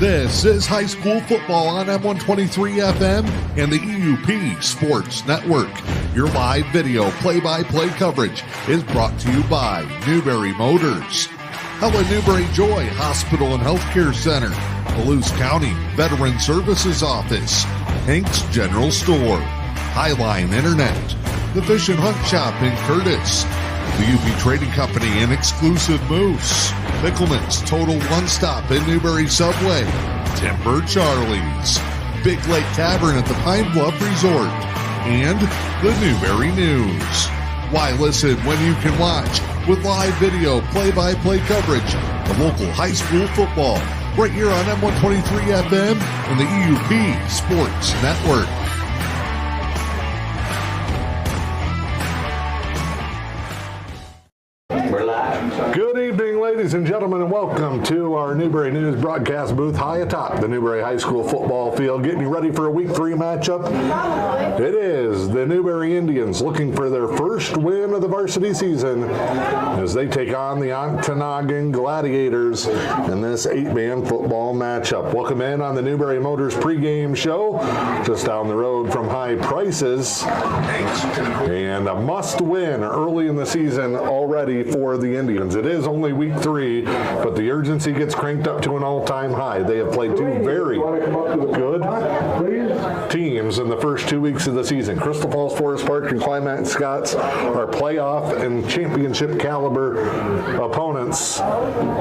This is high school football on M123 FM and the EUP Sports Network. Your live video play-by-play coverage is brought to you by Newberry Motors, Helen Newberry Joy Hospital and Healthcare Center, Palouse County Veteran Services Office, Hank's General Store, Highline Internet, the Fish and Hunt Shop in Curtis, the UP Trading Company and Exclusive Moose, Mickelman's Total One Stop in Newberry Subway, Timber Charlie's, Big Lake Tavern at the Pine Bluff Resort, and the Newberry News. Why listen when you can watch with live video play-by-play coverage of local high school football right here on M123 FM and the EUP Sports Network. Good evening, ladies and gentlemen, and welcome to our Newberry News broadcast booth high atop the Newberry High School football field, getting you ready for a Week 3 matchup. It is the Newberry Indians looking for their first win of the varsity season as they take on the Ontonagon Gladiators in this 8-man football matchup. Welcome in on the Newberry Motors pregame show, just down the road from High Prices, and a must-win early in the season already for the Indians. It is only Week 3, but the urgency gets cranked up to an all-time high. They have played two very good teams in the first 2 weeks of the season. Crystal Falls Forest Park and Climax Scots are playoff and championship caliber opponents.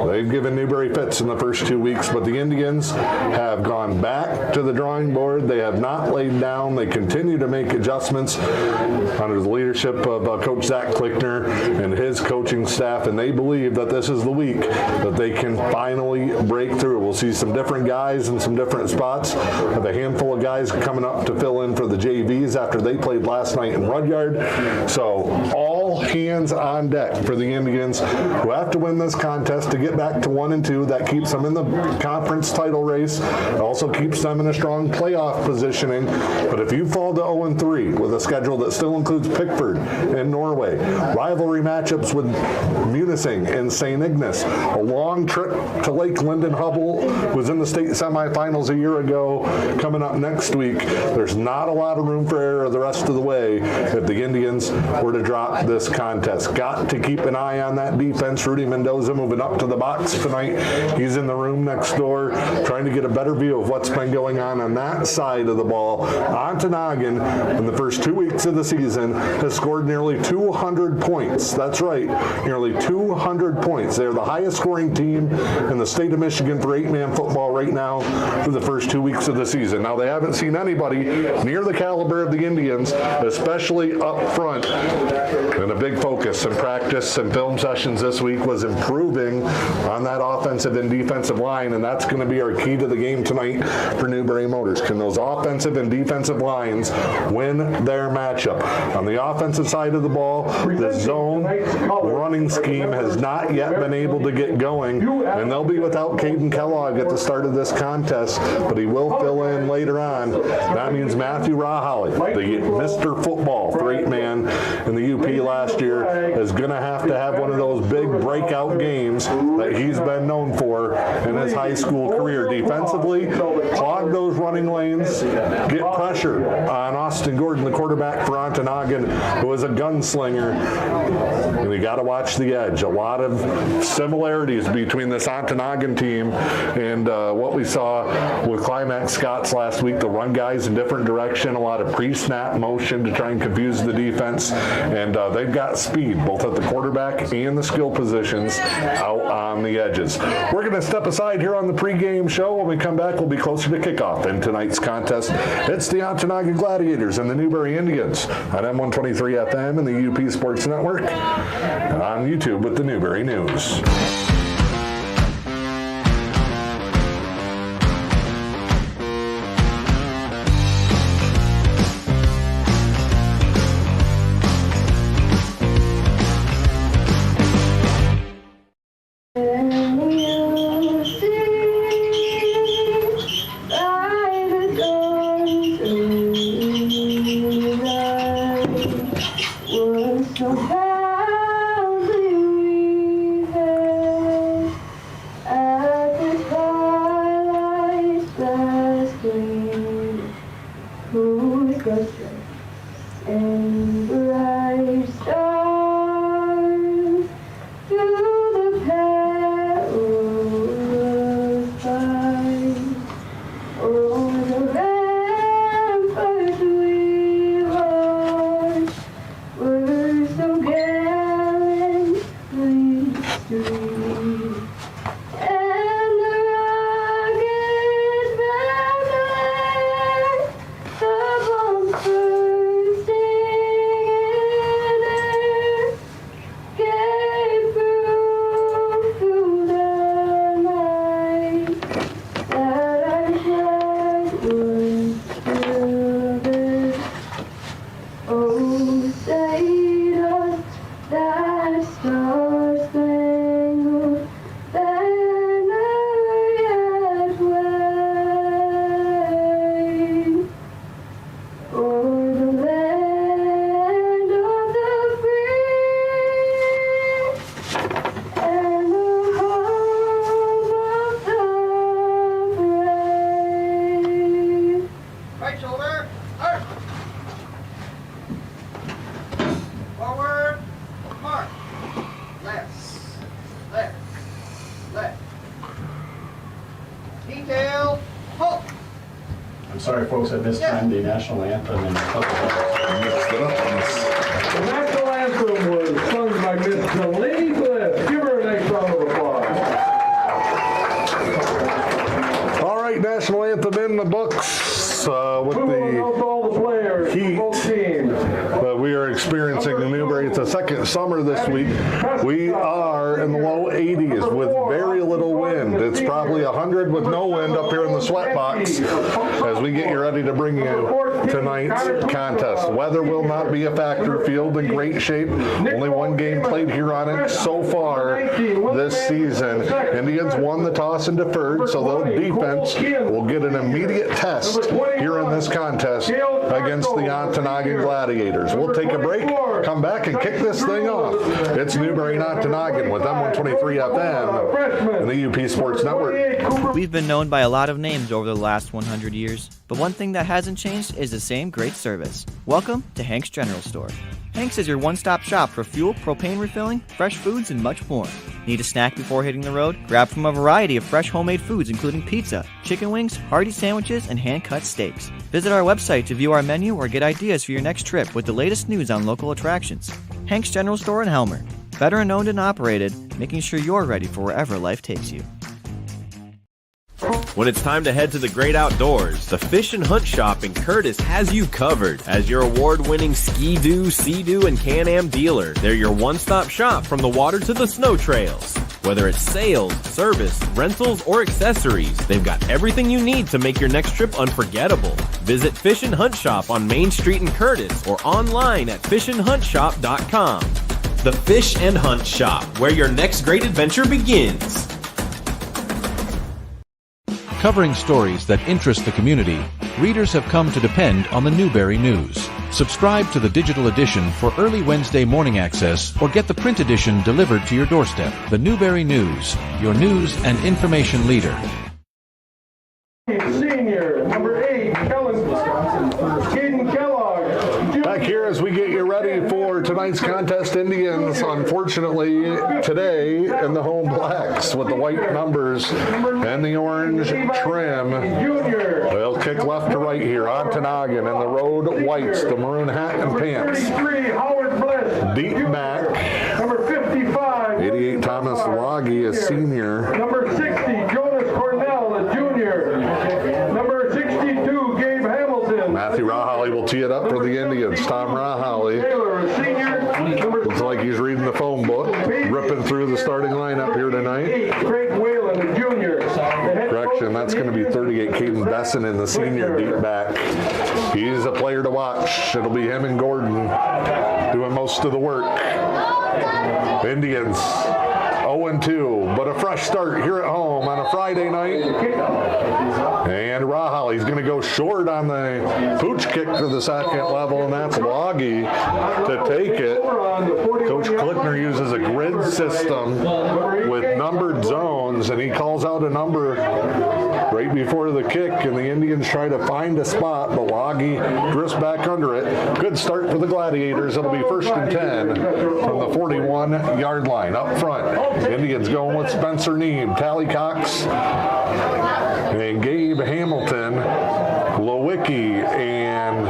They've given Newberry fits in the first 2 weeks, but the Indians have gone back to the drawing board. They have not laid down. They continue to make adjustments under the leadership of Coach Zach Klickner and his coaching staff, and they believe that this is the week that they can finally break through. We'll see some different guys in some different spots. Have a handful of guys coming up to fill in for the JVs after they played last night in Rudyard. So all hands on deck for the Indians, who have to win this contest to get back to 1-2. That keeps them in the conference title race. It also keeps them in a strong playoff positioning. But if you fall to 0-3 with a schedule that still includes Pickford and Norway, rivalry matchups with Munising and St. Ignace, a long trip to Lake Linden. Hubble was in the state semifinals a year ago. Coming up next week, there's not a lot of room for error the rest of the way if the Indians were to drop this contest. Got to keep an eye on that defense. Rudy Mendoza moving up to the box tonight. He's in the room next door trying to get a better view of what's been going on that side of the ball. Ontonagon, in the first 2 weeks of the season, has scored nearly 200 points. That's right, nearly 200 points. They're the highest scoring team in the state of Michigan for 8-man football right now through the first 2 weeks of the season. Now, they haven't seen anybody near the caliber of the Indians, especially up front. And a big focus in practice and film sessions this week was improving on that offensive and defensive line, and that's going to be our key to the game tonight for Newberry Motors. Can those offensive and defensive lines win their matchup? On the offensive side of the ball, the zone running scheme has not yet been able to get going, and they'll be without Caden Kellogg at the start of this contest, but he will fill in later on. That means Matthew Raholly, the Mr. Football for 8-man in the UP last year, is going to have one of those big breakout games that he's been known for in his high school career. Defensively, clog those running lanes, get pressure on Austin Gordon, the quarterback for Ontonagon, who is a gunslinger. And you got to watch the edge. A lot of similarities between this Ontonagon team and what we saw with Climax Scots last week. The run guys in different direction, a lot of pre-snap motion to try and confuse the defense, and they've got speed both at the quarterback and the skill positions out on the edges. We're going to step aside here on the pregame show. When we come back, we'll be closer to kickoff in tonight's contest. It's the Ontonagon Gladiators and the Newberry Indians on M123 FM and the UP Sports Network, and on YouTube with the Newberry News. Sorry, folks, at this time, the national anthem and a couple of Mixed it up on us. The national anthem was sung by Miss Delaney Bliss. Give her a nice round of applause. All right, national anthem in the books with We will the announce all the players heat for both teams. that we are experiencing in Newberry. It's a second summer this week. We are in the low 80s with very little wind. It's probably 100 with no wind up here in the sweat box as we get you ready to bring you tonight's contest. Weather will not be a factor. Field in great shape. Only one game played here on it so far this season. Indians won the toss and deferred, so their defense will get an immediate test here in this contest against the Ontonagon Gladiators. We'll take a break, come back, and kick this thing off. It's Newberry and Ontonagon with M123 FM and the UP Sports Network. We've been known by a lot of names over the last 100 years, but one thing that hasn't changed is the same great service. Welcome to Hank's General Store. Hank's is your one-stop shop for fuel, propane refilling, fresh foods, and much more. Need a snack before hitting the road? Grab from a variety of fresh homemade foods including pizza, chicken wings, hearty sandwiches, and hand-cut steaks. Visit our website to view our menu or get ideas for your next trip with the latest news on local attractions. Hank's General Store in Helmer. Veteran owned and operated, making sure you're ready for wherever life takes you. When it's time to head to the great outdoors, the Fish and Hunt Shop in Curtis has you covered. As your award-winning Ski-Doo, Sea-Doo, and Can-Am dealer, they're your one-stop shop from the water to the snow trails. Whether it's sales, service, rentals, or accessories, they've got everything you need to make your next trip unforgettable. Visit Fish and Hunt Shop on Main Street in Curtis or online at fishandhuntshop.com. The Fish and Hunt Shop, where your next great adventure begins. Covering stories that interest the community, readers have come to depend on the Newberry News. Subscribe to the digital edition for early Wednesday morning access or get the print edition delivered to your doorstep. The Newberry News, your news and information leader. Senior, number 8, Caden Kellogg. Back here as we get you ready for tonight's contest, Indians, unfortunately, today in the home blacks with the white numbers and the orange trim. They'll kick left to right here. Ontonagon and the road whites, the maroon hat and pants. Deep back. Number 55. 88 Thomas Loggy, a senior. Number 60, Jonas Cornell, a junior. Number 62, Gabe Hamilton. Matthew Raholly will tee it up for the Indians. Tom Raholly. Taylor, a senior. Looks like he's reading the phone book, ripping through the starting lineup here tonight. 8, Craig Whalen, a junior. Correction, that's going to be 38 Caden Besson in the senior deep back. He's a player to watch. It'll be him and Gordon doing most of the work. Indians 0-2, but a fresh start here at home on a Friday night. And Raholly's going to go short on the pooch kick to the second level, and that's Loggy to take it. Coach Klickner uses a grid system with numbered zones, and he calls out a number right before the kick, and the Indians try to find a spot, but Loggy drifts back under it. Good start for the Gladiators. It'll be 1st and 10 from the 41-yard line. Up front, Indians going with Spencer Neeb, Tally Cox, and Gabe Hamilton, Lewicki, and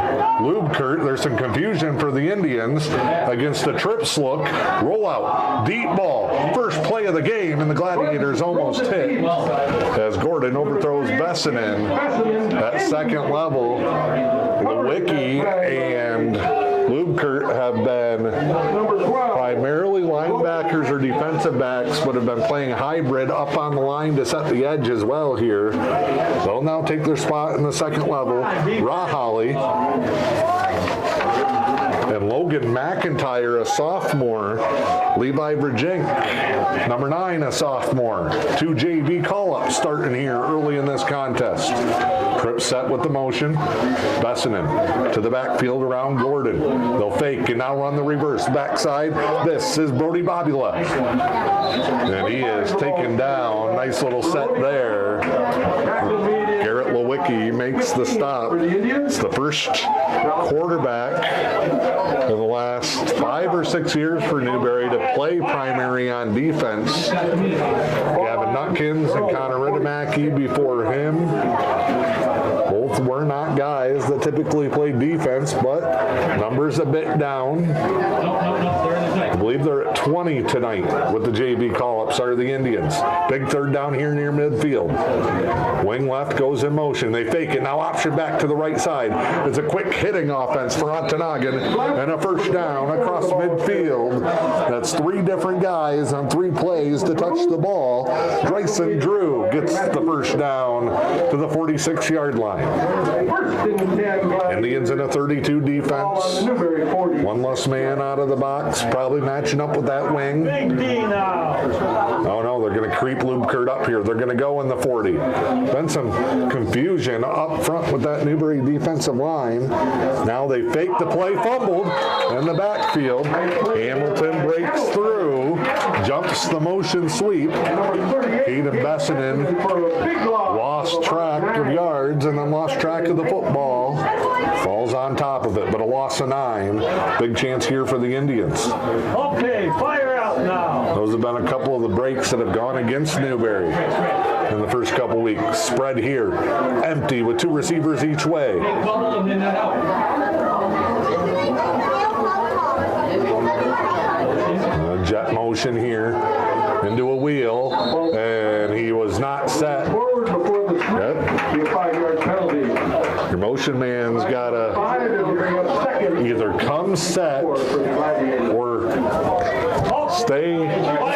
Lubkert. There's some confusion for the Indians against a trips look. Rollout, deep ball. First play of the game, and the Gladiators almost hit as Gordon overthrows Bessinen at second level. Lewicki and Lubkert have been primarily linebackers or defensive backs, but have been playing hybrid up on the line to set the edge as well here. They'll now take their spot in the second level. Rahali and Logan McIntyre, a sophomore. Levi Virgink, number 9, a sophomore. 2 JV call-ups starting here early in this contest. Tripp set with the motion. Bessinen to the backfield around Gordon. They'll fake and now run the reverse. Backside, this is Brody Bobula. And he is taken down. Nice little set there. Garrett Lewicki makes the stop. It's the first quarterback in the last 5 or 6 years for Newberry to play primary on defense. Gavin Nutkins and Connor Riddimacky before him. Both were not guys that typically play defense, but numbers a bit down. I believe they're at 20 tonight with the JV call-ups are the Indians. Big third down here near midfield. Wing left goes in motion. They fake it. Now option back to the right side. It's a quick hitting offense for Ontonagon and a first down across midfield. That's 3 different guys on 3 plays to touch the ball. Bryson Drew gets the first down to the 46-yard line. Indians in a 32 defense. 1 less man out of the box, probably matching up with that wing. Oh no, they're going to creep Lubkert up here. They're going to go in the 40. Been some confusion up front with that Newberry defensive line. Now they fake the play, fumbled in the backfield. Hamilton breaks through, jumps the motion sweep. Hayden Bessinen lost track of yards and then lost track of the football. Falls on top of it, but a loss of 9. Big chance here for the Indians. Okay, fire out now. Those have been a couple of the breaks that have gone against Newberry in the first couple weeks. Spread here, empty with 2 receivers each way. Jet motion here into a wheel, and he was not set. Yep. Your motion man's got to either come set or stay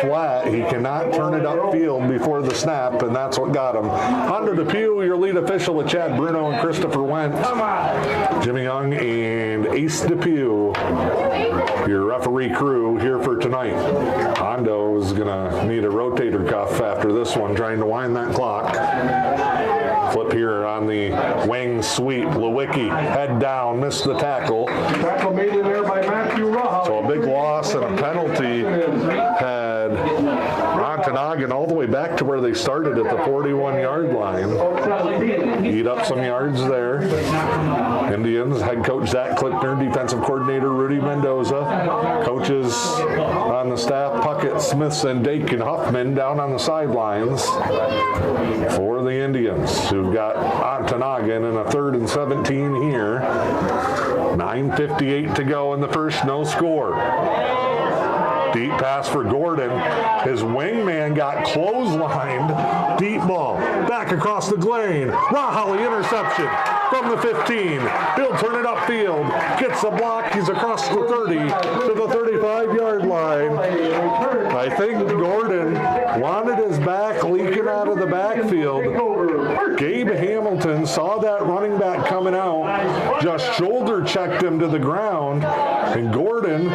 flat. He cannot turn it upfield before the snap, and that's what got him. Hondo Depew, your lead official with Chad Bruno and Christopher Wentz. Jimmy Young and Ace Depew, your referee crew here for tonight. Hondo is going to need a rotator cuff after this one, trying to wind that clock. Flip here on the wing sweep. Lewicki, head down, missed the tackle. Tackle made in there by Matthew Rahal. So a big loss and a penalty had Ontonagon all the way back to where they started at the 41-yard line. Eat up some yards there. Indians, head coach Zach Klickner, defensive coordinator Rudy Mendoza, coaches on the staff Puckett, Smiths, and Dakin Huffman down on the sidelines for the Indians, who've got Ontonagon in a 3rd and 17 here. 9:58 to go in the first, no score. Deep pass for Gordon. His wingman got clotheslined. Deep ball. Back across the lane. Rahali interception from the 15. He'll turn it upfield. Gets the block. He's across the 30 to the 35-yard line. I think Gordon wanted his back leaking out of the backfield. Gabe Hamilton saw that running back coming out. Just shoulder checked him to the ground. And Gordon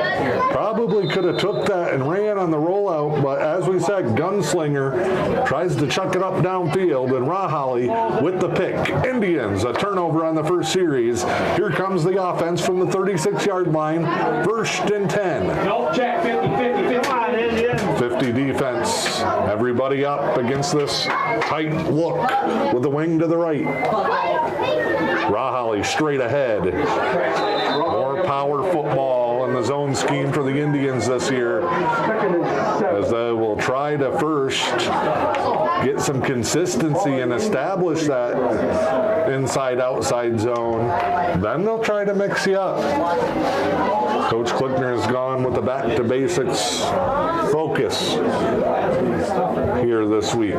probably could have took that and ran on the rollout, but as we said, gunslinger tries to chuck it up downfield, and Rahali with the pick. Indians, a turnover on the first series. Here comes the offense from the 36-yard line. 1st and 10. No check, 50-50. Come on, Indians. 50 defense. Everybody up against this tight look with the wing to the right. Rahali straight ahead. More power football on the zone scheme for the Indians this year, as they will try to first get some consistency and establish that inside-outside zone. Then they'll try to mix you up. Coach Klickner has gone with the back-to-basics focus here this week.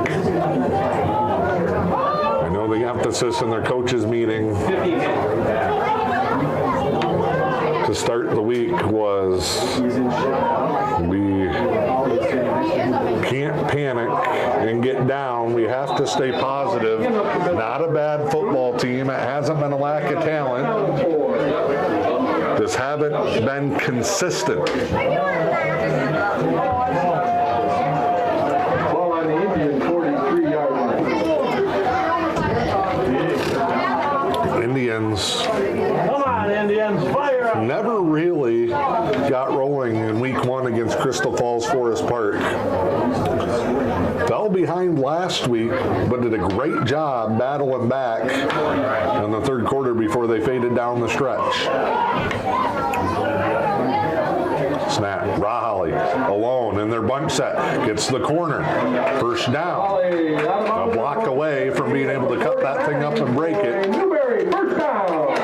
I know the emphasis in their coaches' meeting to start the week was we can't panic and get down. We have to stay positive. Not a bad football team. It hasn't been a lack of talent. Just haven't been consistent. Ball on the Indian 43-yard line. Indians. Come on, Indians, fire up. Never really got rolling in week 1 against Crystal Falls Forest Park. Fell behind last week, but did a great job battling back in the third quarter before they faded down the stretch. Snap, Rahali alone in their bunch set, gets the corner, first down. A block away from being able to cut that thing up and break it. Newberry, first down.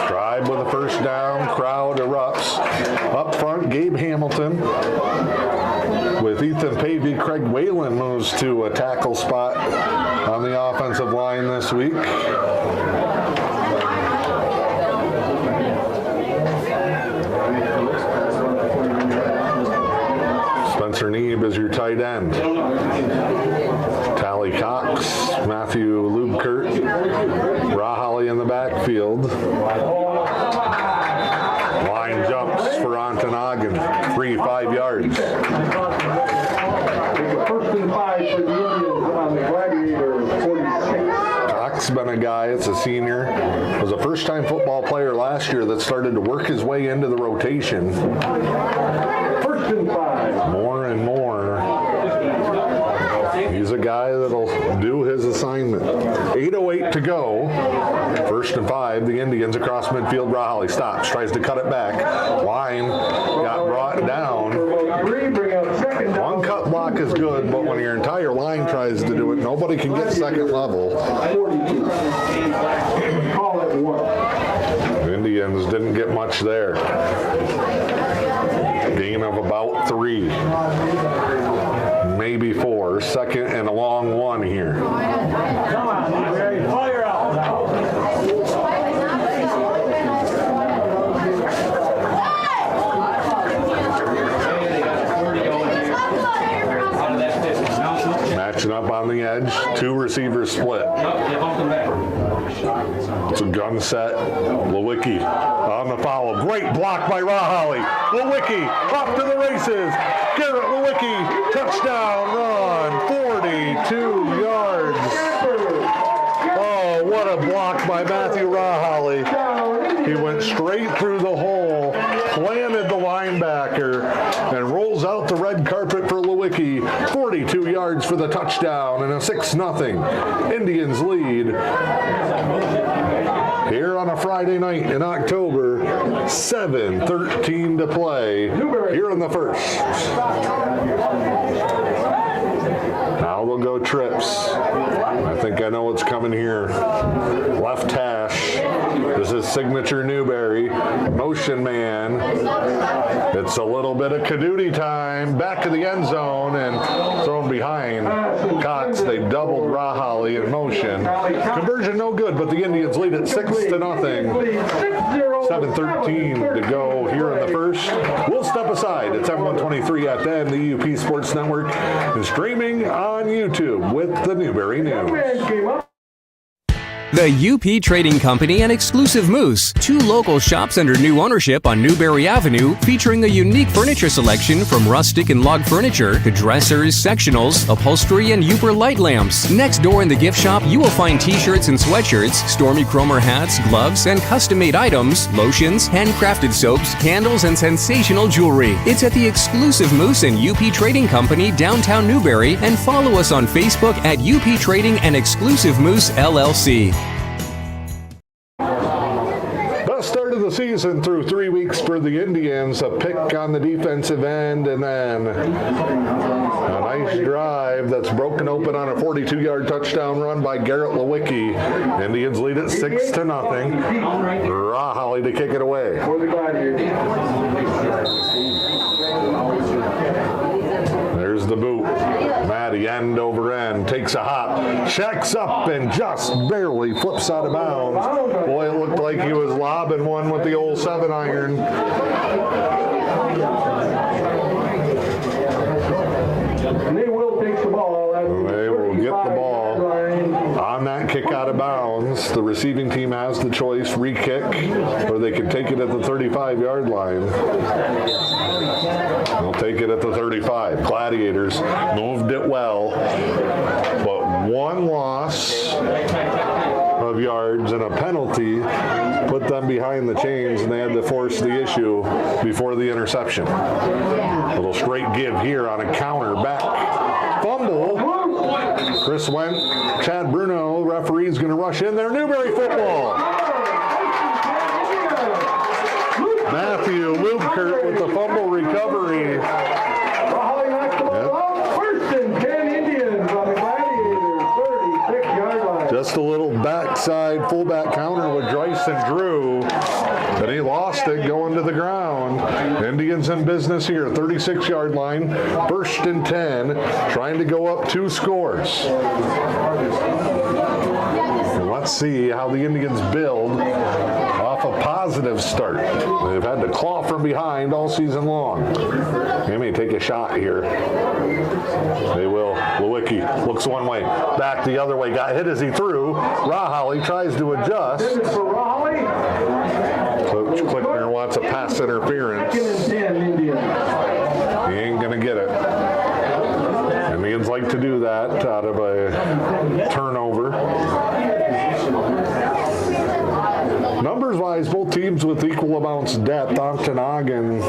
Tried with a first down, crowd erupts. Up front, Gabe Hamilton. With Ethan Pavey, Craig Whalen moves to a tackle spot on the offensive line this week. Spencer Neeb is your tight end. Tally Cox, Matthew Lubkert, Rahali in the backfield. Line jumps for Ontonagon, 3-5 yards. First and 5 for the Indians on the Gladiators, 46. Cox been a guy, it's a senior, was a first-time football player last year that started to work his way into the rotation. First and 5. More and more. He's a guy that'll do his assignment. 8:08 to go. First and 5, the Indians across midfield. Rahali stops, tries to cut it back. Line got brought down. One cut block is good, but when your entire line tries to do it, nobody can get second level. Call it 1. The Indians didn't get much there. Gain of about 3. Maybe 4. Second and a long 1 here. Come on, Newberry, fire out now. Matching up on the edge. 2 receivers split. It's a gun set. Lewicki on the follow. Great block by Rahali. Lewicki off to the races. Garrett Lewicki, touchdown run, 42 yards. Oh, what a block by Matthew Rahali. He went straight through the hole, planted the linebacker, and rolls out the red carpet for Lewicki. 42 yards for the touchdown and a 6-0 Indians lead. Here on a Friday night in October, 7:13 to play here in the first. Now we'll go trips. I think I know what's coming here. Left hash. This is signature Newberry. Motion man. It's a little bit of Caduti time. Back to the end zone and thrown behind Cox. They doubled Rahali in motion. Conversion no good, but the Indians lead at 6-0. 7:13 to go here in the first. We'll step aside. It's M123 FM, the UP Sports Network, and streaming on YouTube with the Newberry News. The UP Trading Company and Exclusive Moose, 2 local shops under new ownership on Newberry Avenue, featuring a unique furniture selection from rustic and log furniture to dressers, sectionals, upholstery, and Uber light lamps. Next door in the gift shop, you will find t-shirts and sweatshirts, Stormy Cromer hats, gloves, and custom-made items, lotions, handcrafted soaps, candles, and sensational jewelry. It's at the Exclusive Moose and UP Trading Company, downtown Newberry, and follow us on Facebook at UP Trading and Exclusive Moose LLC. Best start of the season season through 3 weeks for the Indians. A pick on the defensive end, and then a nice drive that's broken open on a 42-yard touchdown run by Garrett Lewicki. Indians lead it 6-0. Raholly to kick it away. For the Gladiators. There's the boot. Maddie end over end, takes a hop, checks up and just barely flips out of bounds. Boy, it looked like he was lobbing one with the old 7-iron. And they will take the ball. They will get the ball on that kick out of bounds. The receiving team has the choice, re-kick, or they can take it at the 35-yard line. They'll take it at the 35. Gladiators moved it well, but one loss of yards and a penalty put them behind the chains, and they had to force the issue before the interception. A little straight give here on a counter back. Fumble. Chris Went, Chad Bruno, referee's going to rush in there. Newberry football. Matthew Lukert with the fumble recovery. First and 10 Indians on the Gladiators, 36-yard line. Just a little backside fullback counter with Dryson Drew. And he lost it going to the ground. Indians in business here, 36-yard line, first and 10, trying to go up 2 scores. And let's see how the Indians build off a positive start. They've had to claw from behind all season long. They may take a shot here. They will. Lewicki looks one way, back the other way, got hit as he threw. Raholly tries to adjust. Coach Klickner wants a pass interference. He ain't going to get it. Indians like to do that out of a turnover. Numbers-wise, both teams with equal amounts of depth. Ontonagon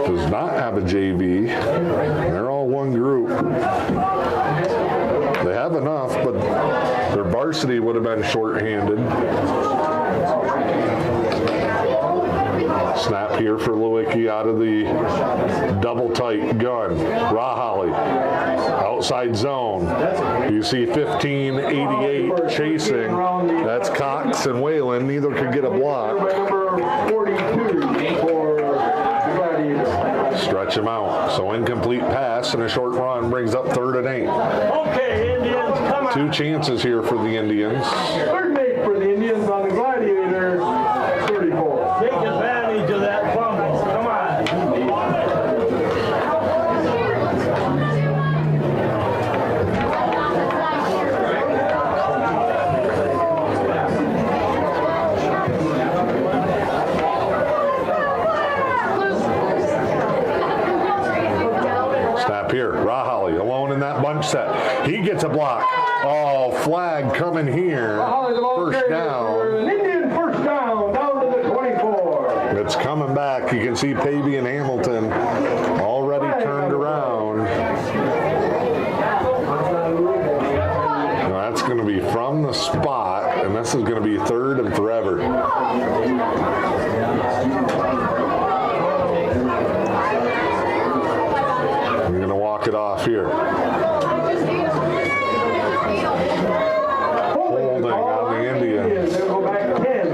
does not have a JV. They're all one group. They have enough, but their varsity would have been shorthanded. Snap here for Lewicki out of the double tight gun. Raholly, outside zone. You see 1588 chasing. That's Cox and Whalen. Neither could get a block. Stretch him out. So incomplete pass and a short run brings up 3rd and 8. Okay, Indians, come on. 2 chances here for the Indians. 3rd and 8 for the Indians on the Gladiators, 34. Take advantage of that fumble. Come on. Snap here. Raholly alone in that bunch set. He gets a block. Oh, flag coming here. First down. Indian first down to the 24. It's coming back. You can see Pavey and Hamilton already turned around. Now that's going to be from the spot, and this is going to be 3rd and forever. I'm going to walk it off here. Holding on the Indians. They'll go back 10.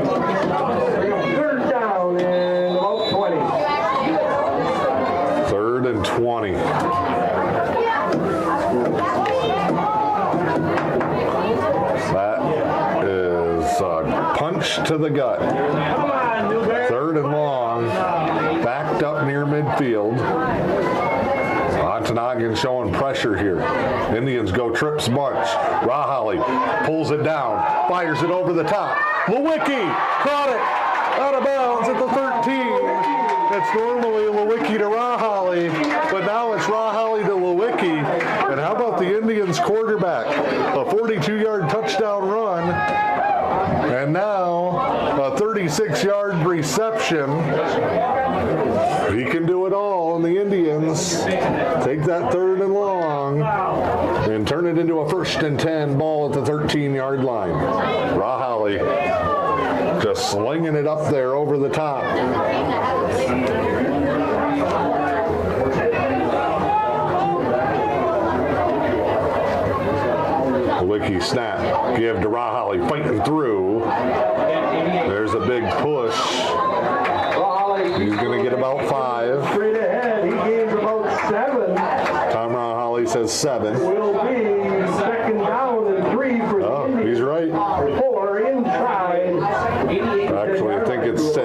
3rd down and about 20. 3rd and 20. That is a punch to the gut. 3rd and long. Backed up near midfield. Ontonagon showing pressure here. Indians go trips bunch. Raholly pulls it down, fires it over the top. Lewicki caught it out of bounds at the 13. It's normally Lewicki to Raholly, but now it's Raholly to Lewicki. And how about the Indians quarterback? A 42-yard touchdown run. And now a 36-yard reception. He can do it all, and the Indians take that 3rd and long and turn it into a 1st and 10 ball at the 13-yard line. Raholly Just slinging it up there over the top. Wiki snap. Give to Rahali, fighting through. There's a big push. He's going to get about 5. Straight ahead, he gains about 7. Tom Rahali says 7. Will be second down and 3 for the Indians. He's right. 4 inside. Actually, I think it's 6.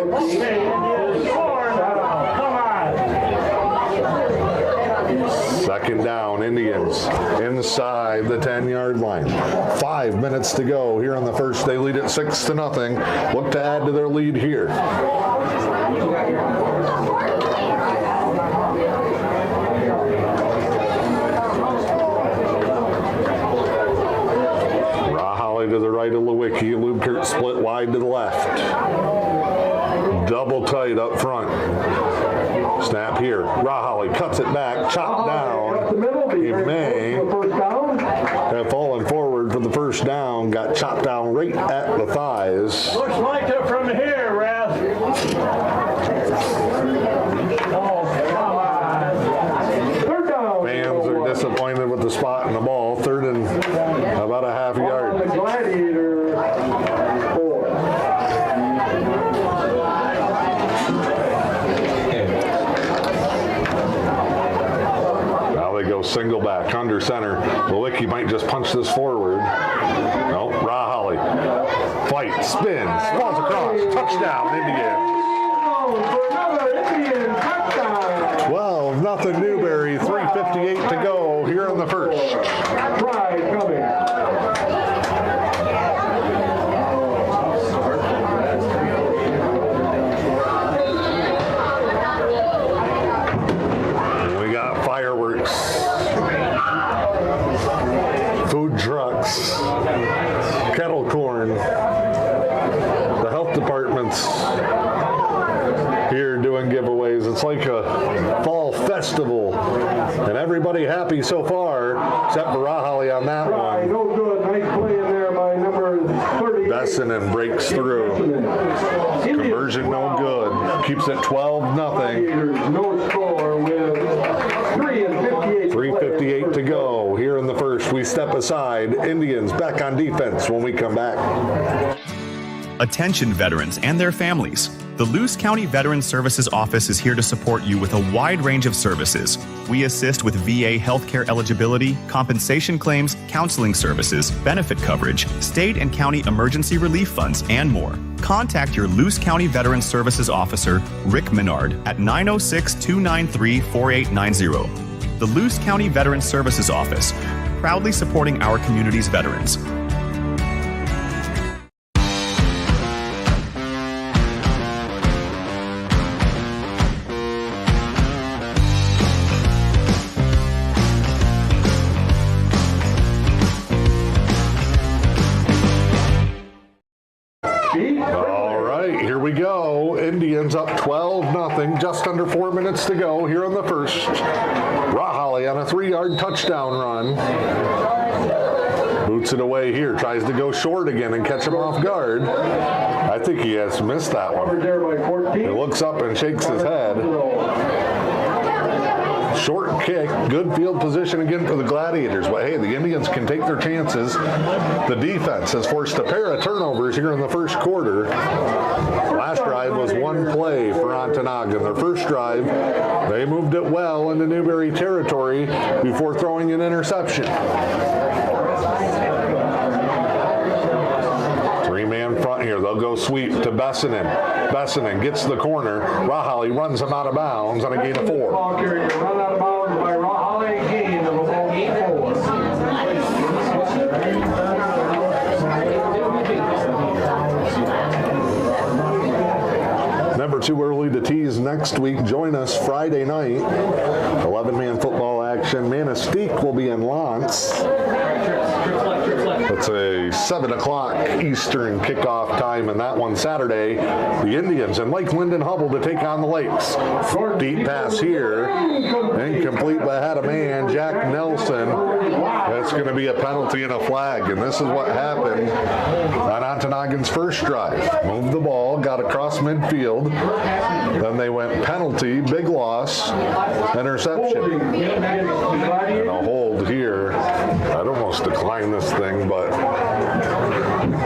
Second down, Indians inside the 10-yard line. 5 minutes to go here on the first. They lead it 6-0. Look to add to their lead here. Rahali to the right of Lewicki. Lubkert split wide to the left. Double tight up front. Snap here. Rahali cuts it back. Chopped down. He may have fallen forward for the first down. Got chopped down right at the thighs. Looks like it from here, Rath. Oh, come on. Third down. Fans are disappointed with the spot and the ball. Third and about a half yard. The Gladiators. 4. Now they go single back under center. Lewicki might just punch this forward. No, Rahali. Fight, spins, falls across. Touchdown, Indians. For another Indian touchdown. 12-0 Newberry. 3:58 to go here in the first. Try coming. We got fireworks, food trucks, kettle corn. The health department's here doing giveaways. It's like a fall festival, and everybody happy so far, except for Rahali on that one. No good. Nice play in there by number 30. Bessinen breaks through. Conversion no good. Keeps it 12-0. No score with 3:58. 3:58 to go here in the first. We step aside. Indians back on defense when we come back. Attention veterans and their families. The Luce County Veterans Services Office is here to support you with a wide range of services. We assist with VA healthcare eligibility, compensation claims, counseling services, benefit coverage, state and county emergency relief funds, and more. Contact your Luce County Veterans Services Officer, Rick Menard, at 906-293-4890. The Luce County Veterans Services Office, proudly supporting our community's veterans. All right, here we go. Indians up 12-0. Just under 4 minutes to go here in the first. Rahali on a 3-yard touchdown run. Boots it away here. Tries to go short again and catch him off guard. I think he has missed that one. He looks up and shakes his head. Short kick, good field position again for the Gladiators. But hey, the Indians can take their chances. The defense has forced a pair of turnovers here in the first quarter. Last drive was one play for Ontonagon. Their first drive, they moved it well into Newberry territory before throwing an interception. Three-man front here. They'll go sweep to Bessinen. Bessinen gets the corner. Rahali runs him out of bounds on a gain of 4. Run out of bounds by Rahali, gain of about 4. Never too early to tease next week. Join us Friday night. 11-man football action. Manistee will be in Lance. It's a 7 o'clock Eastern kickoff time, and that one Saturday. The Indians in Lake Linden Hubble to take on the Lakes. Deep pass here. Incomplete by had a man, Jack Nelson. That's going to be a penalty and a flag, and this is what happened on Ontonagon's first drive. Moved the ball, got across midfield. Then they went penalty, big loss, interception. And a hold here. I'd almost decline this thing, but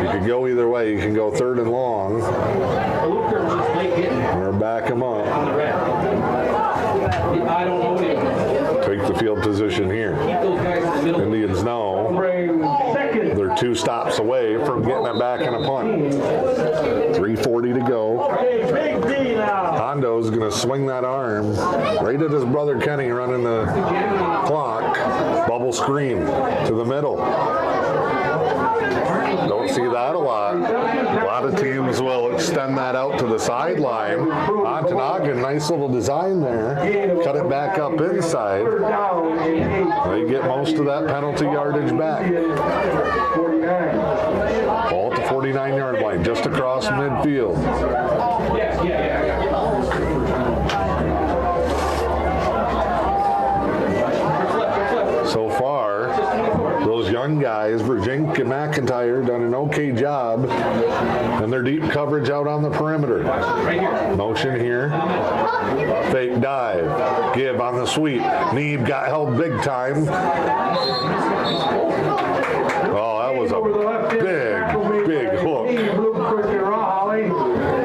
you could go either way. You can go third and long or back him up. Take the field position here. Indians know they're 2 stops away from getting it back in a punt. 3:40 to go. Hondo's going to swing that arm right at his brother Kenny running the clock. Bubble screen to the middle. Don't see that a lot. A lot of teams will extend that out to the sideline. Ontonagon, nice little design there. Cut it back up inside. They get most of that penalty yardage back. Ball at the 49-yard line, just across midfield. So far, those young guys, Virgink and McIntyre, done an okay job, and their deep coverage out on the perimeter. Motion here. Fake dive. Give on the sweep. Neeb got held big time. Oh, that was a big hook.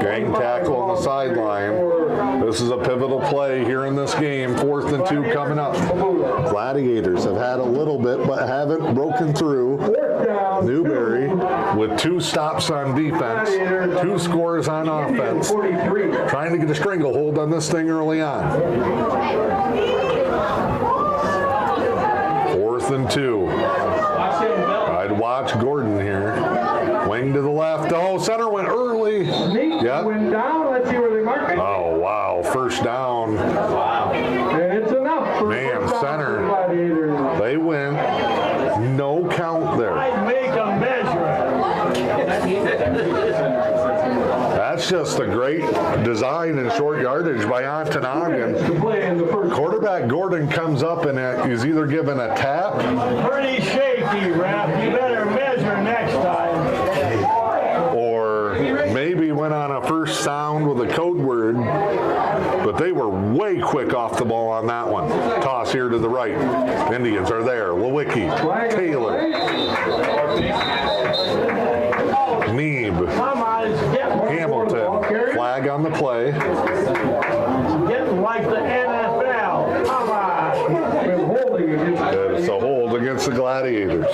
Gang tackle on the sideline. This is a pivotal play here in this game. 4th and 2 coming up. Gladiators have had a little bit, but haven't broken through. Newberry with 2 stops on defense, 2 scores on offense. Trying to get a stranglehold on this thing early on. 4th and 2. I'd watch Gordon here. Wing to the left. Oh, center went early. Yep. Oh, wow. First down. It's enough. Man, center. They went no count there. Make a measure. That's just a great design and short yardage by Ontonagon. Quarterback Gordon comes up and is either given a tap. Pretty shaky, Rap. You better measure next time. Or maybe went on a first sound with a code word, but they were way quick off the ball on that one. Toss here to the right. Indians are there. Lewicki, Taylor, Neeb, Hamilton. Flag on the play. Getting like the NFL. Come on. It's a hold against the Gladiators.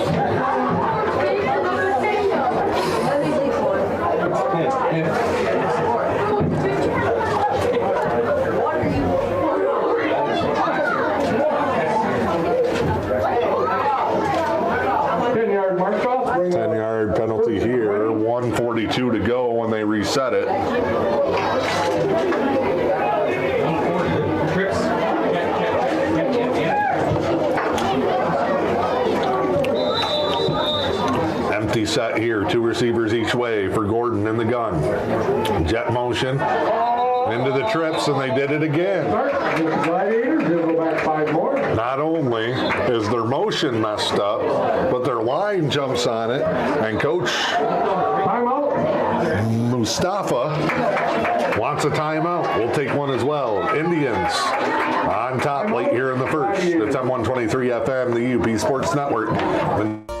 Penalty here, 1:42 to go when they reset it. Empty set here, 2 receivers each way for Gordon in the gun. Jet motion into the trips, and they did it again. Not only is their motion messed up, but their line jumps on it, and Coach Mustafa wants a timeout. We'll take one as well. Indians on top late here in the first. It's M123 FM, the UP Sports Network.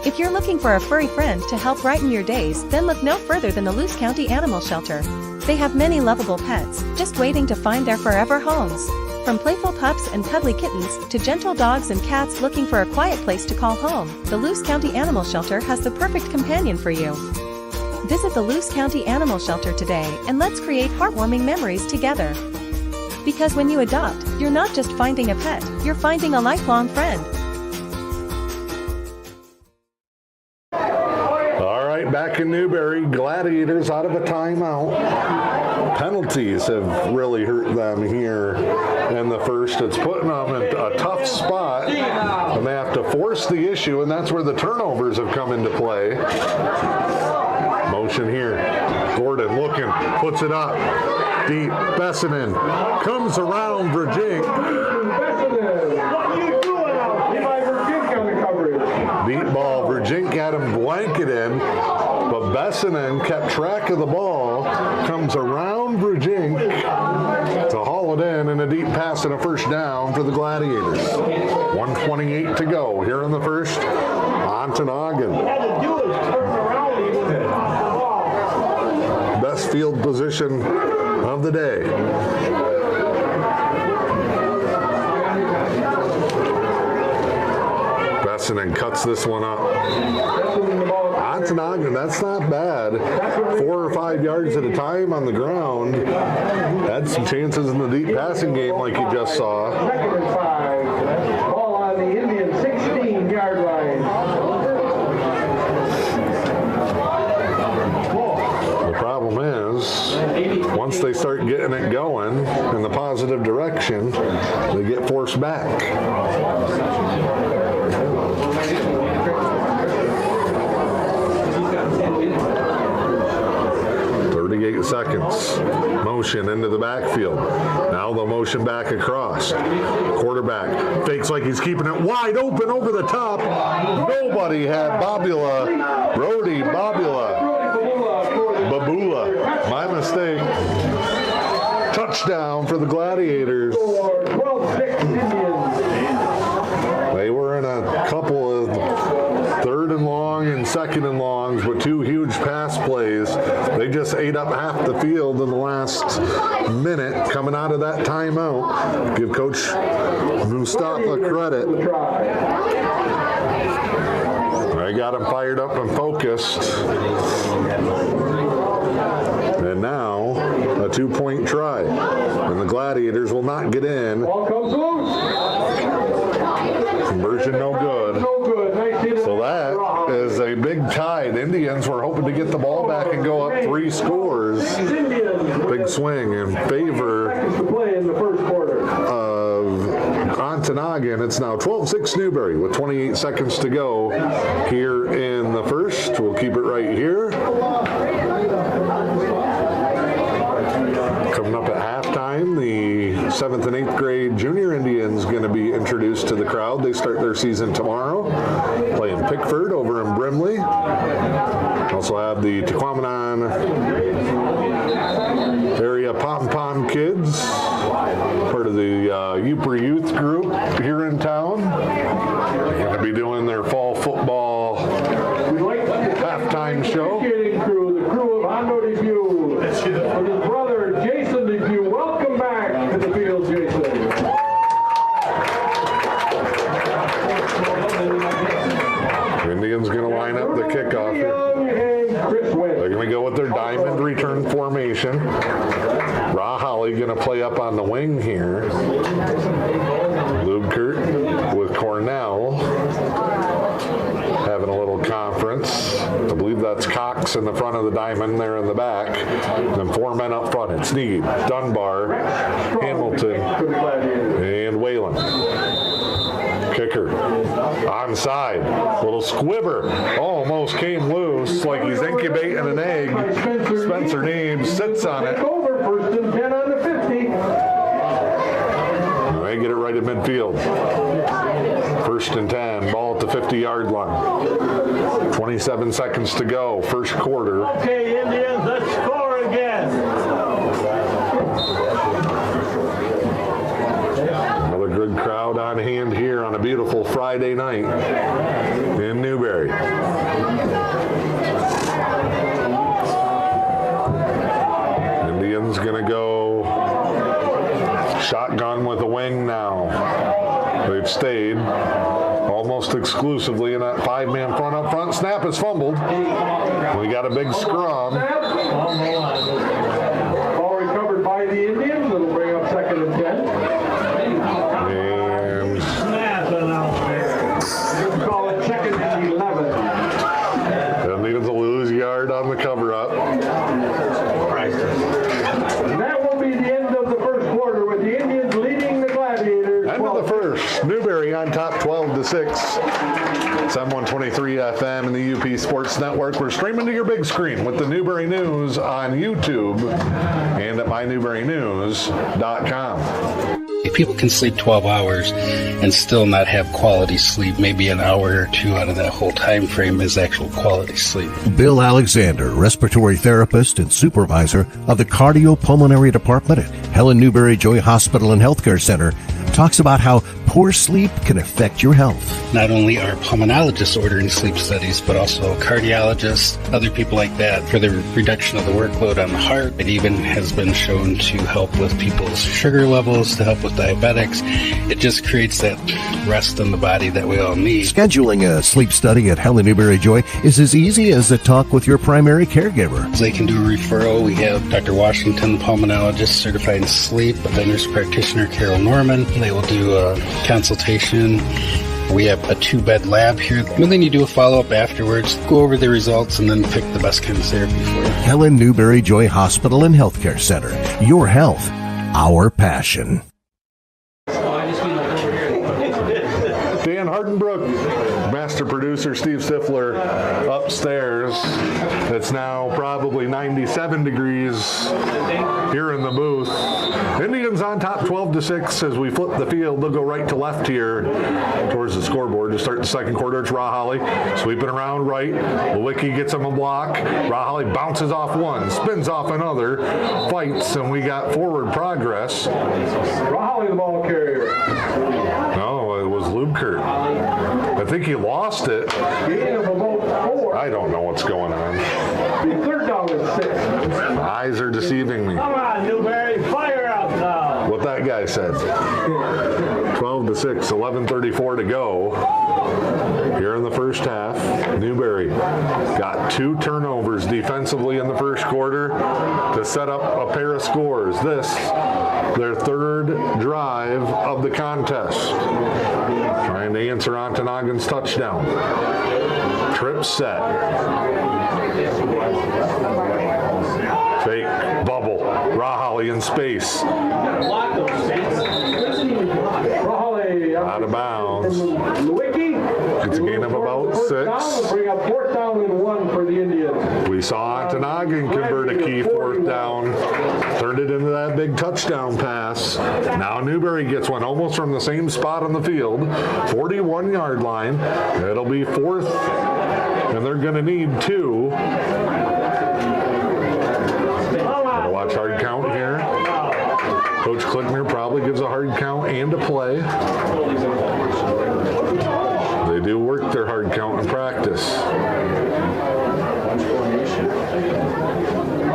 If you're looking for a furry friend to help brighten your days, then look no further than the Luce County Animal Shelter. They have many lovable pets, just waiting to find their forever homes. From playful pups and cuddly kittens, to gentle dogs and cats looking for a quiet place to call home, the Luce County Animal Shelter has the perfect companion for you. Visit the Luce County Animal Shelter today, and let's create heartwarming memories together. Because when you adopt, you're not just finding a pet, you're finding a lifelong friend. back in Newberry. Gladiators out of a timeout. Penalties have really hurt them here in the first. It's putting them in a tough spot, and they have to force the issue, and that's where the turnovers have come into play. Motion here. Gordon looking, puts it up. Deep. Bessinen comes around Virgink. Deep ball. Virgink had him blanketed, but Bessinen kept track of the ball. Comes around Virgink to haul it in, and a deep pass and a first down for the Gladiators. 1:28 to go here in the first. Ontonagon. Best field position of the day. Bessinen cuts this one up. Ontonagon, that's not bad. 4 or 5 yards at a time on the ground. Had some chances in the deep passing game like you just saw. Second and 5. Ball on the Indian 16-yard line. The problem is, once they start getting it going in the positive direction, they get forced back. 38 seconds. Motion into the backfield. Now the motion back across. Quarterback fakes like he's keeping it wide open over the top. Nobody had Babula. Brody Babula. My mistake. Touchdown for the Gladiators. They were in a couple of third and long and second and longs with 2 huge pass plays. They just ate up half the field in the last minute coming out of that timeout. Give Coach Mustafa credit. They got him fired up and focused. And now a 2-point try. And the Gladiators will not get in. Conversion no good. So that is a big tie. The Indians were hoping to get the ball back and go up 3 scores. Big swing in favor of Ontonagon. It's now 12-6 Newberry with 28 seconds to go here in the first. We'll keep it right here. Coming up at halftime, the 7th and 8th grade junior Indians going to be introduced to the crowd. They start their season tomorrow, playing Pickford over in Brimley. Also have the Tequamanon area Pom-Pom Kids, part of the Upper Youth group here in town. They're going to be doing their fall football halftime show. The crew of Hondo Debut, with his brother Jason Debut. Welcome back to the field, Jason. Indians going to line up the kickoff here. They're going to go with their diamond return formation. Rahali going to play up on the wing here. Lubkert with Cornell having a little conference. I believe that's Cox in the front of the diamond there in the back. Then 4 men up front. It's Sneed, Dunbar, Hamilton, and Whalen. Kicker onside. Little squibber. Almost came loose like he's incubating an egg. Spencer Neebs sits on it. First and 10 on the 50. They get it right at midfield. First and 10. Ball at the 50-yard line. 27 seconds to go. First quarter. Okay, Indians, let's score again. Another good crowd on hand here on a beautiful Friday night in Newberry. Indians going to go shotgun with a wing now. They've stayed almost exclusively in that 5-man front up front. Snap is fumbled. We got a big scrum. Ball recovered by the Indians. It'll bring up 2nd and 10. And Call it 2nd and 11. the Indians will lose yard. the first. Newberry on top 12-6. It's M123 FM and the UP Sports Network. We're streaming to your big screen with the Newberry News on YouTube and at mynewberrynews.com. If people can sleep 12 hours and still not have quality sleep, maybe an hour or two out of that whole time frame is actual quality sleep. Bill Alexander, respiratory therapist and supervisor of the cardiopulmonary department at Helen Newberry Joy Hospital and Healthcare Center, talks about how poor sleep can affect your health. Not only are pulmonologists ordering sleep studies, but also cardiologists, other people like that, for the reduction of the workload on the heart. It even has been shown to help with people's sugar levels, to help with diabetics. It just creates that rest in the body that we all need. Scheduling a sleep study at Helen Newberry Joy is as easy as a talk with your primary caregiver. They can do a referral. We have Dr. Washington, pulmonologist, certified in sleep, a nurse practitioner, Carol Norman. They will do a consultation. We have a 2-bed lab here. And then you do a follow-up afterwards, go over the results, and then pick the best kind of therapy for you. Helen Newberry Joy Hospital and Healthcare Center. Your health, our passion. Dan Hardenbrook, master producer Steve Stifler upstairs. It's now probably 97 degrees here in the booth. Indians on top 12-6 as we flip the field. They'll go right to left here towards the scoreboard to start the second quarter. It's Raholly sweeping around right. Lewicki gets him a block. Raholly bounces off one, spins off another, fights, and we got forward progress. Raholly the ball carrier. No, it was Lubkert. I think he lost it. Gain of about 4. I don't know what's going on. The third down is 6. My eyes are deceiving me. Come on, Newberry, fire out now. What that guy said. 12-6, 11:34 to go. Here in the first half, Newberry got 2 turnovers defensively in the first quarter to set up a pair of scores. This, their third drive of the contest. Trying to answer Ontonagon's touchdown. Trip set. Fake bubble. Raholly in space. Out of bounds. It's a gain of about 6. Bring up 4th down and 1 for the Indians. We saw Ontonagon convert a key 4th down. Turned it into that big touchdown pass. Now Newberry gets one almost from the same spot on the field. 41-yard line. It'll be 4th. And they're going to need 2. Gotta watch hard count here. Coach Klickner probably gives a hard count and a play. They do work their hard count in practice.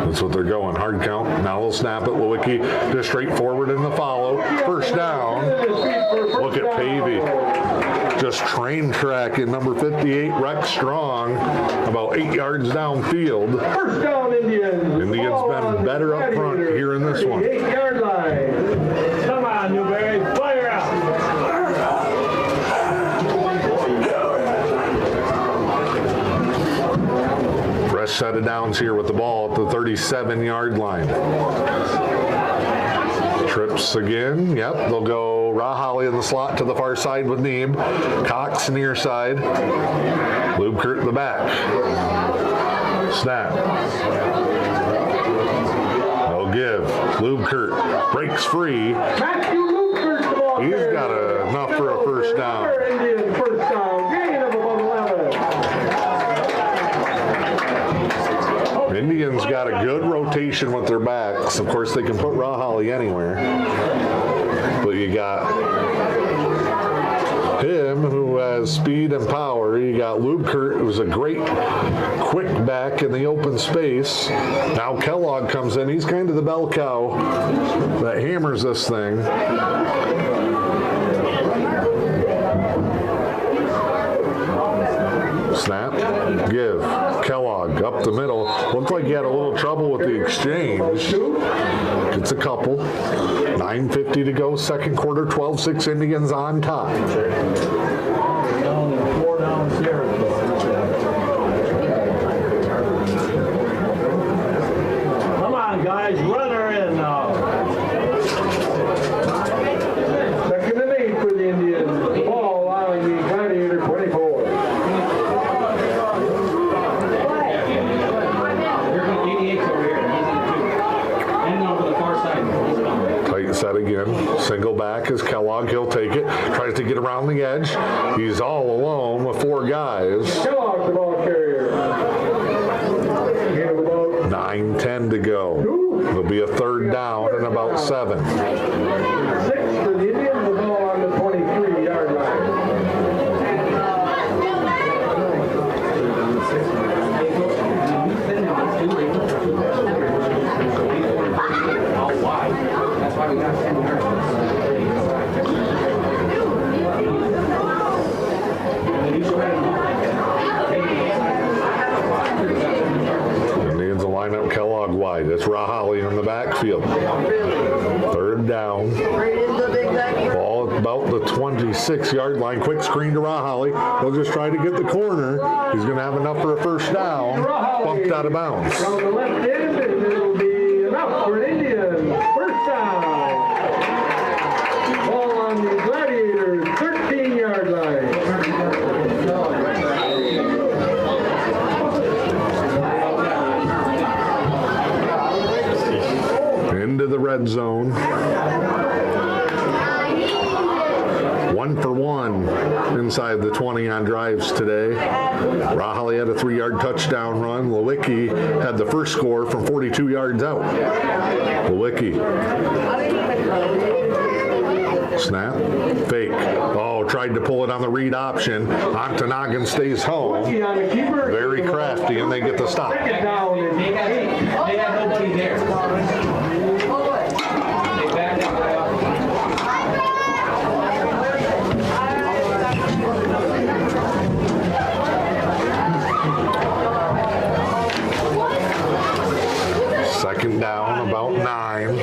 That's what they're going, hard count. Now they'll snap it. Lewicki just straight forward in the follow. First down. Look at Pavey. Just train tracking number 58, Rex Strong, about 8 yards downfield. First down, Indians. Indians been better up front here in this one. 8-yard line. Come on, Newberry, fire out. Fresh set of downs here with the ball at the 37-yard line. Trips again. Yep, they'll go Raholly in the slot to the far side with Neeb. Cox near side. Lubkert in the back. Snap. They'll give. Lubkert breaks free. He's got enough for a first down. First down. Gain of about 11. Indians got a good rotation with their backs. Of course, they can put Raholly anywhere. But you got him, who has speed and power. You got Lubkert, who's a great quick back in the open space. Now Kellogg comes in. He's kind of the bell cow that hammers this thing. Snap, give. Kellogg up the middle. Looked like he had a little trouble with the exchange. Gets a couple. 9:50 to go, second quarter, 12-6 Indians on top. 4 down territory. Come on, guys, run her in now. Second and 8 for tries to get around the edge. He's all alone with 4 guys. Kellogg, the ball carrier. 9:10 to go. It'll be a 3rd down and about 7. 6 for the Indians, the ball on the 23-yard line. That's why we got 10 yards. Indians will line up Kellogg wide. It's Rahali in the backfield. 3rd down. Ball at about the 26-yard line. Quick screen to Rahali. They'll just try to get the corner. He's going to have enough for a 1st down. Bumped out of bounds. From the left end, and it'll be enough for an Indian. 1st down. Ball on the Gladiators, 13-yard line. Into the red zone. 1 for 1 inside the 20 on drives today. Rahali had a 3-yard touchdown run. Lewicki had the first score from 42 yards out. Lewicki. Snap. Fake. Oh, tried to pull it on the read option. Ontonagon stays home. Very crafty, and they get the stop. Second down and 8. They had nobody there. Second down, about 9.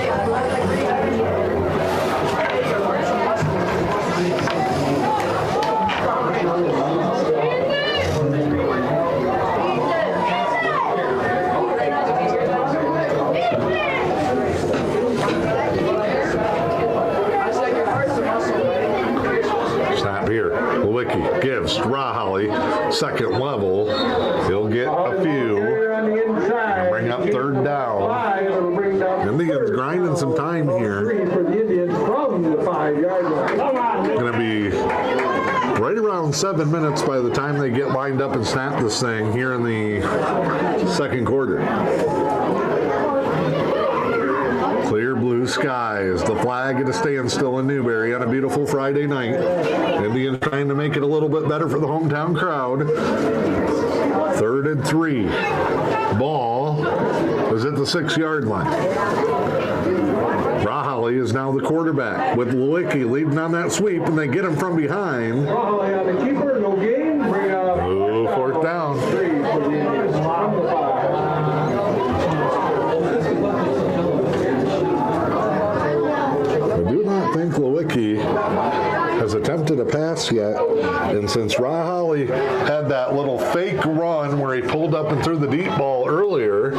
Snap here. Lewicki gives Rahali second level. He'll get a few. Bring up 3rd down. Indians grinding some time here. Going to be right around 7 minutes by the time they get lined up and snap this thing here in the 2nd quarter. Clear blue skies. The flag at a standstill in Newberry on a beautiful Friday night. Indians trying to make it a little bit better for the hometown crowd. 3rd and 3. Ball is at the 6-yard line. Rahali is now the quarterback with Lewicki leading on that sweep, and they get him from behind. Rahali on the keeper, no gain. Bring up 4th down. 3 for the Indians from the 5. I do not think Lewicki has attempted a pass yet, and since Rahali had that little fake run where he pulled up and threw the deep ball earlier,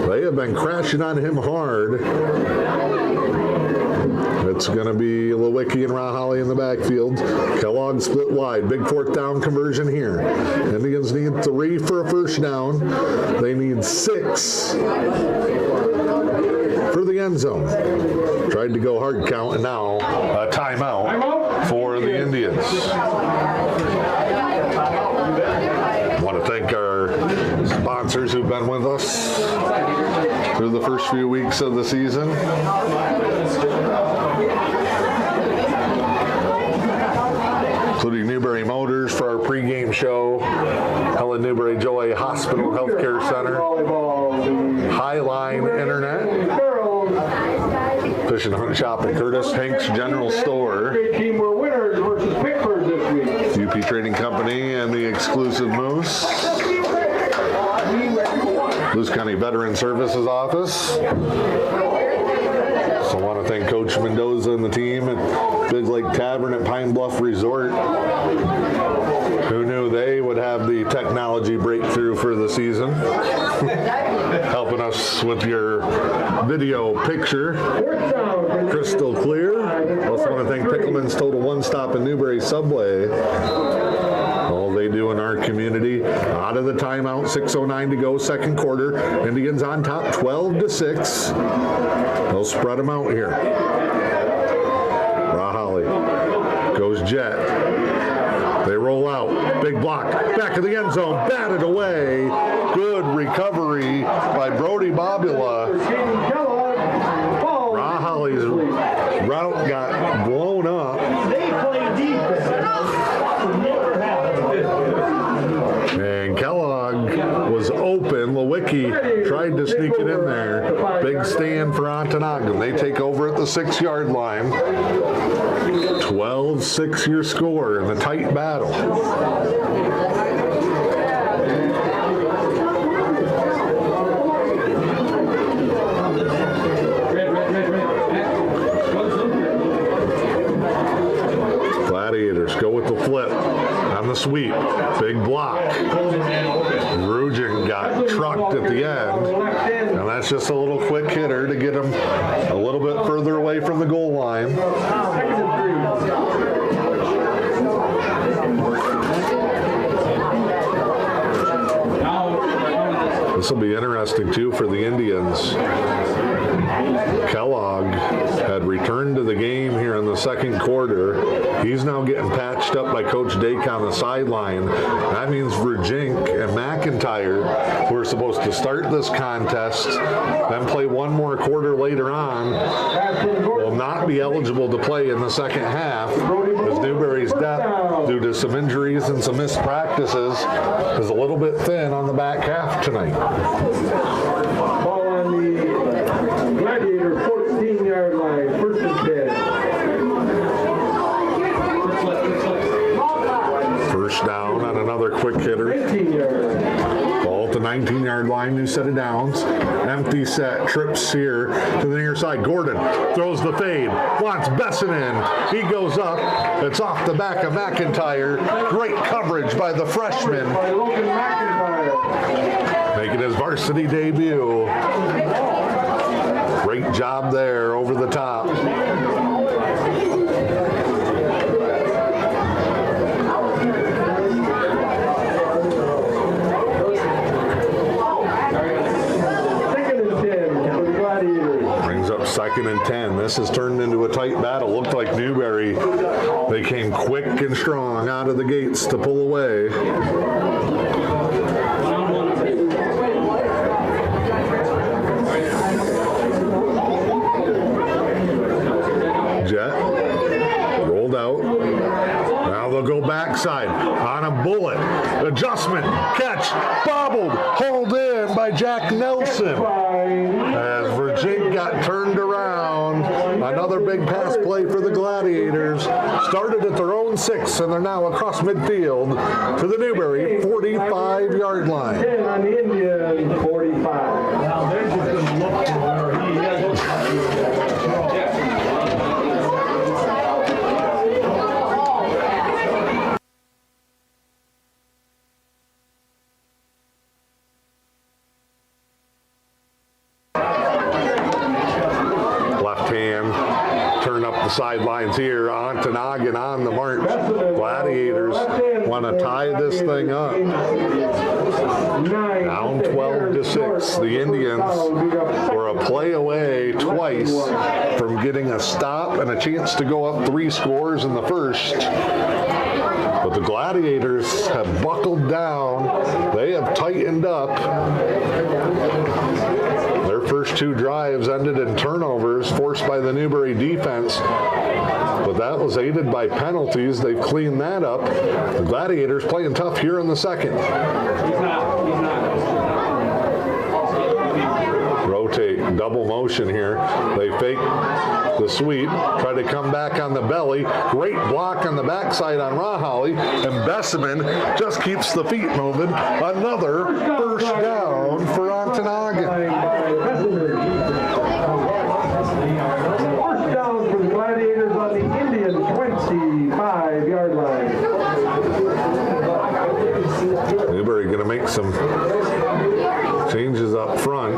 they have been crashing on him hard. It's going to be Lewicki and Rahali in the backfield. Kellogg split wide. Big 4th down conversion here. Indians need 3 for a 1st down. They need 6 for the end zone. Tried to go hard count, and now a timeout for the Indians. I want to thank our sponsors who've been with us through the first few weeks of the season. Including Newberry Motors for our pregame show, Helen Newberry Joy Hospital Healthcare Center, Highline Internet, Fish and Hunt Shop at Curtis, Hank's General Store, Team were winners versus Pickford this week. UP Trading Company, and the Exclusive Moose, Lewis County Veteran Services Office. So I want to thank Coach Mendoza and the team at Big Lake Tavern at Pine Bluff Resort. Who knew they would have the technology breakthrough for the season? Helping us with your video picture. Crystal clear. Also want to thank Pickleman's Total One Stop in Newberry Subway. All they do in our community. Out of the timeout, 6:09 to go, 2nd quarter. Indians on top, 12-6. They'll spread them out here. Rahali Jet. They roll out. Big block. Back of the end zone. Batted away. Good recovery by Brody Bobula. Rahali's route got blown up. And Kellogg was open. Lewicki tried to sneak it in there. Big stand for Ontonagon. They take over at the 6-yard line. 12-6 your score in the tight battle. Gladiators go with the flip on the sweep. Big block. Rugin got trucked at the end. And that's just a little quick hitter to get him a little bit further away from the goal line. This will be interesting too for the Indians. Kellogg had returned to the game here in the second quarter. He's now getting patched up by Coach Dake on the sideline. That means Verjink and McIntyre, who are supposed to start this contest, then play one more quarter later on, will not be eligible to play in the second half, as Newberry's depth, due to some injuries and some missed practices, is a little bit thin on the back half tonight. Ball on the Gladiator 14-yard line, first and 10. First down on another quick hitter. 19-yard. Ball at the 19-yard line, new set of downs. Empty set, trips here to the near side. Gordon throws the fade, wants Besson in. He goes up. It's off the back of McIntyre. Great coverage by the freshman. Making his varsity debut. Great job there over the top. Brings up 2nd and 10. This has turned into a tight battle. Looked like Newberry. They came quick and strong out of the gates to pull away. Jet rolled out. Now they'll go backside on a bullet. Adjustment, catch, bobbled, hauled in by Jack Nelson. As Verjink got turned around. Another big pass play for the Gladiators. Started at their own 6, and they're now across midfield to the Newberry 45-yard line. 10 on the Indian 45. Now they're just going to look for where he has. The sidelines here. Ontonagon on the march. Gladiators want to tie this thing up. Down 12-6. The Indians were a play away twice from getting a stop and a chance to go up 3 scores in the first. But the Gladiators have buckled down. They have tightened up. Their first 2 drives ended in turnovers forced by the Newberry defense. But that was aided by penalties. They've cleaned that up. The Gladiators playing tough here in the second. Rotate, double motion here. They fake the sweep, try to come back on the belly. Great block on the backside on Rahali, and Besseman just keeps the feet moving. Another first down for Ontonagon. First down for the Gladiators on the Indian 25-yard line. Newberry going to make some changes up front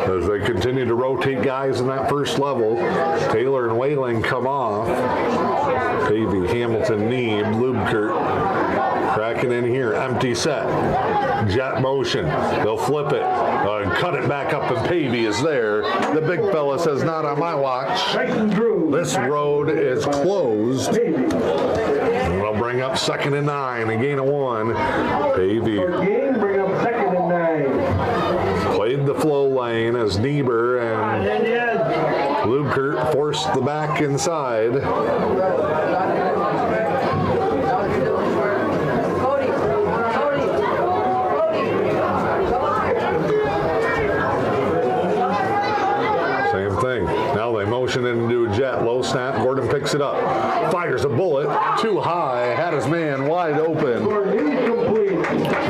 as they continue to rotate guys in that first level. Taylor and Whaling come off. Pavey, Hamilton, Neeb, Lubkert cracking in here. Empty set. Jet motion. They'll flip it and cut it back up, and Pavey is there. The big fella says, not on my watch. Drew This road is closed. We'll bring up 2nd and 9, a gain of 1. Pavey Game, bring up 2nd and 9. played the flow lane as Newberry and Lukert forced the back inside. Motion into a jet, low snap, Gordon picks it up, fires a bullet, too high, had his man wide open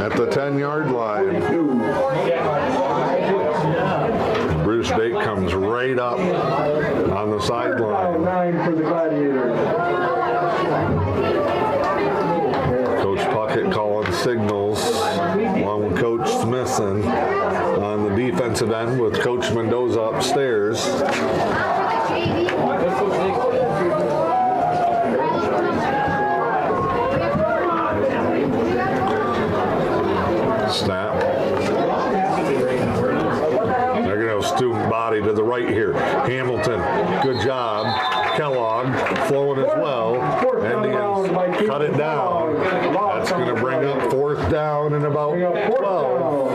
at the 10-yard line. Bruce Bate comes right up on the sideline. 9 for the Gladiators. Coach Puckett calling signals along with Coach Smithson on the defensive end with Coach Mendoza upstairs. Snap. They're going to have student body to the right here. Hamilton, good job. Kellogg flowing as well. Indians cut it down. That's going to bring up 4th down and about 12.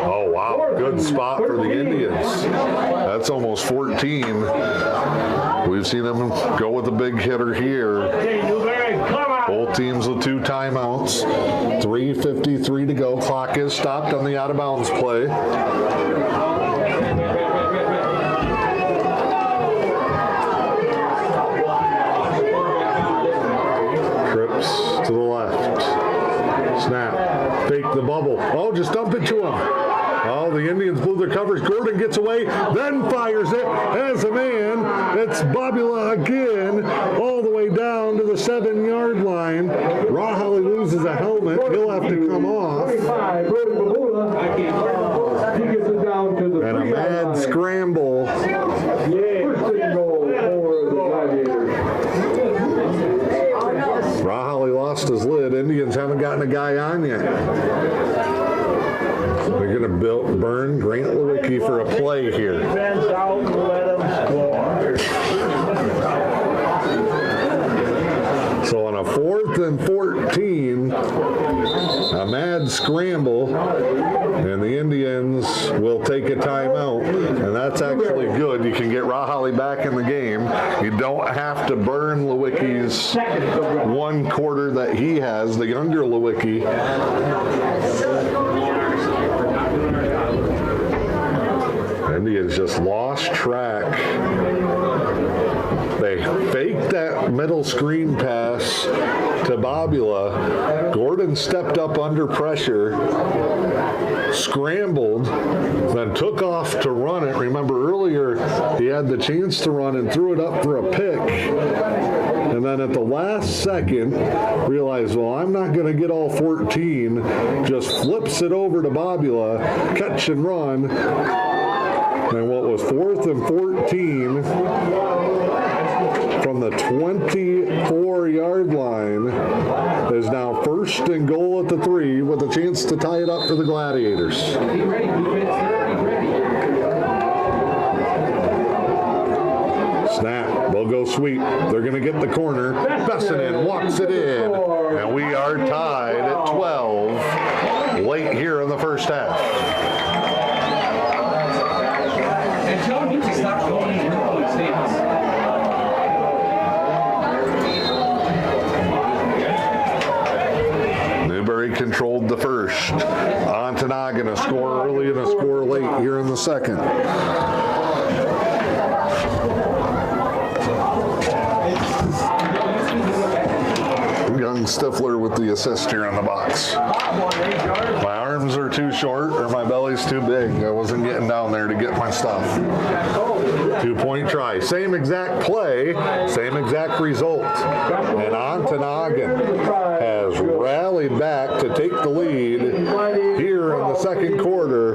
Oh, wow. Good spot for the Indians. That's almost 14. We've seen them go with a big hitter here. Both teams with 2 timeouts. 3:53 to go. Clock is stopped on the out-of-bounds play. Trips to the left. Snap. Fake the bubble. Oh, just dump it to him. Oh, the Indians blew their coverage. Gordon gets away, then fires it as a man. It's Babula again, all the way down to the 7-yard line. Rahali loses a helmet. He'll have to come off. And a mad scramble. Rahali lost his lid. Indians haven't gotten a guy on yet. They're going to burn Grant Lewicki for a play here. So on a 4th and 14, a mad scramble, and the Indians will take a timeout, and that's actually good. You can get Rahali back in the game. You don't have to burn Lewicki's 1 quarter that he has, the younger Lewicki. Indians just lost track. They faked that middle screen pass to Babula. Gordon stepped up under pressure, scrambled, then took off to run it. Remember earlier, he had the chance to run and threw it up for a pick. And then at the last second, realized, well, I'm not going to get all 14. Just flips it over to Babula, catch and run. And what was 4th and 14 from the 24-yard line is now 1st and goal at the 3 with a chance to tie it up for the Gladiators. Snap. They'll go sweep. They're going to get the corner. Bessinen walks it in. And we are tied at 12 late here in the first half. Newberry controlled the first. Ontonagon a score early and a score late here in the second. Young Stifler with the assist here on the box. My arms are too short or my belly's too big. I wasn't getting down there to get my stuff. 2-point try. Same exact play, same exact result. And Ontonagon has rallied back to take the lead here in the second quarter.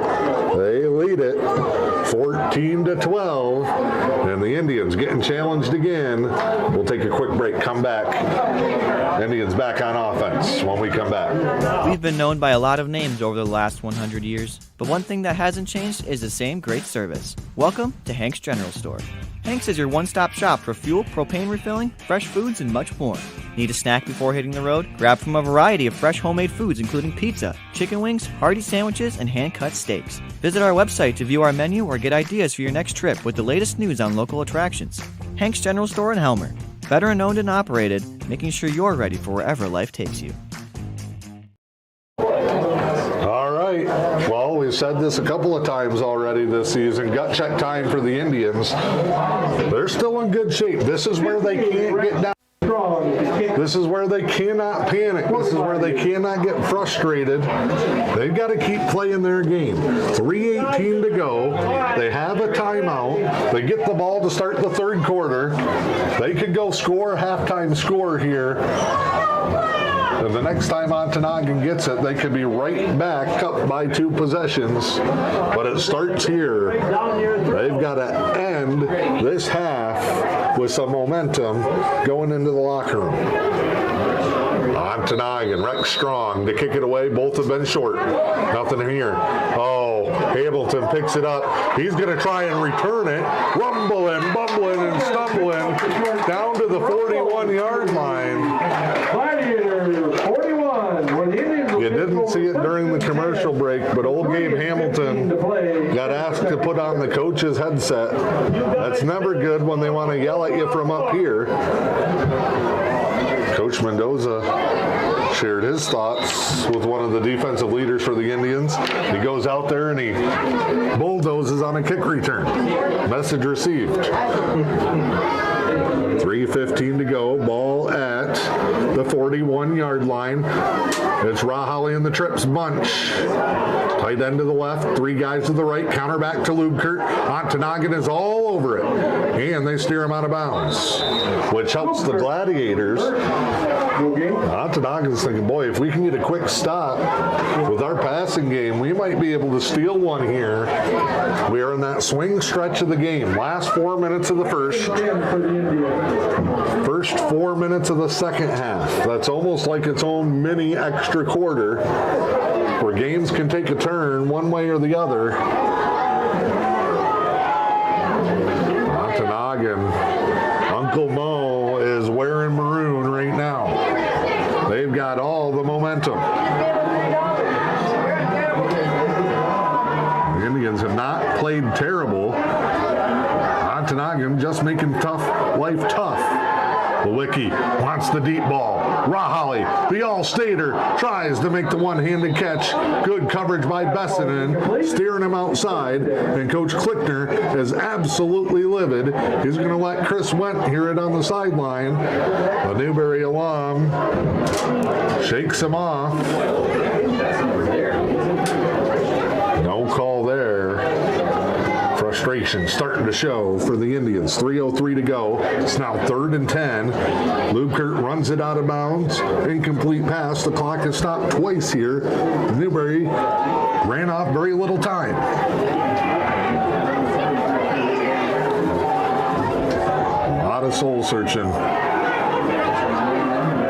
They lead it 14-12. And the Indians getting challenged again. We'll take a quick break, come back. Indians back on offense when we come back. We've been known by a lot of names over the last 100 years, but one thing that hasn't changed is the same great service. Welcome to Hank's General Store. Hanks is your one-stop shop for fuel, propane refilling, fresh foods, and much more. Need a snack before hitting the road? Grab from a variety of fresh homemade foods including pizza, chicken wings, hearty sandwiches, and hand-cut steaks. Visit our website to view our menu or get ideas for your next trip with the latest news on local attractions. Hanks General Store in Helmer. Veteran owned and operated, making sure you're ready for wherever life takes you. All right. Well, we've said this a couple of times already this season. Gut check time for the Indians. They're still in good shape. This is where they can't get down. This is where they cannot panic. This is where they cannot get frustrated. They've got to keep playing their game. 3:18 to go. They have a timeout. They get the ball to start the third quarter. They could go score, halftime score here. And the next time Ontonagon gets it, they could be right back up by 2 possessions. But it starts here. They've got to end this half with some momentum going into the locker room. Ontonagon, Rex Strong to kick it away. Both have been short. Nothing here. Oh, Hamilton picks it up. He's going to try and return it. Rumbling, bumbling, and stumbling down to the 41-yard line. Gladiators, 41. When the Indians You didn't see it during the commercial break, but old Gabe Hamilton got asked to put on the coach's headset. That's never good when they want to yell at you from up here. Coach Mendoza shared his thoughts with one of the defensive leaders for the Indians. He goes out there and he bulldozes on a kick return. Message received. 3:15 to go. Ball at the 41-yard line. It's Rahali and the Trips bunch. Tight end to the left, 3 guys to the right. Counter back to Lubkert. Ontonagon is all over it. And they steer him out of bounds, which helps the Gladiators. Ontonagon's thinking, boy, if we can get a quick stop with our passing game, we might be able to steal one here. We are in that swing stretch of the game. Last 4 minutes of the first 4 minutes of the second half. That's almost like its own mini extra quarter where games can take a turn one way or the other. Ontonagon, Uncle Mo is wearing maroon right now. They've got all the momentum. The Indians have not played terrible. Ontonagon just making life tough. Lewicki wants the deep ball. Rahali, the All-Stater, tries to make the one-handed catch. Good coverage by Bessinen, steering him outside. And Coach Klickner is absolutely livid. He's going to let Chris Wendt hear it on the sideline. The Newberry alum shakes him off. No call there. Frustration starting to show for the Indians. 3:03 to go. It's now 3rd and 10. Lubkert runs it out of bounds. Incomplete pass. The clock has stopped twice here. Newberry ran off very little time. A lot of soul searching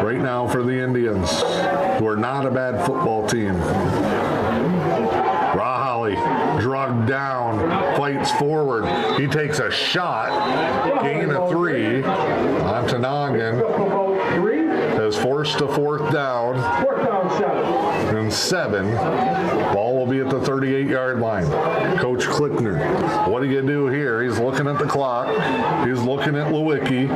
right now for the Indians, who are not a bad football team. Rahali drugged down, fights forward. He takes a shot, gain of 3. Ontonagon is forced to 4th down and 7. Ball will be at the 38-yard line. Coach Klickner, what do you do here? He's looking at the clock. He's looking at Lewicki.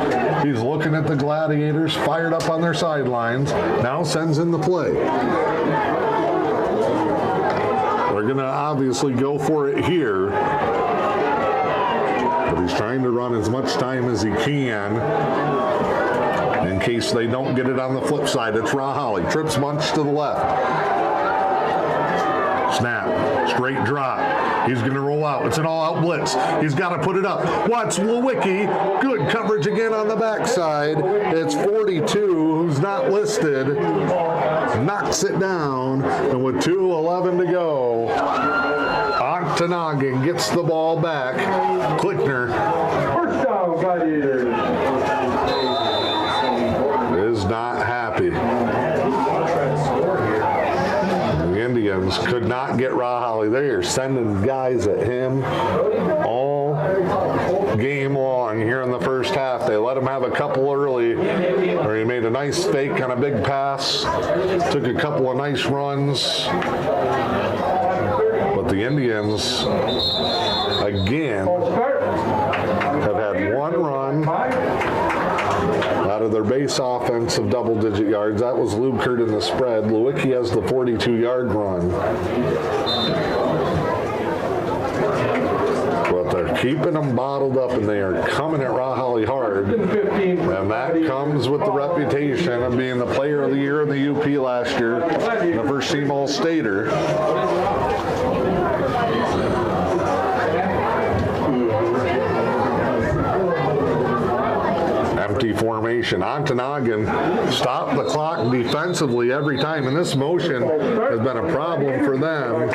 He's looking at the Gladiators fired up on their sidelines. Now sends in the play. They're going to obviously go for it here. But he's trying to run as much time as he can in case they don't get it on the flip side. It's Rahali. Trips bunch to the left. Snap. Straight drop. He's going to roll out. It's an all-out blitz. He's got to put it up. Watch Lewicki. Good coverage again on the backside. It's 42, who's not listed. Knocks it down. And with 2:11 to go, Ontonagon gets the ball back. Klickner. First down, Gladiators. Is not happy. The Indians could not get Rahali. They are sending guys at him all game long here in the first half. They let him have a couple early where he made a nice fake on a big pass, took a couple of nice runs. But the Indians, again, have had one run out of their base offense of double-digit yards. That was Lubkert in the spread. Lewicki has the 42-yard run. But they're keeping them bottled up, and they are coming at Rahalli hard. And that comes with the reputation of being the player of the year in the UP last year, the first-team All-Stater. Empty formation. Ontonagon stopped the clock defensively every time, and this motion has been a problem for them.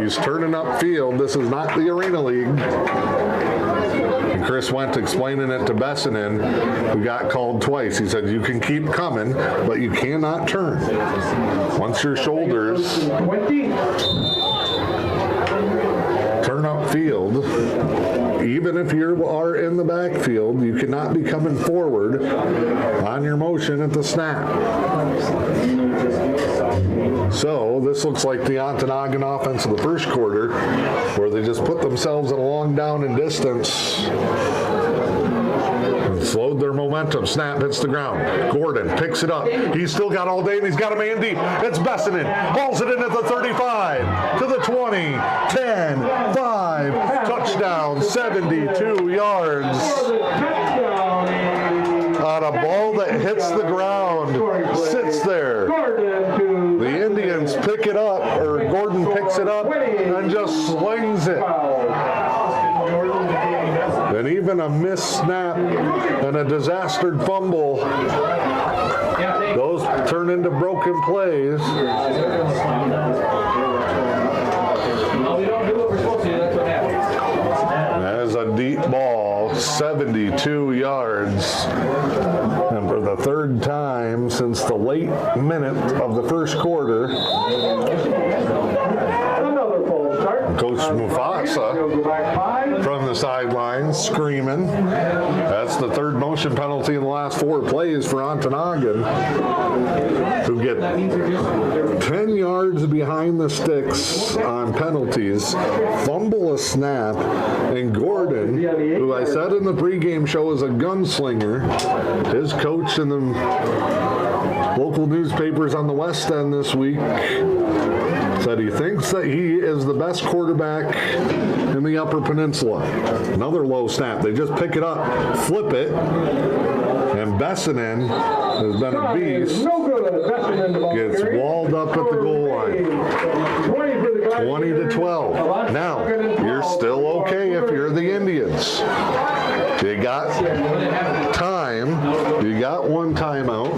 He's turning upfield. This is not the Arena League. And Chris went explaining it to Bessinen, who got called twice. He said, you can keep coming, but you cannot turn. Once your shoulders turn upfield, even if you are in the backfield, you cannot be coming forward on your motion at the snap. So this looks like the Ontonagon offense of the first quarter, where they just put themselves in a long down and distance and slowed their momentum. Snap hits the ground. Gordon picks it up. He's still got all day, and he's got a man deep. It's Bessinen. Hauls it in at the 35, to the 20, 10, 5, touchdown, 72 yards. On a ball that hits the ground, sits there. The Indians pick it up, or Gordon picks it up, and just slings it. And even a missed snap and a disastered fumble, those turn into broken plays. That is a deep ball, 72 yards. And for the third time since the late minute of the first quarter, Coach Mufasa from the sidelines screaming. That's the third motion penalty in the last 4 plays for Ontonagon, who get 10 yards behind the sticks on penalties, fumble a snap, and Gordon, who I said in the pregame show is a gunslinger, his coach in the local newspapers on the West End this week said he thinks that he is the best quarterback in the Upper Peninsula. Another low snap. They just pick it up, flip it, and Bessinen has been a beast. Gets walled up at the goal line. 20-12. Now, you're still okay if you're the Indians. You got time. You got one timeout.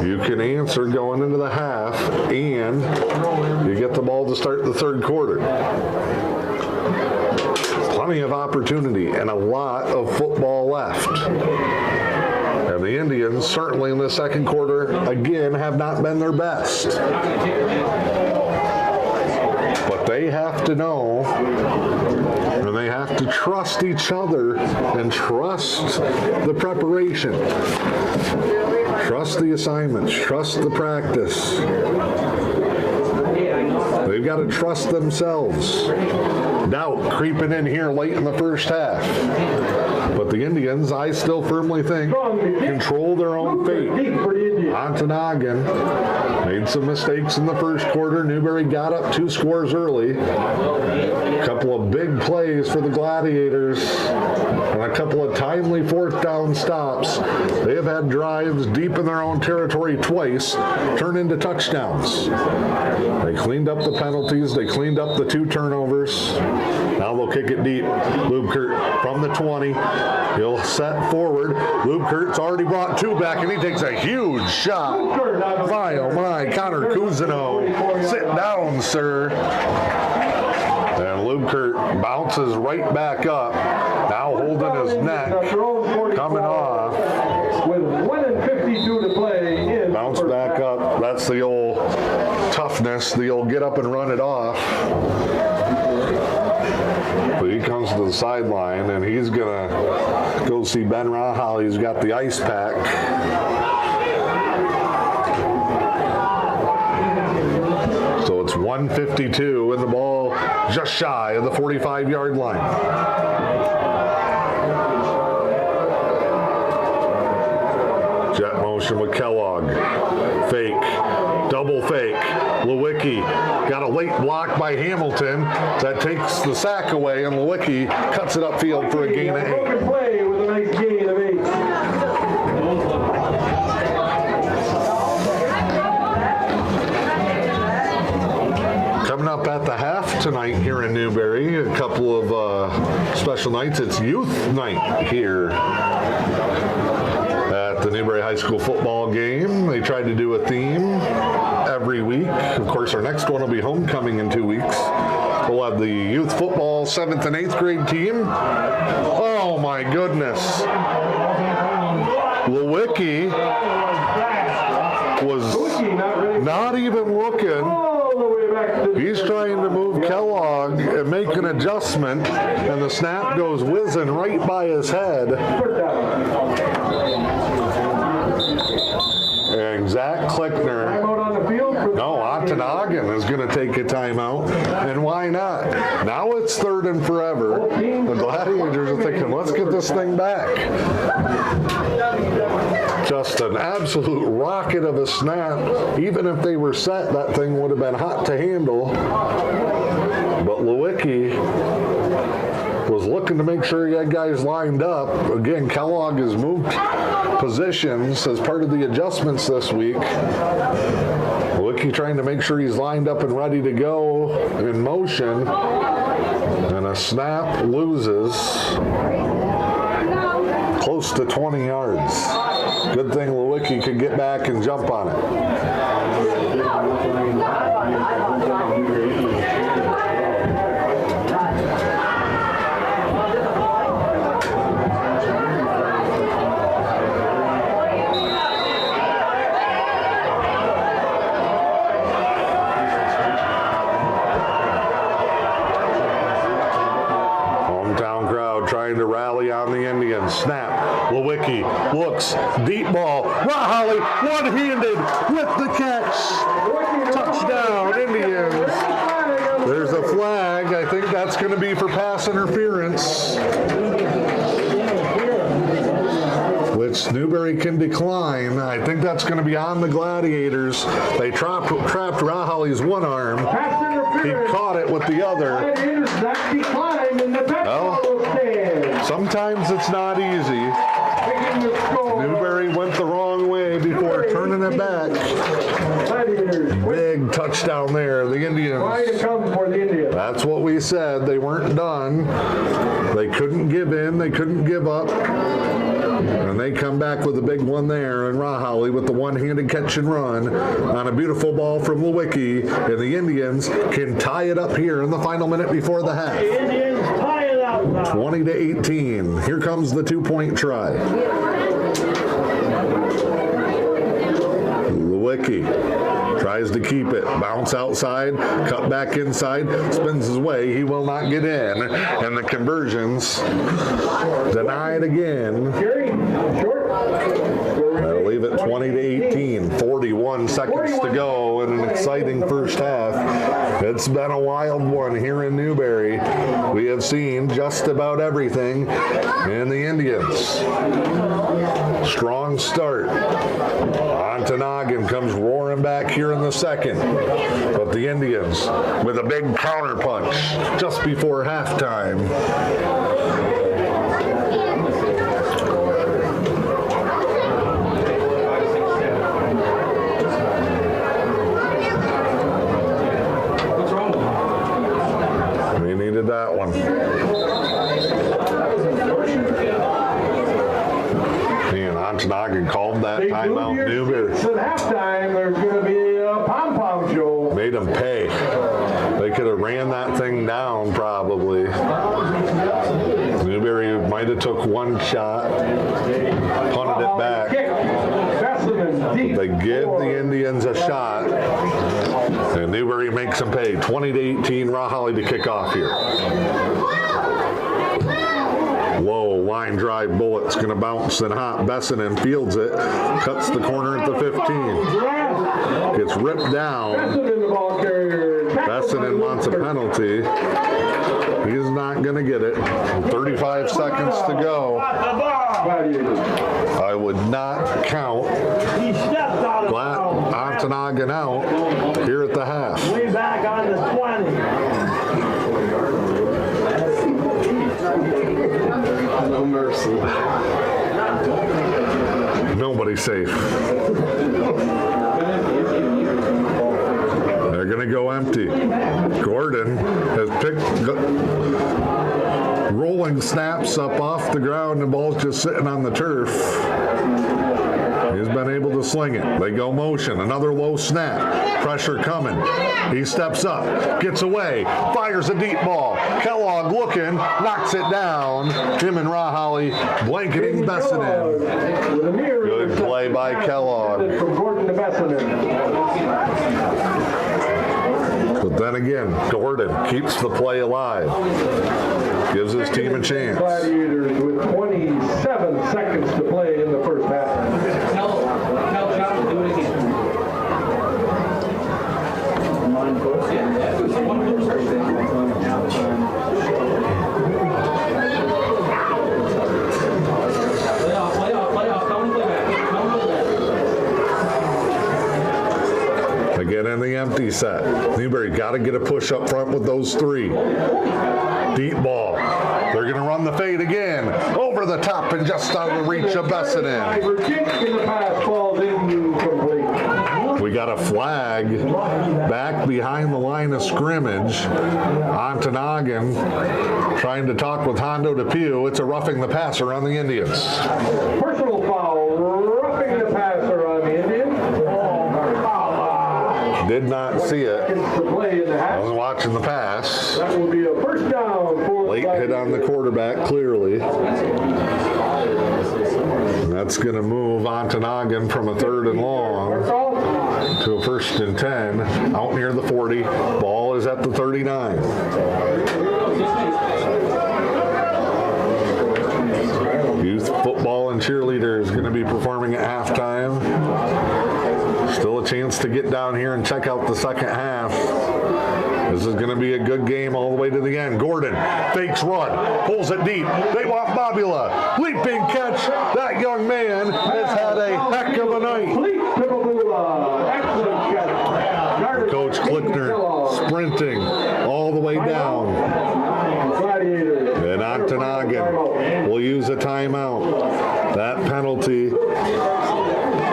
You can answer going into the half, and you get the ball to start the third quarter. Plenty of opportunity and a lot of football left. And the Indians, certainly in the second quarter, again, have not been their best. But they have to know, and they have to trust each other and trust the preparation. Trust the assignments. Trust the practice. They've got to trust themselves. Doubt creeping in here late in the first half. But the Indians, I still firmly think, control their own fate. Ontonagon made some mistakes in the first quarter. Newberry got up 2 scores early. A couple of big plays for the Gladiators and a couple of timely 4th down stops. They have had drives deep in their own territory twice turn into touchdowns. They cleaned up the penalties. They cleaned up the 2 turnovers. Now they'll kick it deep. Lubkert from the 20. He'll set forward. Lubkert's already brought 2 back, and he takes a huge shot. My, oh my, Connor Cousineau. Sit down, sir. And Lubkert bounces right back up. Now holding his neck. Coming off. With 1:52 That's the old toughness, the old get up and run it off. But he comes to the sideline, and he's going to go see Ben Rahal. He's got the ice pack. So it's 1:52, and the ball just shy of the 45-yard line. Jet motion with Kellogg. Fake. Double fake. Lewicki got a late block by Hamilton. That takes the sack away, and Lewicki cuts it upfield for a gain of 8. Play with a nice gain of 8. Coming up at the half tonight here in Newberry, a couple of special nights. It's youth night here at the Newberry High School football game. They tried to do a theme every week. Of course, our next one will be homecoming in 2 weeks. We'll have the youth football 7th and 8th grade team. Oh my goodness. Lewicki was not even looking. He's trying to move Kellogg and make an adjustment, and the snap goes whizzing right by his head. And Zach Klickner, no, Ontonagon is going to take a timeout, and why not? Now it's 3rd and forever. The Gladiators are thinking, let's get this thing back. Just an absolute rocket of a snap. Even if they were set, that thing would have been hot to handle. But Lewicki was looking to make sure he had guys lined up. Again, Kellogg has moved positions as part of the adjustments this week. Lewicki trying to make sure he's lined up and ready to go in motion. And a snap loses close to 20 yards. Good thing Lewicki could get back and jump on it. Hometown crowd trying to rally on the Indians. Snap. Lewicki looks, deep ball. Rahali one-handed with the catch. Touchdown, Indians. There's a flag. I think that's going to be for pass interference, which Newberry can decline. I think that's going to be on the Gladiators. They trapped Rahali's one arm. He caught it with the other. Well, sometimes it's not easy. Newberry went the wrong way before turning it back. Big touchdown there. The Indians. That's what we said. They weren't done. They couldn't give in. They couldn't give up. And they come back with a big one there, and Rahali with the one-handed catch and run on a beautiful ball from Lewicki, and the Indians can tie it up here in the final minute before the half. 20-18. Here comes the 2-point try. Lewicki tries to keep it. Bounce outside, cut back inside, spins his way. He will not get in. And the conversions denied again. That'll leave it 20-18. 41 seconds to go in an exciting first half. It's been a wild one here in Newberry. We have seen just about everything. And the Indians, strong start. Ontonagon comes roaring back here in the second. But the Indians with a big counter punch just before halftime. That one. And Ontonagon called that timeout. Newberry. At halftime, there's going to be a pom-pom show. Made them pay. They could have ran that thing down probably. Newberry might have took one shot, punted it back. They give the Indians a shot, and Newberry makes them pay. 20-18, Rahalli to kick off here. Low line drive bullet's going to bounce and hot. Bessinen fields it, cuts the corner at the 15. Gets ripped down. Bessinen wants a penalty. He's not going to get it. 35 seconds to go. I would not count Ontonagon out here at the half. Way back on the 20. No mercy. Nobody's safe. They're going to go empty. Gordon has picked rolling snaps up off the ground, and the ball's just sitting on the turf. He's been able to sling it. They go motion. Another low snap. Pressure coming. He steps up, gets away, fires a deep ball. Kellogg looking, knocks it down. Him and Rahalli blanketing Bessinen. Good play by Kellogg. But then again, Gordon keeps the play alive. Gives his team a chance. Gladiators with 27 seconds to play in the first half. Tell John to do it again. Again in the empty set. Newberry got to get a push up front with those three. Deep ball. They're going to run the fade again. Over the top and just out of reach of Bessinen. We got a flag back behind the line of scrimmage. Ontonagon trying to talk with Hondo DePew. It's a roughing the passer on the Indians. Personal foul, roughing the passer on the Indians. Did not see it. I was watching the pass. That will be a first down for late hit on the quarterback, clearly. And that's going to move Ontonagon from a 3rd and long to a 1st and 10. Out near the 40. Ball is at the 39. Youth football and cheerleader is going to be performing at halftime. Still a chance to get down here and check out the second half. This is going to be a good game all the way to the end. Gordon fakes run, pulls it deep. They want Babula. Leaping catch. That young man has had a heck of a night. Coach Klickner sprinting all the way down. And Ontonagon will use a timeout. That penalty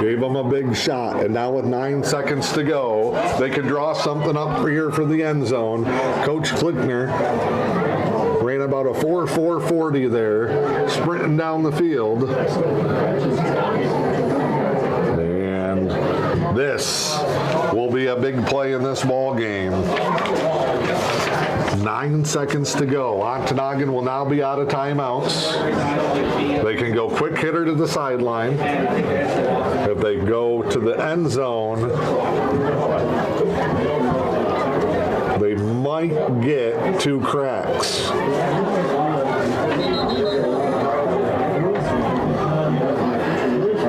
gave them a big shot, and now with 9 seconds to go, they can draw something up here for the end zone. Coach Klickner ran about a 4.40 there, sprinting down the field. And this will be a big play in this ball game. 9 seconds to go. Ontonagon will now be out of timeouts. They can go quick hitter to the sideline. If they go to the end zone, they might get 2 cracks.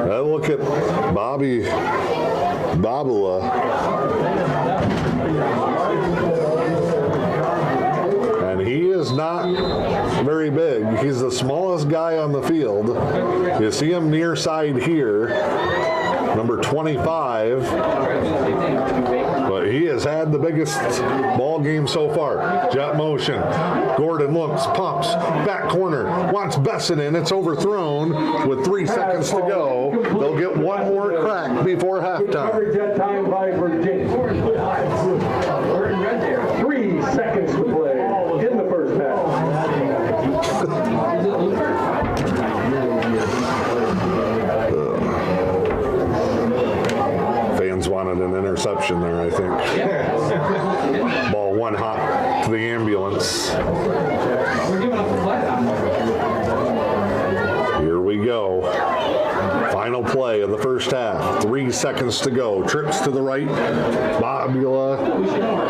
I look at Babula. He is not very big. He's the smallest guy on the field. You see him near side here, number 25. But he has had the biggest ball game so far. Jet motion. Gordon looks, pumps, back corner, wants Bessinen. It's overthrown with 3 seconds to go. They'll get one more crack before halftime. 3 seconds to play in the first half. Fans wanted an interception there, I think. Ball one hop to the ambulance. Here we go. Final play of the first half. seconds to go. Trips to the right. Bobula.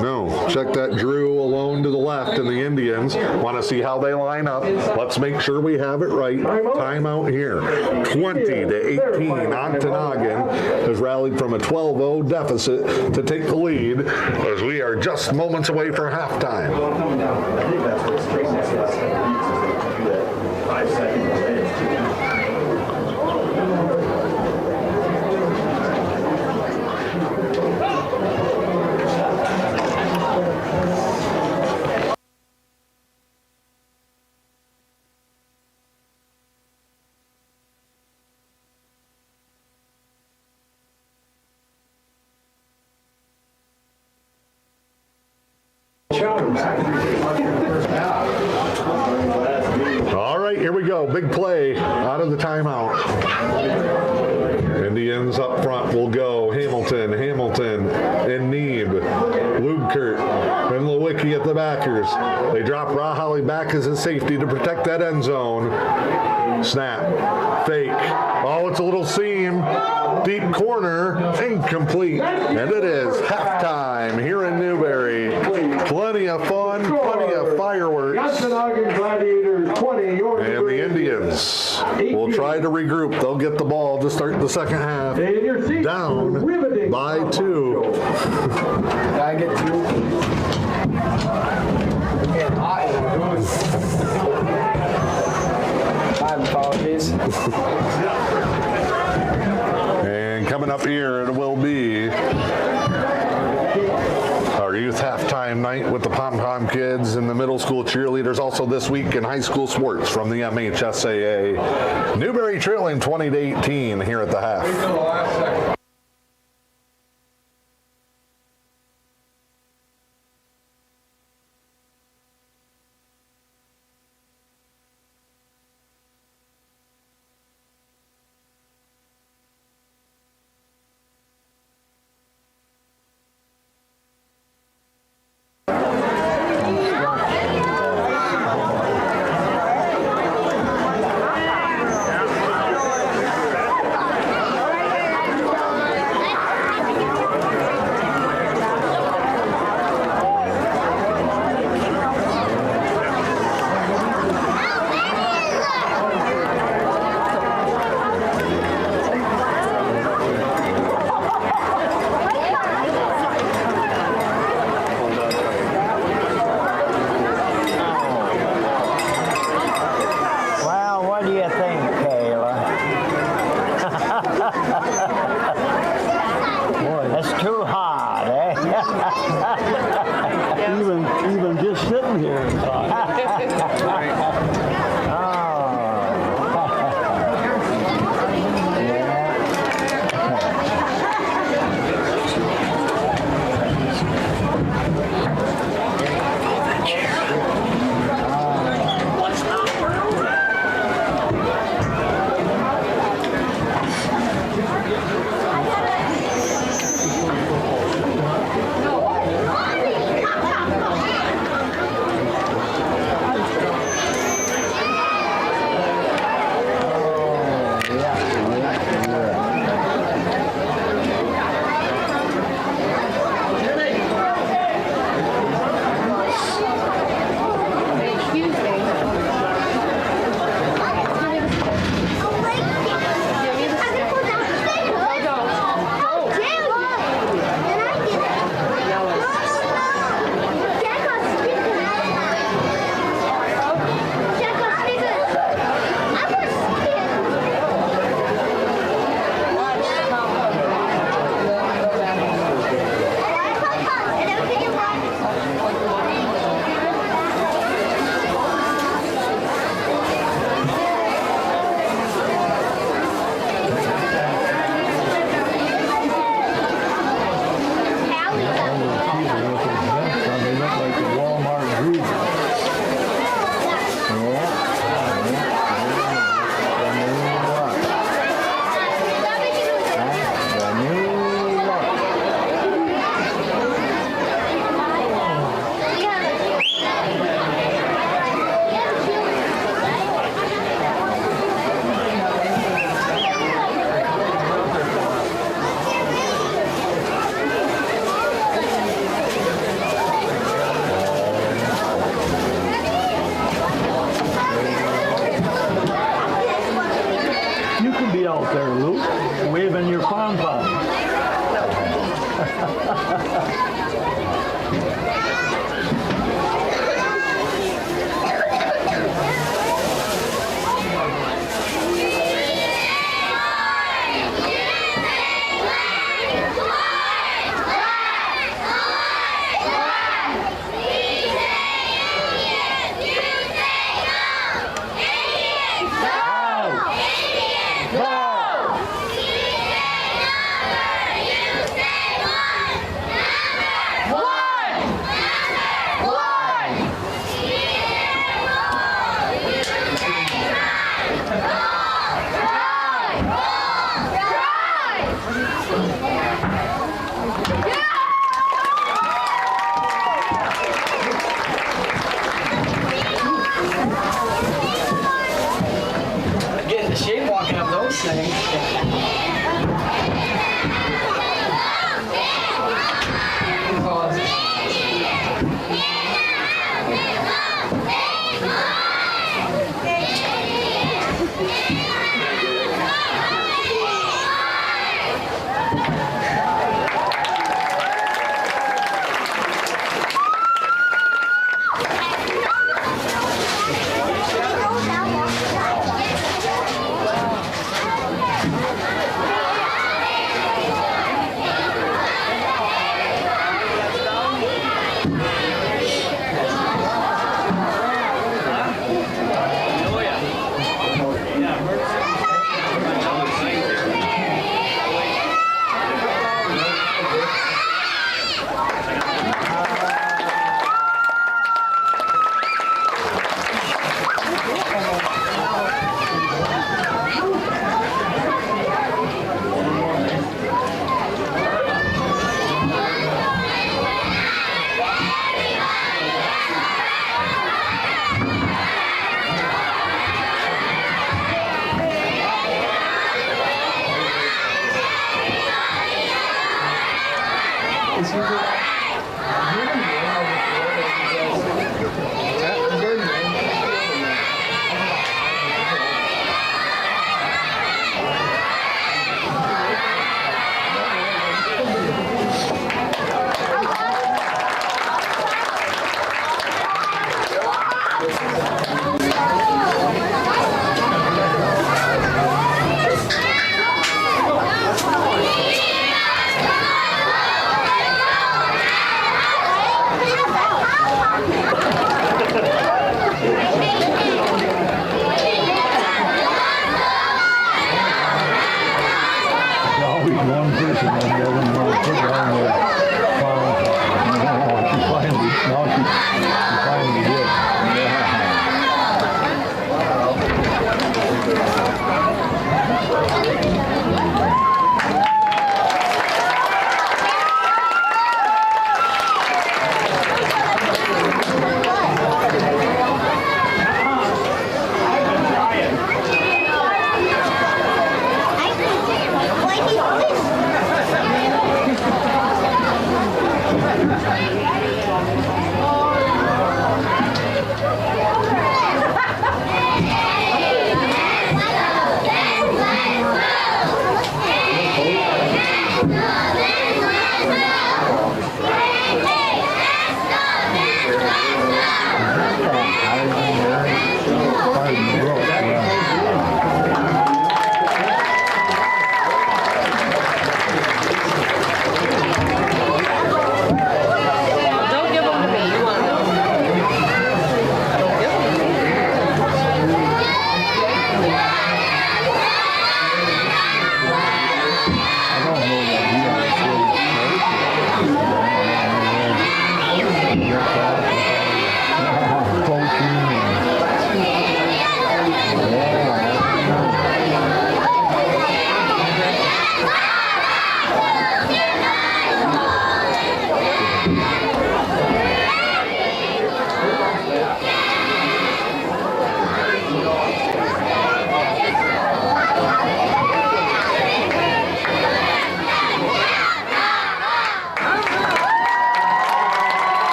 No. Check that. Drew alone to the left, and the Indians want to see how they line up. Let's make sure we have it right. Timeout here. 20-18. Ontonagon has rallied from a 12-0 deficit to take the lead as we are just moments away from halftime. I think that's what Tracy says. You do that 5 second delay. All right, here we go. Big play out of the timeout. Indians up front will go. Hamilton, and Neeb. Lubkert and Lewicki at the backers. They drop Rahali back as a safety to protect that end zone. Snap. Fake. Oh, it's a little seam. Deep corner. Incomplete. And it is halftime here in Newberry. Plenty of fun. Plenty of fireworks. Ontonagon Gladiators 20. And the Indians will try to regroup. They'll get the ball to start the second half. Down by 2. I get 2. My apologies. And coming up here, it will be our youth halftime night with the Pom Pom Kids and the middle school cheerleaders. Also this week in high school sports from the MHSAA. Newberry trailing 20-18 here at the half.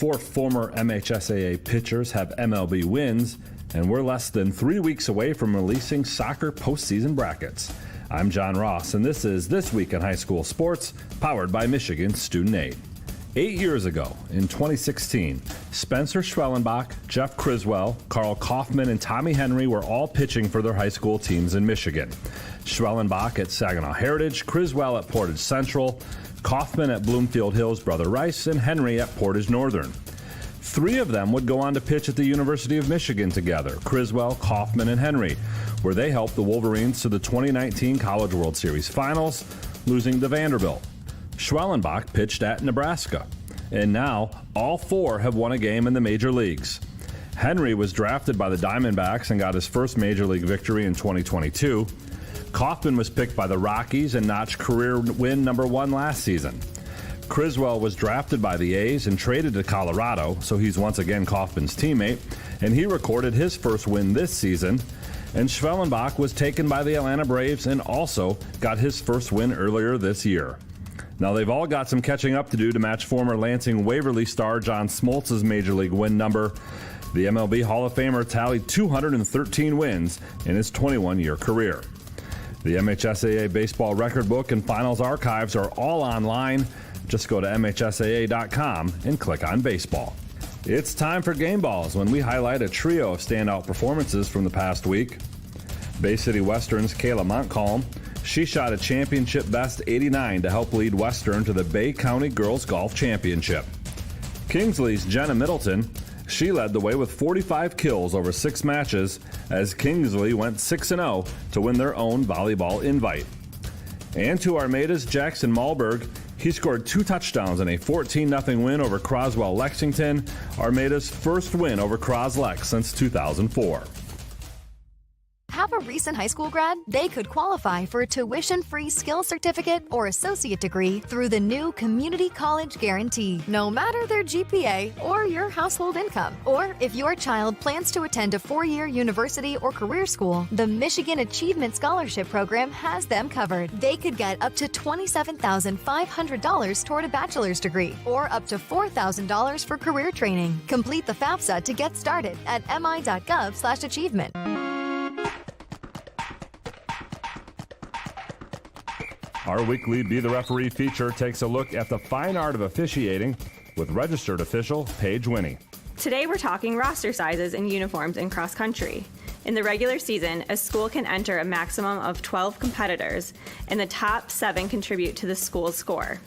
Four former MHSAA pitchers have MLB wins, and we're less than 3 weeks away from releasing soccer postseason brackets. I'm John Ross, and this is This Week in High School Sports, powered by Michigan Student Aid. 8 years ago, in 2016, Spencer Schwellenbach, Jeff Criswell, Carl Kaufman, and Tommy Henry were all pitching for their high school teams in Michigan. Schwellenbach at Saginaw Heritage, Criswell at Portage Central, Kaufman at Bloomfield Hills Brother Rice, and Henry at Portage Northern. Three of them would go on to pitch at the University of Michigan together, Criswell, Kaufman, and Henry, where they helped the Wolverines to the 2019 College World Series Finals, losing to Vanderbilt. Schwellenbach pitched at Nebraska, and now all four have won a game in the major leagues. Henry was drafted by the Diamondbacks and got his first major league victory in 2022. Kaufman was picked by the Rockies and notched career win number 1 last season. Criswell was drafted by the A's and traded to Colorado, so he's once again Kaufman's teammate, and he recorded his first win this season. And Schwellenbach was taken by the Atlanta Braves and also got his first win earlier this year. Now, they've all got some catching up to do to match former Lansing Waverly star John Smoltz's major league win number. The MLB Hall of Famer tallied 213 wins in his 21-year career. The MHSAA baseball record book and finals archives are all online. Just go to MHSAA.com and click on baseball. It's time for Game Balls, when we highlight a trio of standout performances from the past week. Bay City Western's Kayla Montcalm. She shot a championship best 89 to help lead Western to the Bay County Girls Golf Championship. Kingsley's Jenna Middleton. She led the way with 45 kills over 6 matches as Kingsley went 6-0 to win their own volleyball invite. And to Armada's Jackson Malberg, he scored 2 touchdowns in a 14-0 win over Croswell Lexington, Armada's first win over Croslex since 2004. Have a a recent high school grad, they could qualify for a tuition-free skills certificate or associate degree through the new Community College Guarantee, no matter their GPA or your household income. Or if your child plans to attend a 4-year university or career school, the Michigan Achievement Scholarship Program has them covered. They could get up to $27,500 toward a bachelor's degree or up to $4,000 for career training. Complete the FAFSA to get started at mi.gov/achievement. Our weekly Be the Referee feature takes a look at the fine art of officiating with registered official Paige Winnie. Today we're talking roster sizes and uniforms in cross country. In the regular season, a school can enter a maximum of 12 competitors, and the top 7 contribute to the school's score.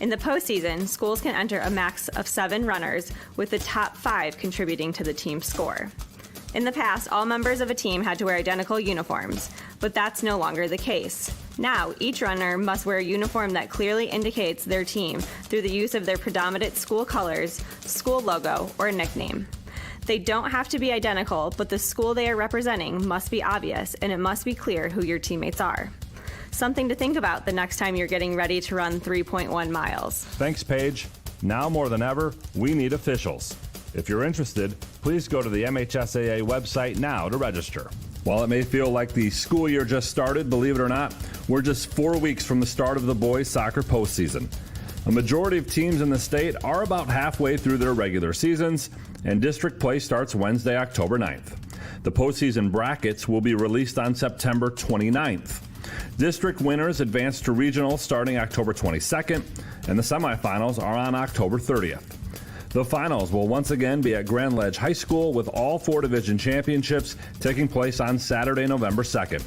In the postseason, schools can enter a max of 7 runners, with the top 5 contributing to the team's score. In the past, all members of a team had to wear identical uniforms, but that's no longer the case. Now, each runner must wear a uniform that clearly indicates their team through the use of their predominant school colors, school logo, or nickname. They don't have to be identical, but the school they are representing must be obvious, and it must be clear who your teammates are. Something to think about the next time you're getting ready to run 3.1 miles. Thanks, Paige. Now more than ever, we need officials. If you're interested, please go to the MHSAA website now to register. While it may feel like the school year just started, believe it or not, we're just 4 weeks from the start of the boys' soccer postseason. A majority of teams in the state are about halfway through their regular seasons, and district play starts Wednesday, October 9th. The postseason brackets will be released on September 29th. District winners advance to regional starting October 22nd, and the semifinals are on October 30th. The finals will once again be at Grand Ledge High School, with all 4 division championships taking place on Saturday, November 2nd.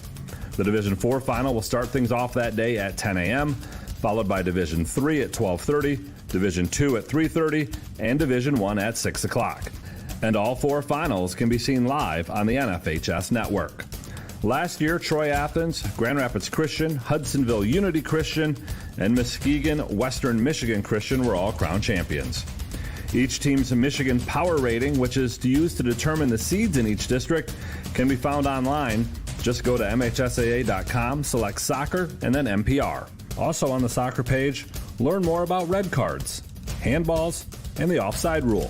The Division 4 final will start things off that day at 10 a.m., followed by Division 3 at 12:30, Division 2 at 3:30, and Division 1 at 6 o'clock. And all 4 finals can be seen live on the NFHS network. Last year, Troy Athens, Grand Rapids Christian, Hudsonville Unity Christian, and Muskegon Western Michigan Christian were all crowned champions. Each team's Michigan Power Rating, which is used to determine the seeds in each district, can be found online. Just go to MHSAA.com, select soccer, and then MPR. Also on the soccer page, learn more about red cards, handballs, and the offside rule.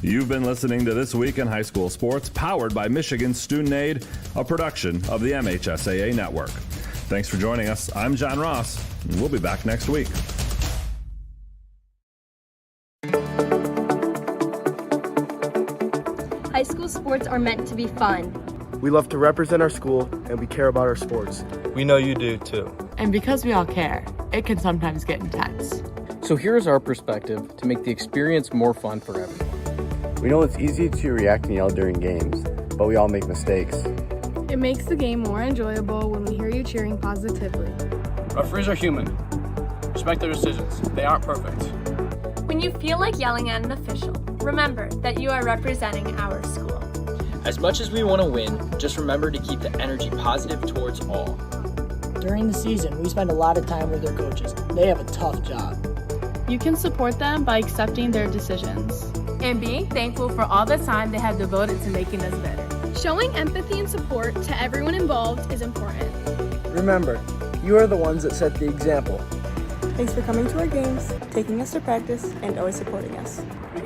You've been listening to This Week in High School Sports, powered by Michigan Student Aid, a production of the MHSAA Network. Thanks for joining us. I'm John Ross, and we'll be back next week. High school sports are meant to be fun. We love to represent our school, and we care about our sports. We know you do too. And because we all care, it can sometimes get intense. So here's our perspective to make the experience more fun for everyone. We know it's easy to react and yell during games, but we all make mistakes. It makes the game more enjoyable when we hear you cheering positively. Referees are human. Respect their decisions. They aren't perfect. When you feel like yelling at an official, remember that you are representing our school. As much as we want to win, just remember to keep the energy positive towards all. During the season, we spend a lot of time with their coaches. They have a tough job. You can support them by accepting their decisions. And being thankful for all the time they have devoted to making us better. Showing empathy and support to everyone involved is important. Remember, you are the ones that set the example. Thanks for coming to our games, taking us to practice, and always supporting us.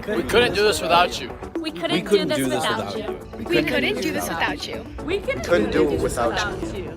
We couldn't do this without you. We couldn't do this without you. We couldn't do this without you. We couldn't do it without you.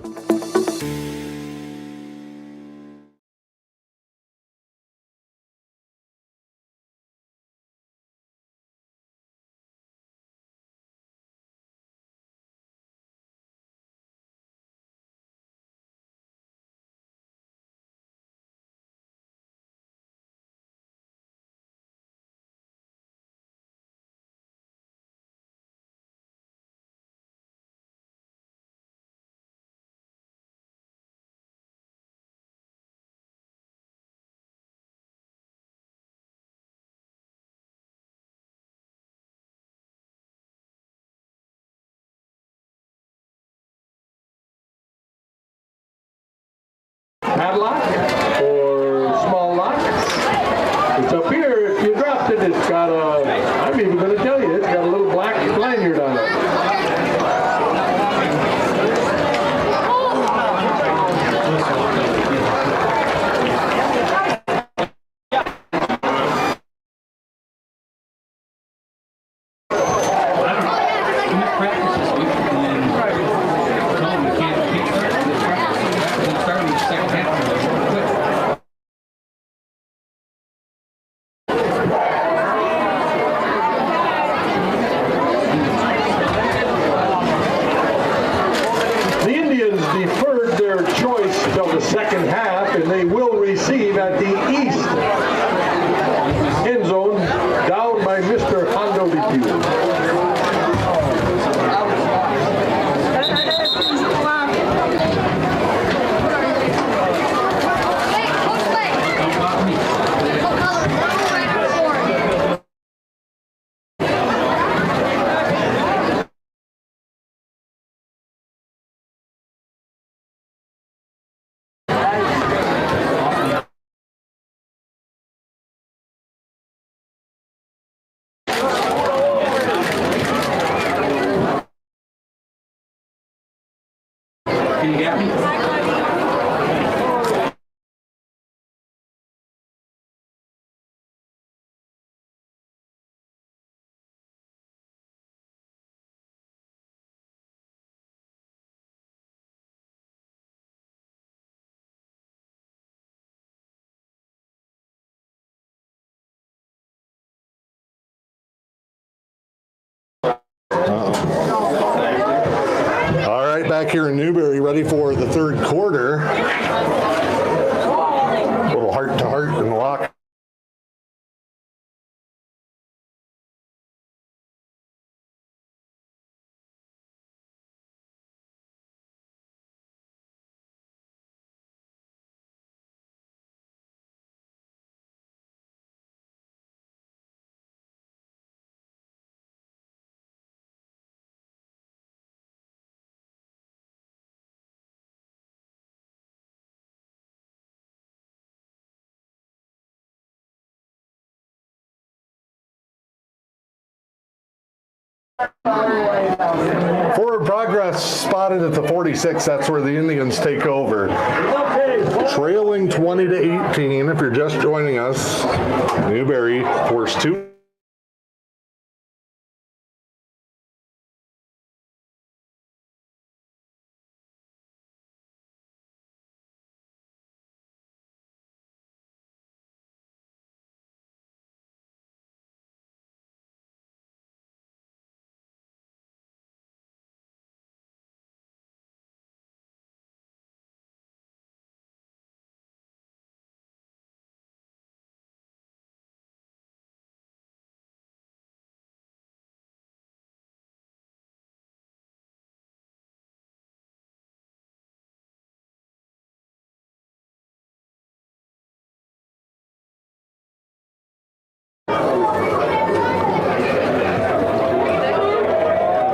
Padlock or small lock. It's up here. If you dropped it, it's got a, I'm even going to tell you, it's got a little black lanyard on it. practice this week, and then told them we can't start the second half of this quick. The Indians deferred their choice till the second half, and they will receive at the east end zone, down by Mr. Hondo DePew. Can you get me? All right, back here in Newberry, ready for the third quarter. A little heart-to-heart in the locker. Forward progress spotted at the 46. That's where the Indians take over. Trailing 20-18. If you're just joining us, Newberry forced two.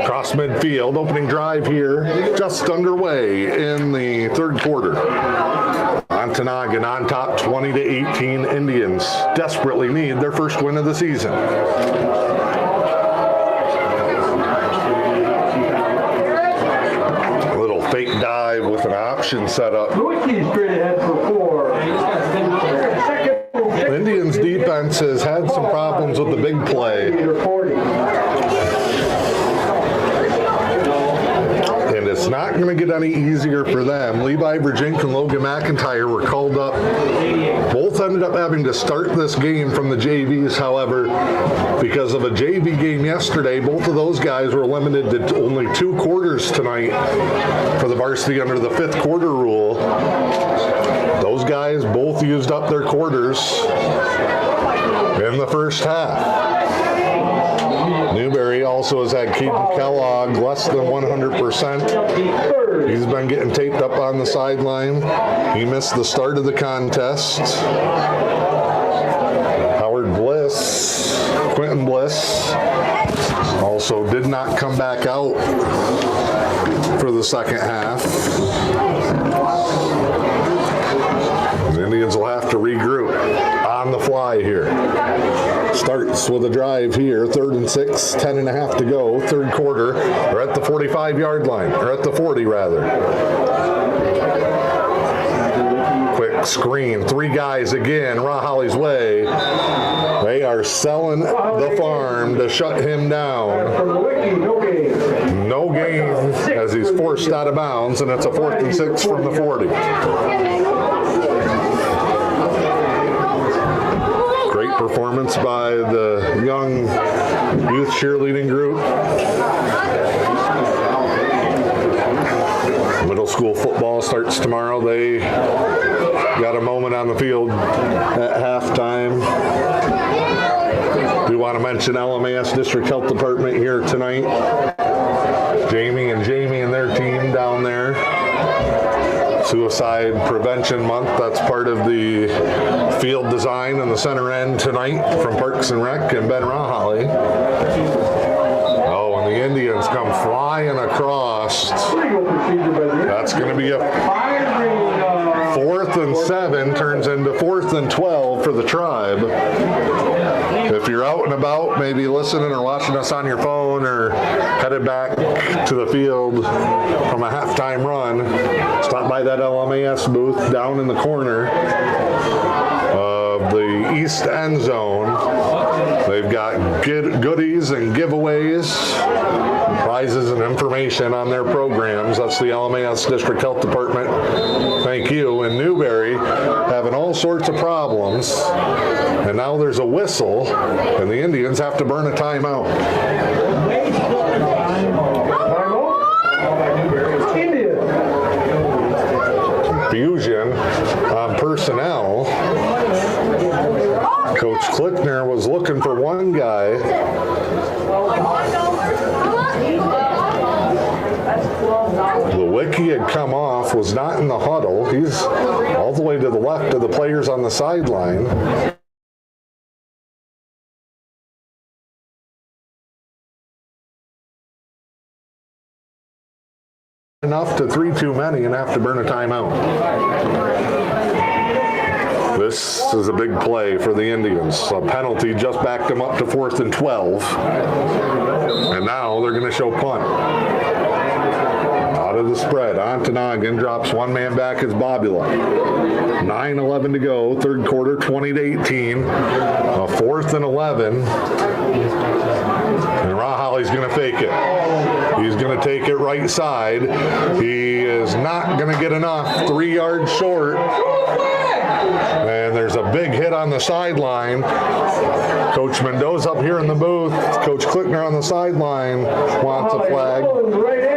Cross midfield, opening drive here, just underway in the third quarter. Ontonagon on top, 20-18. Indians desperately need their first win of the season. A little fake dive with an option set up. Lewicki's straight ahead for 4. Indians defense has had some problems with the big play. And it's not going to get any easier for them. Levi Virgink and Logan McIntyre were called up. Both ended up having to start this game from the JVs, however, because of a JV game yesterday, both of those guys were limited to only 2 quarters tonight for the varsity under the 5th quarter rule. Those guys both used up their quarters in the first half. Newberry also has had Keaton Kellogg less than 100%. He's been getting taped up on the sideline. He missed the start of the contest. Quentin Bliss, also did not come back out for the second half. The Indians will have to regroup on the fly here. Starts with a drive here, 3rd and 6, 10.5 to go, third quarter. They're at the 45-yard line, or at the 40 rather. Quick screen, 3 guys again, Rahali's way. They are selling the farm to shut him down. gain as he's forced out of bounds, and it's a 4th and 6 from the 40. Great performance by the young youth cheerleading group. Middle school football starts tomorrow. They got a moment on the field at halftime. We want to mention LMAS District Health Department here tonight. Jamie and their team down there. Suicide Prevention Month. That's part of the field design in the center end tonight from Parks and Rec and Ben Rahali. Oh, and the Indians come flying across. That's going to be a 4th and 7, turns into 4th and 12 for the Tribe. If you're out and about, maybe listening or watching us on your phone or headed back to the field from a halftime run, stop by that LMAS booth down in the corner of the east end zone. They've got goodies and giveaways, prizes and information on their programs. That's the LMAS District Health Department. Thank you. In Newberry, having all sorts of problems, and now there's a whistle, and the Indians have to burn a timeout. Fusion on personnel. Coach Klickner was looking for one guy. Lewicki had come off, was not in the huddle. He's all the way to the left of the players on the sideline. Enough to 3 too many and have to burn a timeout. This is a big play for the Indians. A penalty just backed them up to 4th and 12. And now they're going to show punt. Out of the spread, Ontonagon drops one man back as Bobula. 9:11 to go, 3rd quarter, 20-18. A 4th and 11. And Rahali's going to fake it. He's going to take it right side. He is not going to get enough. 3 yards short. And there's a big hit on the sideline. Coach Mendoza up here in the booth. Coach Klickner on the sideline wants a flag.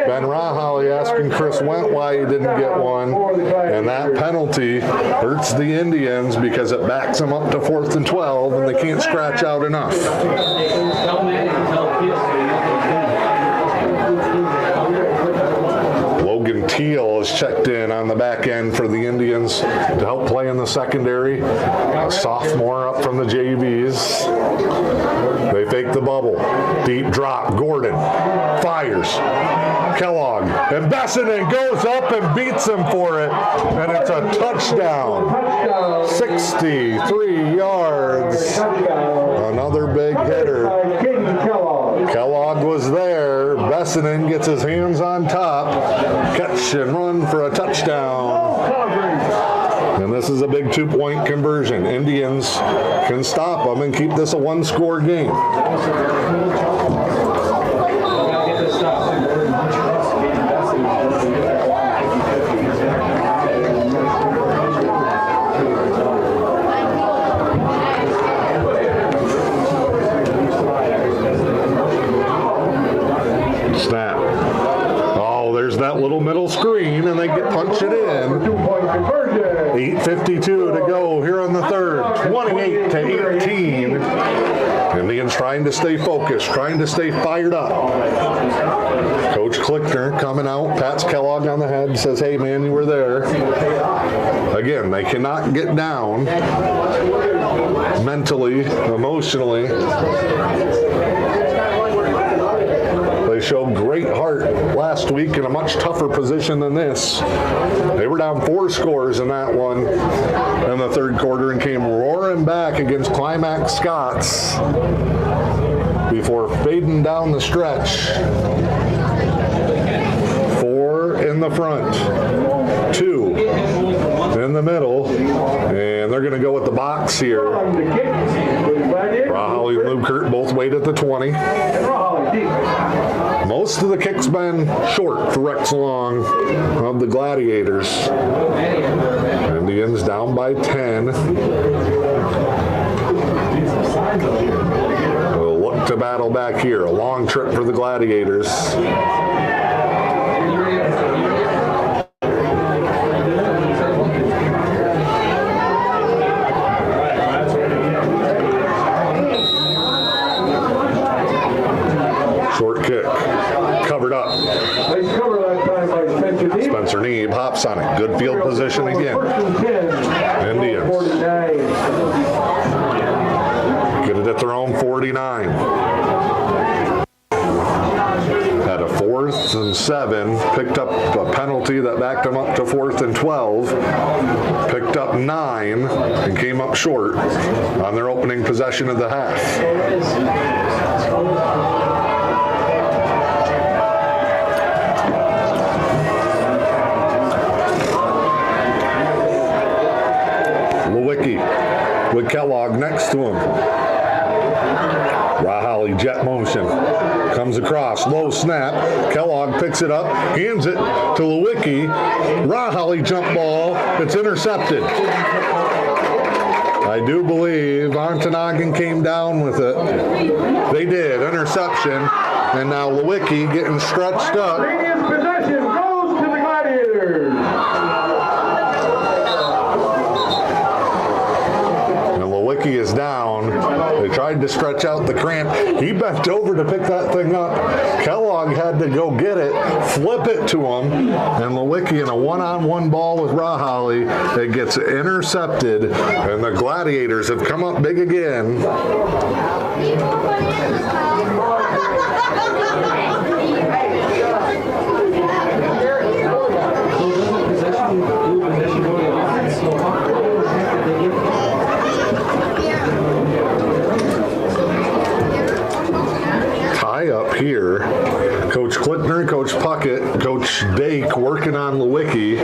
Ben Rahali asking Chris Went why he didn't get one. And that penalty hurts the Indians because it backs them up to 4th and 12 and they can't scratch out enough. Teal is checked in on the back end for the Indians to help play in the secondary. A sophomore up from the JVs. They fake the bubble. Deep drop. Gordon fires. Kellogg and Bessinen goes up and beats him for it. And it's a touchdown. 63 yards. Another big hitter. Kellogg was there. Bessinen gets his hands on top. Catch and run for a touchdown. And this is a big 2-point conversion. Indians can stop them and keep this a 1-score game. Snap. Oh, there's that little middle screen, and they punch it in. 8:52 to go here on the 3rd. 28-18. Indians trying to stay focused, trying to stay fired up. Coach Klickner coming out, pats Kellogg on the head, says, hey, man, you were there. Again, they cannot get down mentally, emotionally. They showed great heart last week in a much tougher position than this. They were down 4 scores in that one in the 3rd quarter and came roaring back against Climax Scots before fading down the stretch. 4 in the front, 2 in the middle, and they're going to go with the box here. Rahali and Lukert both wait at the 20. Most of the kicks been short for Rex Long of the Gladiators. Indians down by 10. We'll look to battle back here. A long trip for the Gladiators. Short kick. Covered up. Nice cover that time by Spencer Neeb. Spencer Neeb hops on it. Good field position again. Indians. Get it at their own 49. Had a 4th and 7. Picked up a penalty that backed them up to 4th and 12. Picked up 9 and came up short on their opening possession of the half. With Kellogg next to him. Rahali jet motion. Comes across. Low snap. Kellogg picks it up. Hands it to Lewicki. Rahali jump ball. It's intercepted. I do believe Ontonagon came down with it. They did. Interception. And now Lewicki getting stretched up. Possession goes to the Gladiators. Lewicki is down. They tried to stretch out the cramp. He bent over to pick that thing up. Kellogg had to go get it, flip it to him, and Lewicki in a one-on-one ball with Rahali. It gets intercepted, and the Gladiators have come up big again. Up here, Coach Klickner, Coach Puckett, Coach Dake working on Lewicki.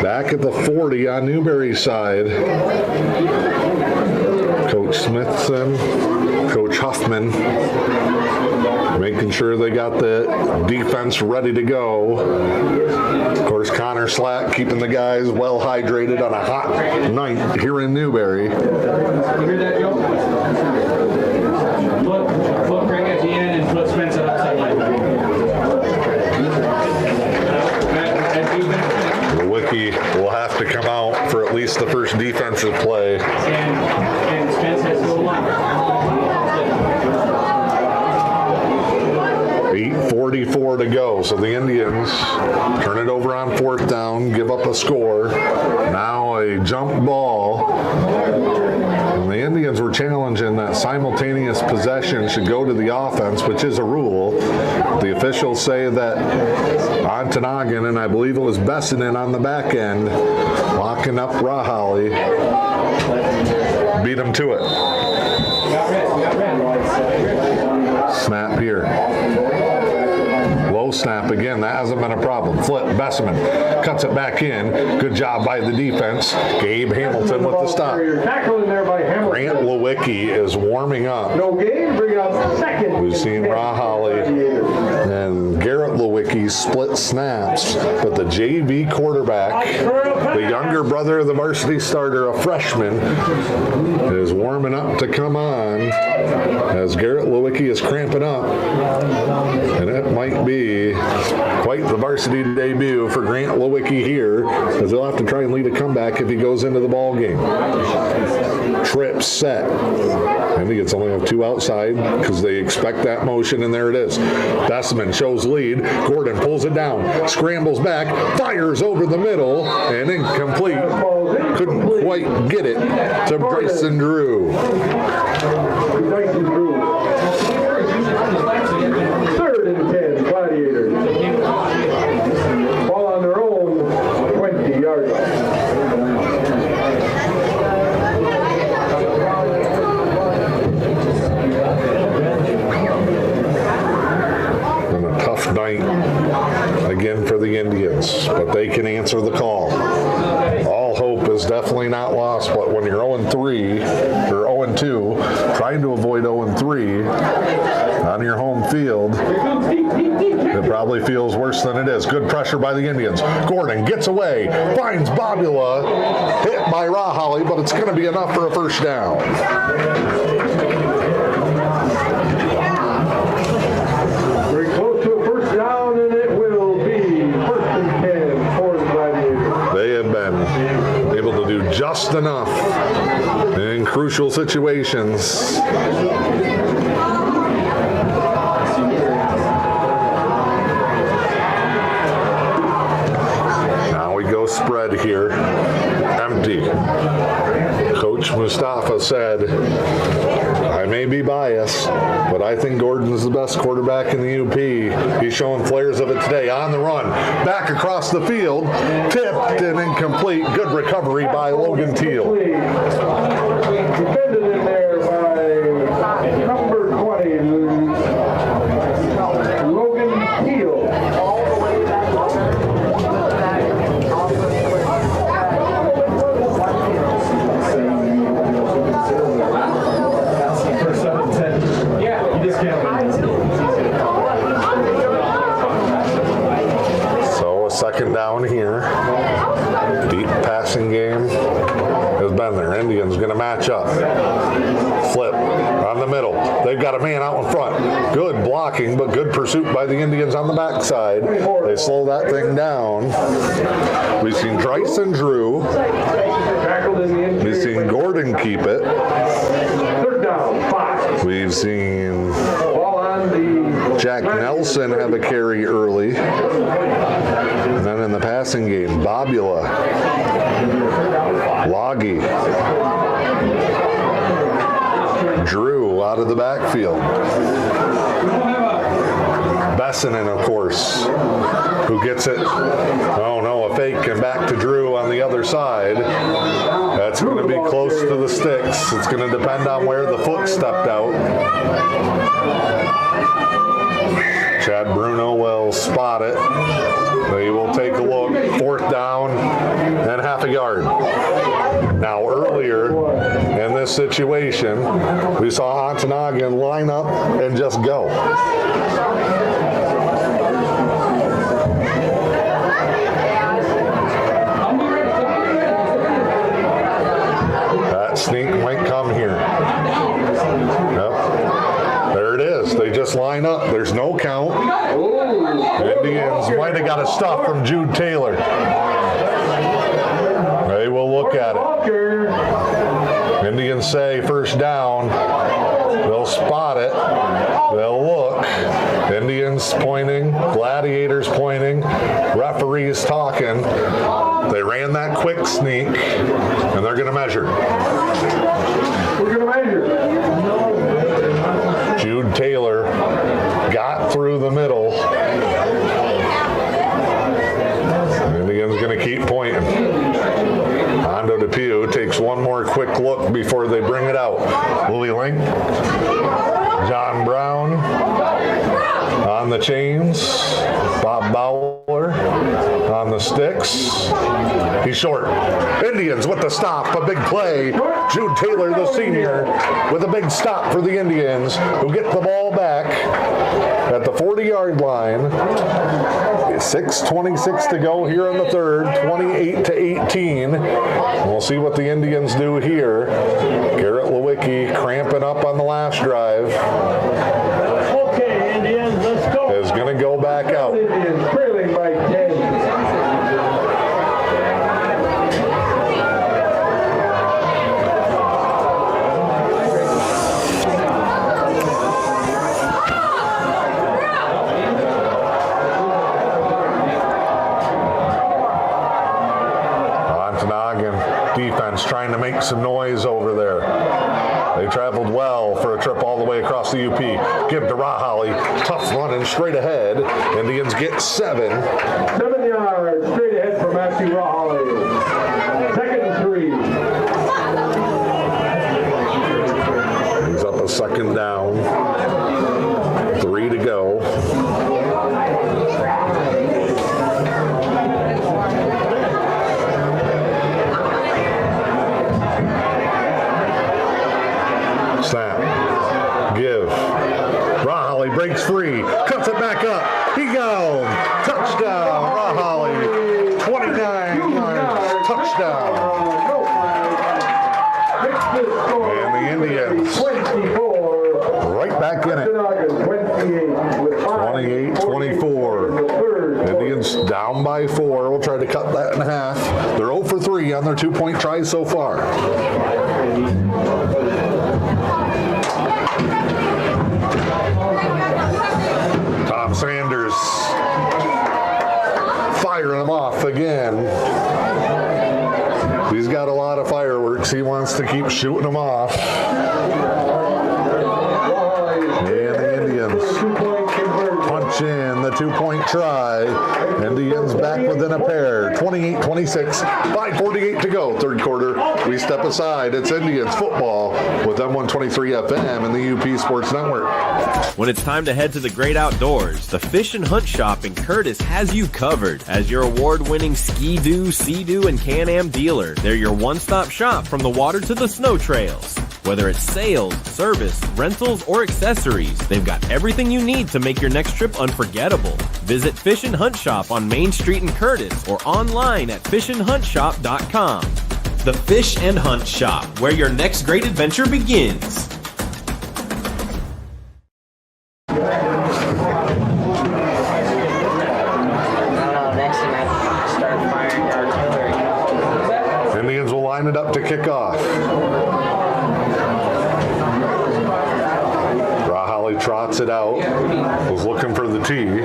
Back at the 40 on Newberry's side. Coach Smithson, Coach Huffman, making sure they got the defense ready to go. Of course, Connor Slack keeping the guys well hydrated on a hot night here in Newberry. Flip Greg at the end and flip Spencer outside line. Lewicki will have to come out for at least the first defensive play. And Spence has to go line. 8:44 to go, so the Indians turn it over on 4th down, give up a score. Now a jump ball. And the Indians were challenging that simultaneous possession should go to the offense, which is a rule. The officials say that Ontonagon, and I believe it was Bessinen on the back end, locking up Rahali, beat him to it. Snap here. Low snap again. That hasn't been a problem. Flip. Bessman cuts it back in. Good job by the defense. Gabe Hamilton with the stop. Grant Lewicki is warming up. No game. Bring up second. We've seen Rahali and Garrett Lewicki split snaps, but the JV quarterback, the younger brother of the varsity starter, a freshman, is warming up to come on as Garrett Lewicki is cramping up. And it might be quite the varsity debut for Grant Lewicki here, as he'll have to try and lead a comeback if he goes into the ball game. Trip set. I think it's only have 2 outside because they expect that motion, and there it is. Bessman shows lead. Gordon pulls it down, scrambles back, fires over the middle, and incomplete. Couldn't quite get it to Bryson Drew. Third and 10, Gladiators. Ball on their own 20-yard line. And a tough night again for the Indians, but they can answer the call. All hope is definitely not lost, but when you're 0-3 or 0-2, trying to avoid 0-3, on your home field, it probably feels worse than it is. Good pressure by the Indians. Gordon gets away, finds Bobula, hit by Rahali, but it's going to be enough for a first down. Very close to a first down, and it will be first and 10 for the Gladiators. They have been able to do just enough in crucial situations. Now we go spread here. Empty. Coach Mustafa said, I may be biased, but I think Gordon's the best quarterback in the UP. He's showing flares of it today. On the run, back across the field, tipped and incomplete. Good recovery by Logan Teal. Defended in there by number 20, Logan Teal. So a second down here. Deep passing game has been there. Indians going to match up. Flip on the middle. They've got a man out in front. Good blocking, but good pursuit by the Indians on the backside. They slow that thing down. We've seen Dryce and Drew. We've seen Gordon keep it. Third down, 5. We've seen Jack Nelson have a carry early. And then in the passing game, Bobula, Loggy, Drew out of the backfield. Bessinen, of course, who gets it. Oh no, a fake and back to Drew on the other side. That's going to be close to the sticks. It's going to depend on where the foot stepped out. Chad Bruno will spot it. They will take a look. Fourth down and half a yard. Now earlier in this situation, we saw Ontonagon line up and just go. That sneak might come here. Yep. There it is. They just line up. There's no count. Indians might have got a stuff from Jude Taylor. They will look at it. Indians say first down. They'll spot it. They'll look. Indians pointing. Gladiators pointing. Referees talking. They ran that quick sneak, and they're going to measure. We're going to measure. Jude Taylor got through the middle. Indians going to keep pointing. Hondo DePew takes one more quick look before they bring it out. Willie Link, John Brown on the chains, Bob Bowler on the sticks. He's short. Indians with the stop, a big play. Jude Taylor, the senior, with a big stop for the Indians, who get the ball back at the 40-yard line. 6:26 to go here in the third, 28-18. We'll see what the Indians do here. Garrett Lewicki cramping up on the last drive. Okay, Indians, let's go. Is going to go back out. Indians trailing by 10. Defense trying to make some noise over there. They traveled well for a trip all the way across the UP. Give to Rahali. Tough running straight ahead. Indians get 7. 7 yards straight ahead for Matthew Rahali. Second and 3. He's up a second down. 3 to go. Snap. Give. Rahali down. Touchdown, Rahalli. 29 yards. Touchdown. And the Indians right back in it. 28-24. Indians down by 4. We'll try to cut that in half. They're 0 for 3 on their 2-point tries so far. Tom Sanders firing them off again. He's got a lot of fireworks. He wants to keep shooting them off. And the Indians punch in the 2-point try. Indians back within a pair. 28-26, 5:48 to go. Third quarter. We step aside. It's Indians football with M123 FM and the UP Sports Network. When it's time to head to the great outdoors, the Fish and Hunt Shop in Curtis has you covered. As your award-winning Ski-Doo, Sea-Doo, and Can-Am dealer, they're your one-stop shop from the water to the snow trails. Whether it's sales, service, rentals, or accessories, they've got everything you need to make your next trip unforgettable. Visit Fish and Hunt Shop on Main Street in Curtis or online at fishandhuntshop.com. The Fish and Hunt Shop, where your next great adventure begins. Indians will line it up to kick off. Rahalli trots it out. Was looking for the tee.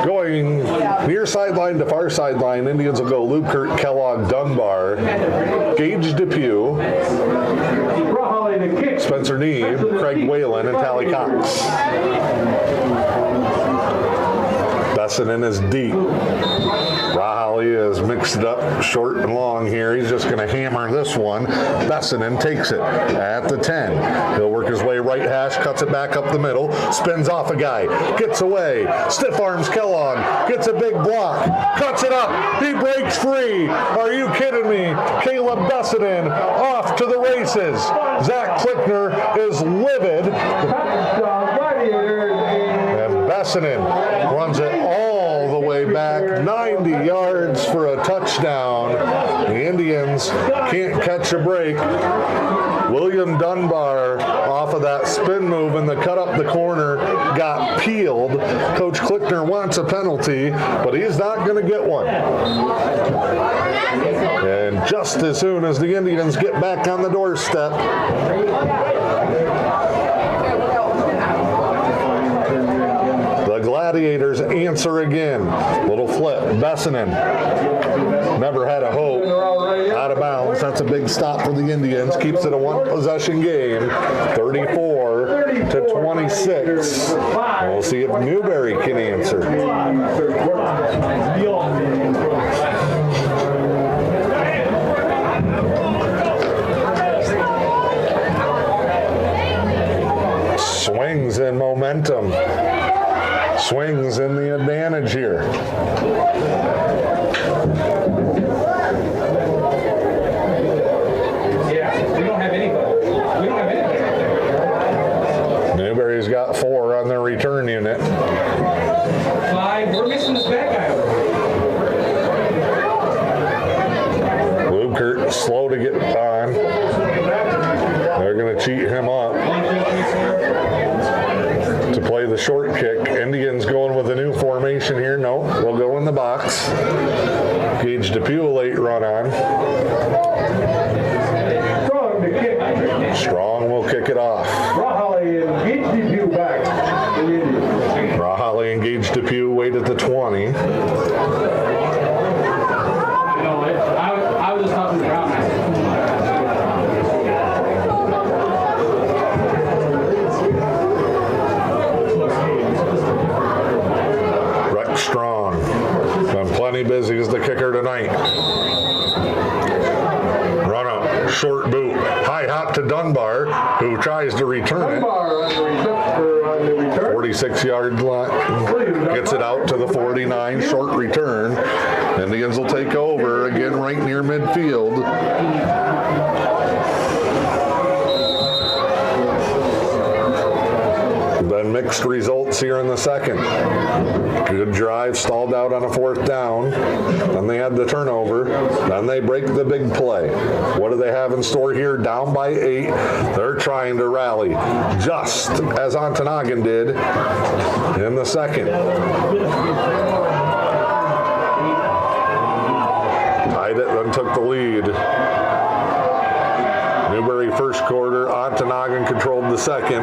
Going near sideline to far sideline, Indians will go Lukert, Kellogg, Dunbar, Gage Depew, Spencer Neeb, Craig Whalen, and Tally Cox. Bessinen is deep. Rahalli has mixed it up short and long here. He's just going to hammer this one. Bessinen takes it at the 10. He'll work his way right hash, cuts it back up the middle, spins off a guy, gets away, stiff arms Kellogg, gets a big block, cuts it up, he breaks free. Are you kidding me? Caleb Bessinen off to the races. Zach Klickner is livid. And Bessinen runs it all the way back, 90 yards for a touchdown. The Indians can't catch a break. William Dunbar off of that spin move and the cut up the corner got peeled. Coach Klickner wants a penalty, but he's not going to get one. And just as soon as the Indians get back on the doorstep, the Gladiators answer again. Little flip. Bessinen never had a hope. Out of bounds. That's a big stop for the Indians. Keeps it a one-possession game. 34-26. We'll see if Newberry can answer. Swings in momentum. Swings in the advantage here. Newberry's got 4 on their return unit. 5. We're missing this back guy. Lukert slow to get on. They're going to cheat him up to play the short kick. Indians going with a new formation here. No, they'll go in the box. Gage Depew, late run on. Strong will kick it off. Rahalli and Gage Depew back. Rahalli and Gage Depew wait at the 20. I was just talking about Rex Strong. Been plenty busy as the kicker tonight. Run up, short boot, high hop to Dunbar, who tries to return it. 46-yard line, gets it out to the 49, short return. Indians will take over again right near midfield. Been mixed results here in the second. Good drive, stalled out on a 4th down. Then they had the turnover. Then they break the big play. What do they have in store here? Down by 8. They're trying to rally, just as Ontonagon did in the second. Tied it, then took the lead. Newberry first quarter, Ontonagon controlled the second.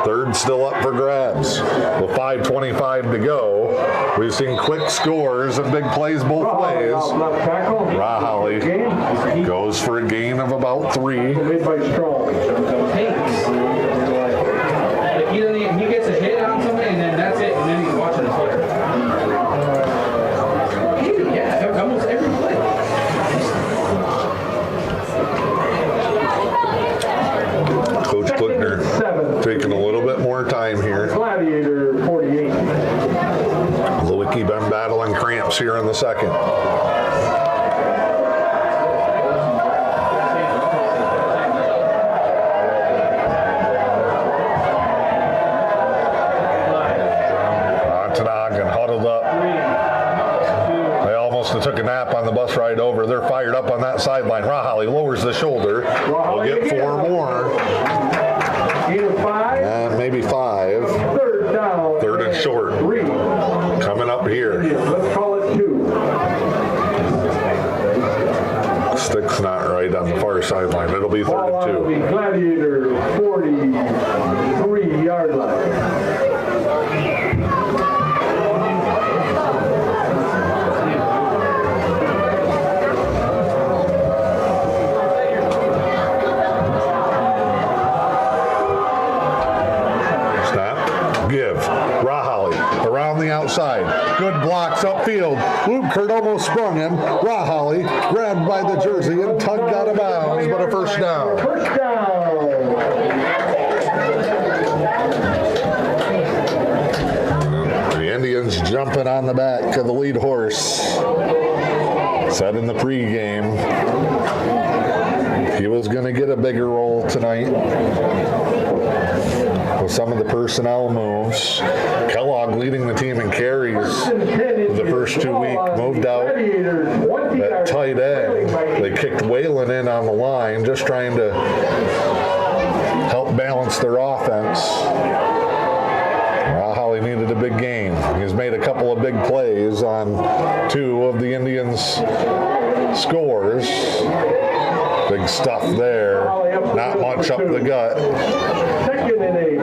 Third still up for grabs. With 5:25 to go, we've seen quick scores and big plays both ways. Raholly goes for a gain of about 3. He gets a hit on somebody and then that's it, and then he's watching his player. Yeah, almost every play. Coach Klickner taking a little bit more time here. Gladiator 48. Lewicki been battling cramps here in the second. Ontonagon huddled up. They almost took a nap on the bus ride over. They're fired up on that sideline. Raholly lowers the shoulder. We'll get 4 more. Maybe 5. 3rd and short. Coming up here. Let's call it 2. Stick's not right on the far sideline. It'll be 3rd and 2. Gladiator 43-yard line. Outside. Good blocks upfield. Lubkert almost sprung him. Raholly grabbed by the jersey and tugged out of bounds, but a first down. First down. The Indians jumping on the back of the lead horse. Said in the pregame he was going to get a bigger role tonight with some of the personnel moves. Kellogg leading the team in carries the first 2 weeks. Moved out that tight end. They kicked Whalen in on the line, just trying to help balance their offense. Raholly needed a big game. He's made a couple of big plays on 2 of the Indians' scores. Big stuff there. Not much up the gut. Second and 8.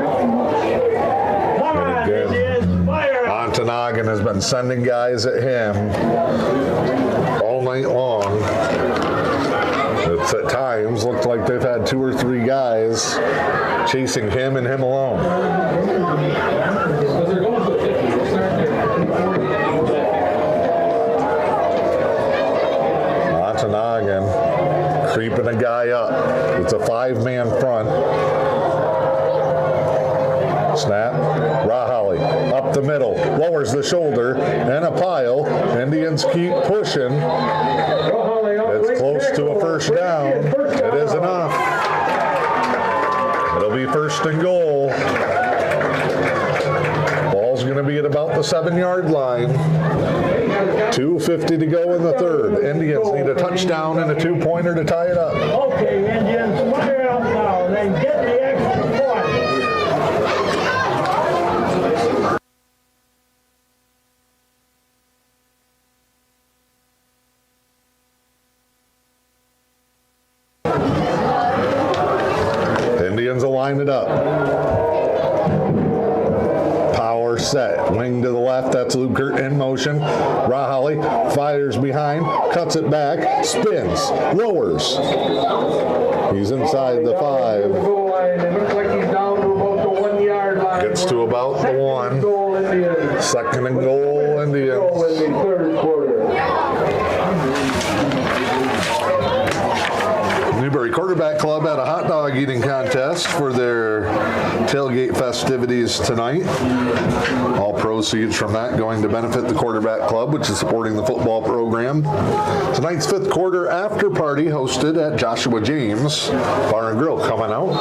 Ontonagon has been sending guys at him all night long. It's at times looked like they've had 2 or 3 guys chasing him and him alone. Ontonagon creeping a guy up. It's a 5-man front. Snap. Raholly up the middle, lowers the shoulder, and a pile. Indians keep pushing. It's close to a first down. It is enough. It'll be 1st and goal. Ball's going to be at about the 7-yard line. 2:50 to go in the 3rd. Indians need a touchdown and a 2-pointer to tie it up. Okay, Indians, fire up now. Then get the extra point. Indians will line it up. Power set. Wing to the left. That's Lubkert in motion. Raholly fires behind. Cuts it back. Spins. Lowers. He's inside the 5. Gets to about the 1. 2nd and goal, Indians. Newberry Quarterback Club had a hot dog eating contest for their tailgate festivities tonight. All proceeds from that going to benefit the Quarterback Club, which is supporting the football program. Tonight's fifth quarter after party hosted at Joshua James Bar and Grill coming out.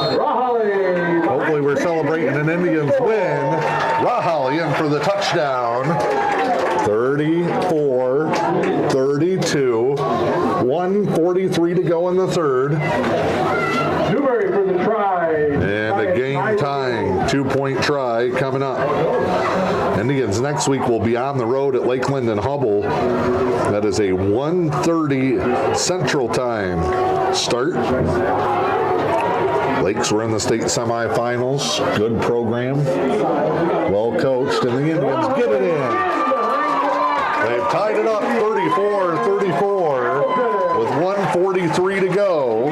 Hopefully we're celebrating an Indians win. Rahali in for the touchdown. 34-32. 1:43 to go in the third. Newberry for the try. And a game-tying 2-point try coming up. Indians next week will be on the road at Lakeland and Hubble. That is a 1:30 Central Time start. Lakes were in the state semifinals. Good program. Well coached. And the Indians get it in. They've tied it up 34-34 with 1:43 to go.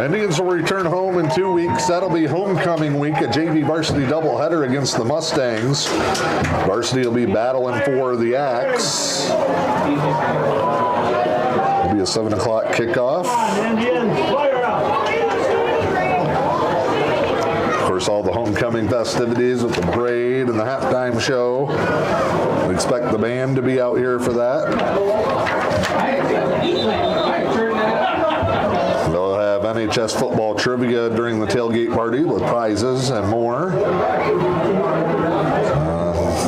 Indians will return home in 2 weeks. That'll be homecoming week, a JV varsity doubleheader against the Mustangs. Varsity will be battling for the Axe. It'll be a 7 o'clock kickoff. Of course, all the homecoming festivities with the parade and the halftime show. We expect the band to be out here for that. They'll have NHS football trivia during the tailgate party with prizes and more.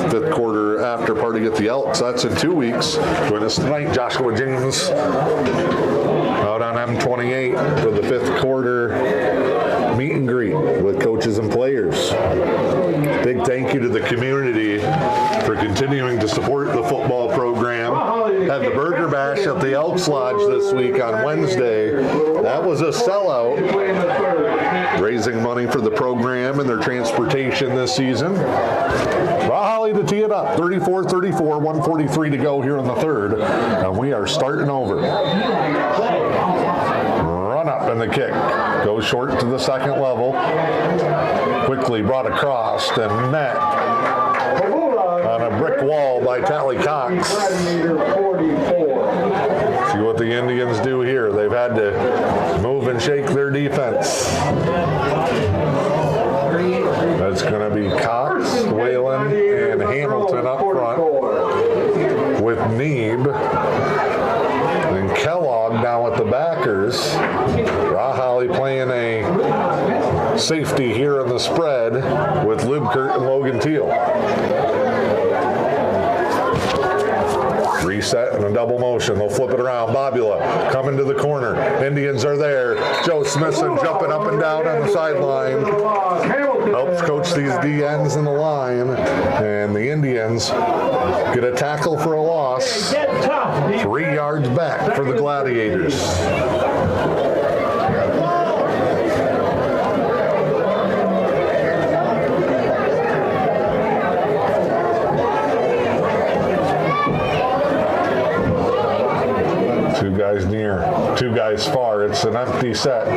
Fifth quarter after party at the Elks. That's in 2 weeks. Join us tonight, Joshua James, out on M28 for the fifth quarter meet and greet with coaches and players. Big thank you to the community for continuing to support the football program. Had the Burger Bash at the Elks Lodge this week on Wednesday. That was a sellout, raising money for the program and their transportation this season. Rahali to tee it up, 34-34, 1:43 to go here in the third, and we are starting over. Run up in the kick, goes short to the second level, quickly brought across and met on a brick wall by Tally Cox. See what the Indians do here. They've had to move and shake their defense. That's going to be Cox, Whalen, and Hamilton up front with Neeb and Kellogg down at the backers. Rahali playing a safety here in the spread with Lubkert and Logan Teal. Reset in a double motion. They'll flip it around. Bobula coming to the corner. Indians are there. Joe Smithson jumping up and down on the sideline. Helps coach these DNs in the line. And the Indians get a tackle for a loss. 3 yards back for the Gladiators. Two guys near, 2 guys far. It's an empty set.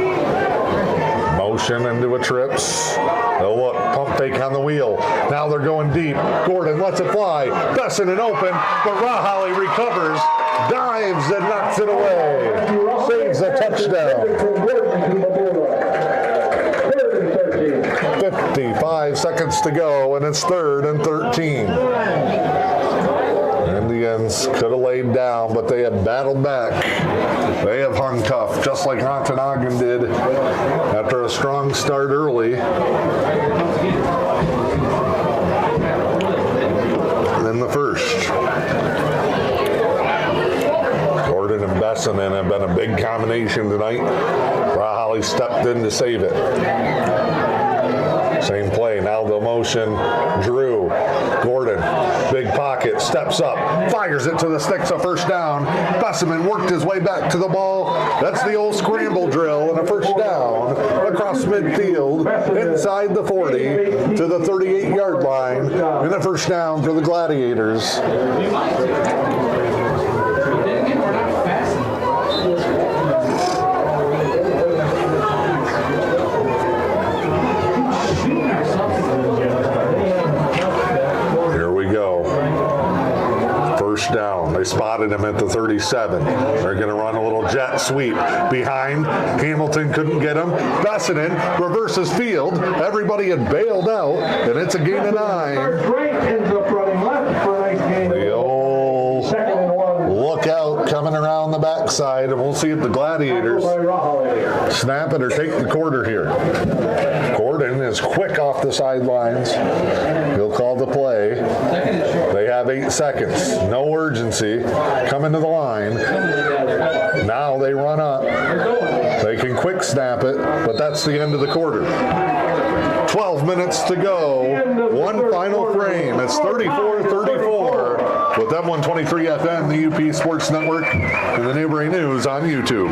Motion into a trips. They'll look, pump fake on the wheel. Now they're going deep. Gordon lets it fly. Besson and open, but Rahali recovers, dives and knocks it away. Saves a touchdown. 55 seconds to go, and it's 3rd and 13. Indians could have laid down, but they have battled back. They have hung tough, just like Ontonagon did after a strong start early. And in the first, Gordon and Bessanen have been a big combination tonight. Rahali stepped in to save it. Same play, now the motion, Drew, Gordon, big pocket, steps up, fires it to the sticks, a first down. Besseman worked his way back to the ball. That's the old scramble drill, and a first down across midfield, inside the 40 to the 38-yard line, and a first down for the Gladiators. Down. They spotted him at the 37. They're going to run a little jet sweep behind. Hamilton couldn't get him. Bessinen reverses field. Everybody had bailed out, and it's a gain of 9. Right ends up running left for a nice gain. The old look out coming around the backside, and we'll see if the Gladiators snap it or take the quarter here. Gordon is quick off the sidelines. He'll call the play. They have 8 seconds. No urgency. Coming to the line. Now they run up. They can quick snap it, but that's the end of the quarter. 12 minutes to go. One final frame. It's 34-34 with M123 FM, the UP Sports Network, and the Newberry News on YouTube.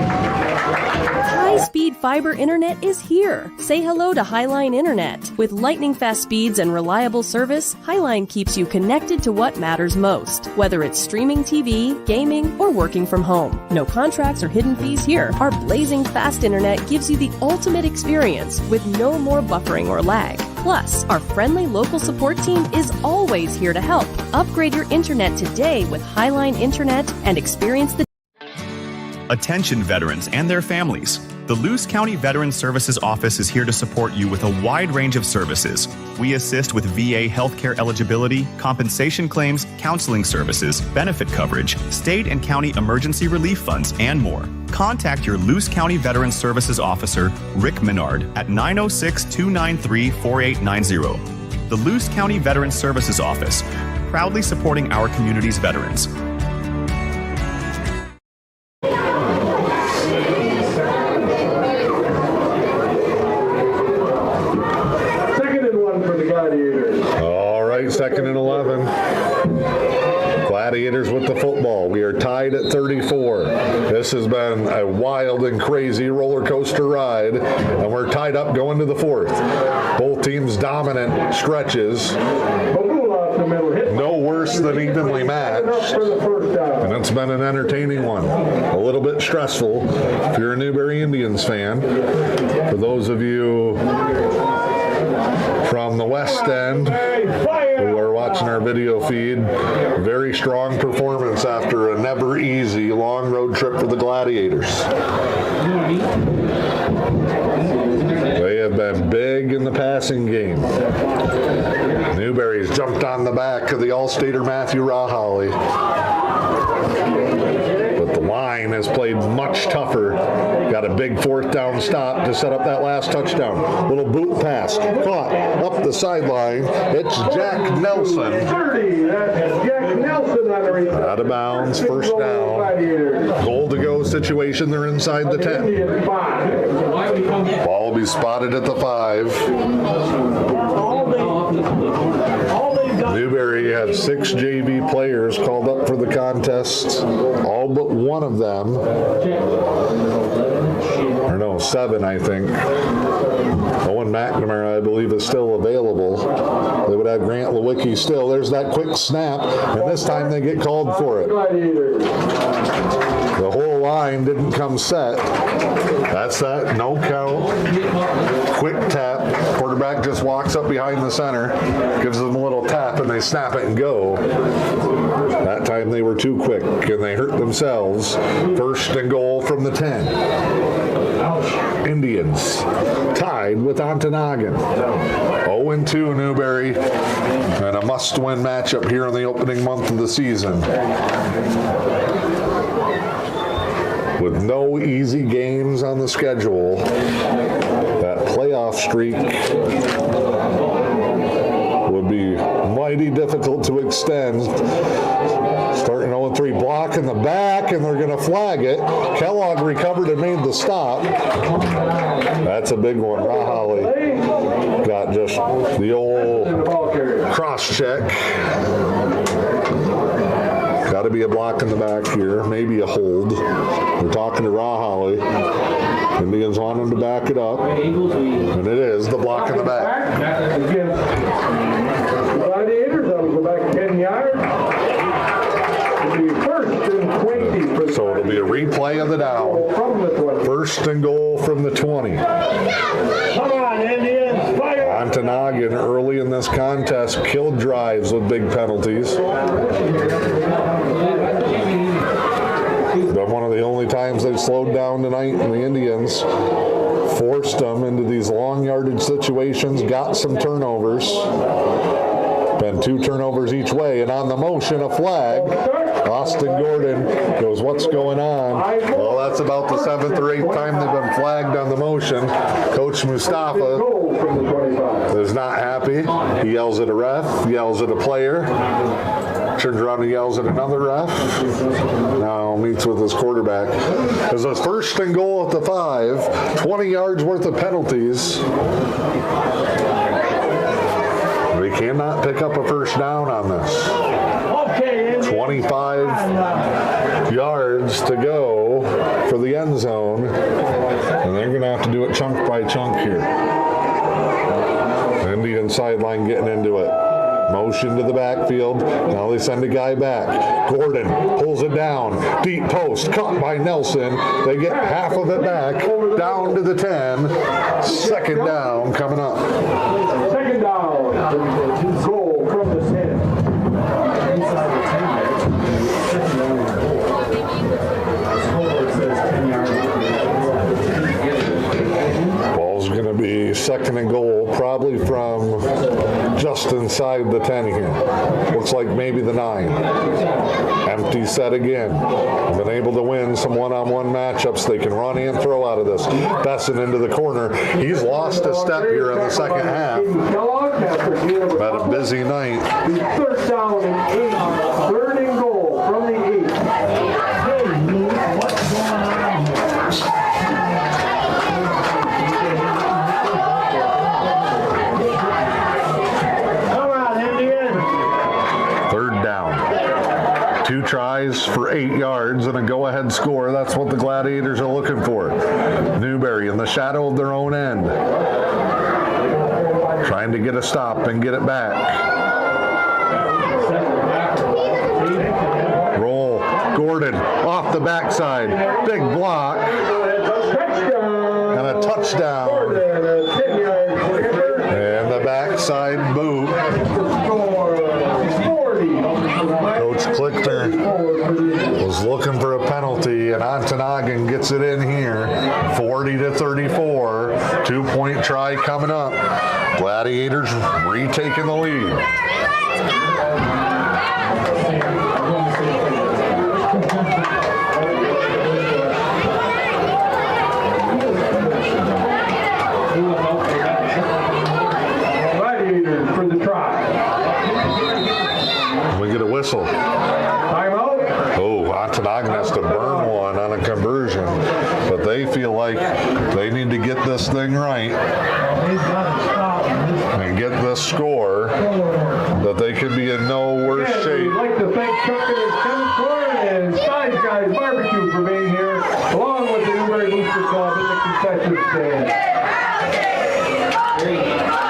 High-speed fiber internet is here. Say hello to Highline Internet. With lightning-fast speeds and reliable service, Highline keeps you connected to what matters most. Whether it's streaming TV, gaming, or working from home. No contracts or hidden fees here. Our blazing fast internet gives you the ultimate experience with no more buffering or lag. Plus, our friendly local support team is always here to help. Upgrade your internet today with Highline Internet and experience the Attention veterans and their families. The Luce County Veterans Services Office is here to support you with a wide range of services. We assist with VA healthcare eligibility, compensation claims, counseling services, benefit coverage, state and county emergency relief funds, and more. Contact your Luce County Veterans Services Officer, Rick Menard, at 906-293-4890. The Luce County Veterans Services Office, proudly supporting our community's veterans. Second and 11. Gladiators with the football. We are tied at 34. This has been a wild and crazy roller coaster ride, and we're tied up going to the 4th. Both teams dominant stretches. No worse than evenly matched. And it's been an entertaining one. A little bit stressful if you're a Newberry Indians fan. For those of you from the West End who are watching our video feed, very strong performance after a never easy long road trip for the Gladiators. They have been big in the passing game. Newberry's jumped on the back of the All-Stater Matthew Rahali. But the line has played much tougher. Got a big 4th down stop to set up that last touchdown. Little boot pass. Caught up the sideline. It's Jack Nelson. 30. That's Jack Nelson on the return. Out of bounds. First down. Goal to go situation. They're inside the 10. Ball will be spotted at the 5. Newberry had 6 JV players called up for the contest. All but one of them. Or no, 7, I think. Owen McNamara, I believe, is still available. They would have Grant Lewicki still. There's that quick snap, and this time they get called for it. The whole line didn't come set. That's that. No count. Quick tap. Quarterback just walks up behind the center, gives them a little tap, and they snap it and go. That time they were too quick, and they hurt themselves. First and goal from the 10. Indians tied with Ontonagon. 0-2 Newberry, and a must-win matchup here in the opening month of the season. With no easy games on the schedule, that playoff streak would be mighty difficult to extend. Starting 0-3, block in the back, and they're going to flag it. Kellogg recovered and made the stop. That's a big one. Rahali got just the old cross check. Got to be a block in the back here, maybe a hold. We're talking to Rahali. Indians want him to back it up, and it is the block in the back. Gladiators, that'll go back 10 yards. So it'll be a replay of the down. First and goal from the 20. Come on, Indians, fire! Ontonagon early in this contest killed drives with big penalties. But one of the only times they've slowed down tonight, and the Indians forced them into these long yardage situations, got some turnovers. Been 2 turnovers each way, and on the motion, a flag. Austin Gordon goes, what's going on? Well, that's about the 7th or 8th time they've been flagged on the motion. Coach Mustafa is not happy. He yells at a ref, yells at a player, turns around and yells at another ref. Now meets with his quarterback. It's a 1st and goal at the 5, 20 yards worth of penalties. We cannot pick up a 1st down on this. 25 yards to go for the end zone, and they're going to have to do it chunk by chunk here. Indian sideline getting into it. Motion to the backfield. Now they send a guy back. Gordon pulls it down. Deep post. Caught by Nelson. They get half of it back. Down to the 10. 2nd down coming up. 2nd down. Goal from the 10. Ball's going to be 2nd and goal, probably from just inside the 10 here. Looks like maybe the 9. Empty set again. Been able to win some one-on-one matchups. They can run and throw out of this. Besson into the corner. He's lost a step here in the 2nd half. Had a busy night. 3rd down and 8. 3rd and goal from the 8. What's going on? Tries for 8 yards and a go-ahead score. That's what the Gladiators are looking for. Newberry in the shadow of their own end. Trying to get a stop and get it back. Roll. Gordon off the backside. Big block. And a touchdown. And the backside boot. Coach Clichter was looking for a penalty, and Ontonagon gets it in here. 40-34. 2-point try coming up. Gladiators retaking the lead. Gladiators for the try. We get a whistle. Timeout. Oh, Ontonagon has to burn one on a conversion, but they feel like they need to get this thing right and get this score that they could be in no worse shape. We'd like to thank Chuck and his Tennis Court and Size Guys Barbecue for being here, along with the Newberry Booster Club in the concession stand.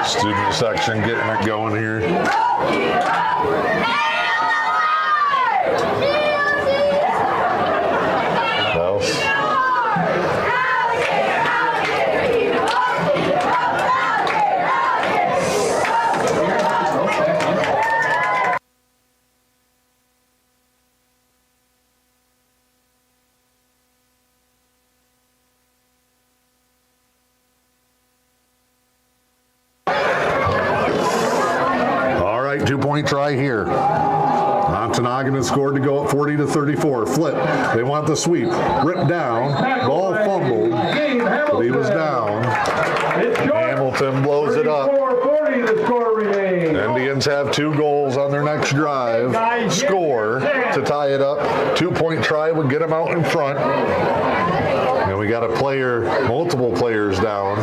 Student section getting it going here. All right, 2-point try here. Ontonagon has scored to go up 40-34. Flip. They want the sweep. Ripped down. Ball fumbled. But he was down. Hamilton blows it up. Indians have 2 goals on their next drive. Score to tie it up. 2-point try would get them out in front. And we got a player, multiple players down.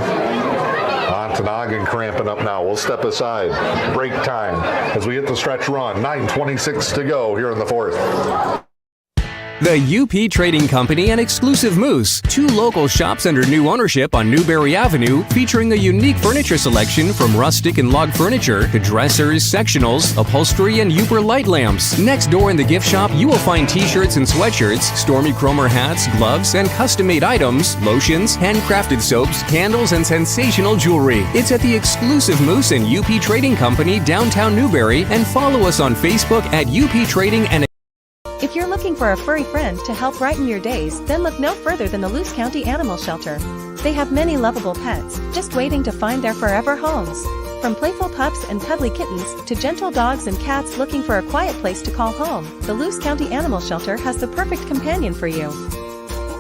Ontonagon cramping up now. We'll step aside. Break time as we hit the stretch run. 9:26 to go here in the 4th. The UP Trading Company and Exclusive Moose, 2 local shops under new ownership on Newberry Avenue, featuring a unique furniture selection from rustic and log furniture to dressers, sectionals, upholstery, and Uber light lamps. Next door in the gift shop, you will find t-shirts and sweatshirts, Stormy Cromer hats, gloves, and custom-made items, lotions, handcrafted soaps, candles, and sensational jewelry. It's at the Exclusive Moose and UP Trading Company, downtown Newberry, and follow us on Facebook at UP Trading and If you're looking for a furry friend to help brighten your days, then look no further than the Luce County Animal Shelter. They have many lovable pets, just waiting to find their forever homes. From playful pups and cuddly kittens to gentle dogs and cats looking for a quiet place to call home, the Luce County Animal Shelter has the perfect companion for you.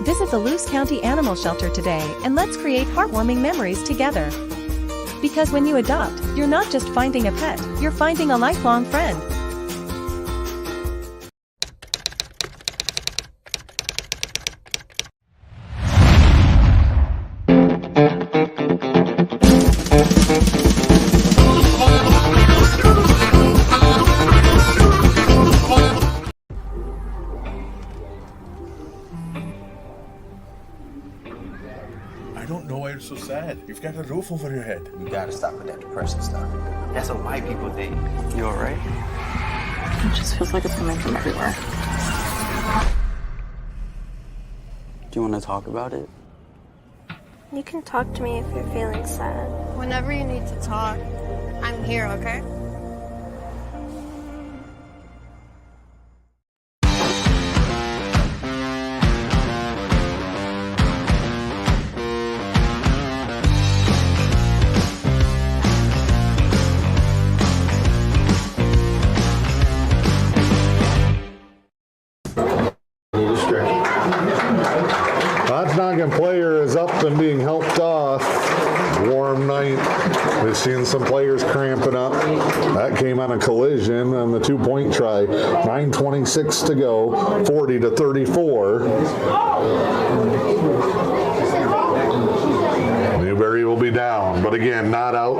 Visit the Luce County Animal Shelter today and let's create heartwarming memories together. Because when you adopt, you're not just finding a pet, you're finding a lifelong friend. I don't know why you're so sad. You've got a roof over your head. You gotta stop with that depression stuff. That's what white people think. You alright? It just feels like it's coming from everywhere. Do you want to talk about it? You can talk to me if you're feeling sad. Whenever you need to talk, I'm here, okay? Ontonagon player is up and being helped off. Warm night. We've seen some players cramping up. That came on a collision on the 2-point try. 9:26 to go. 40-34. Newberry will be down, but again, not out.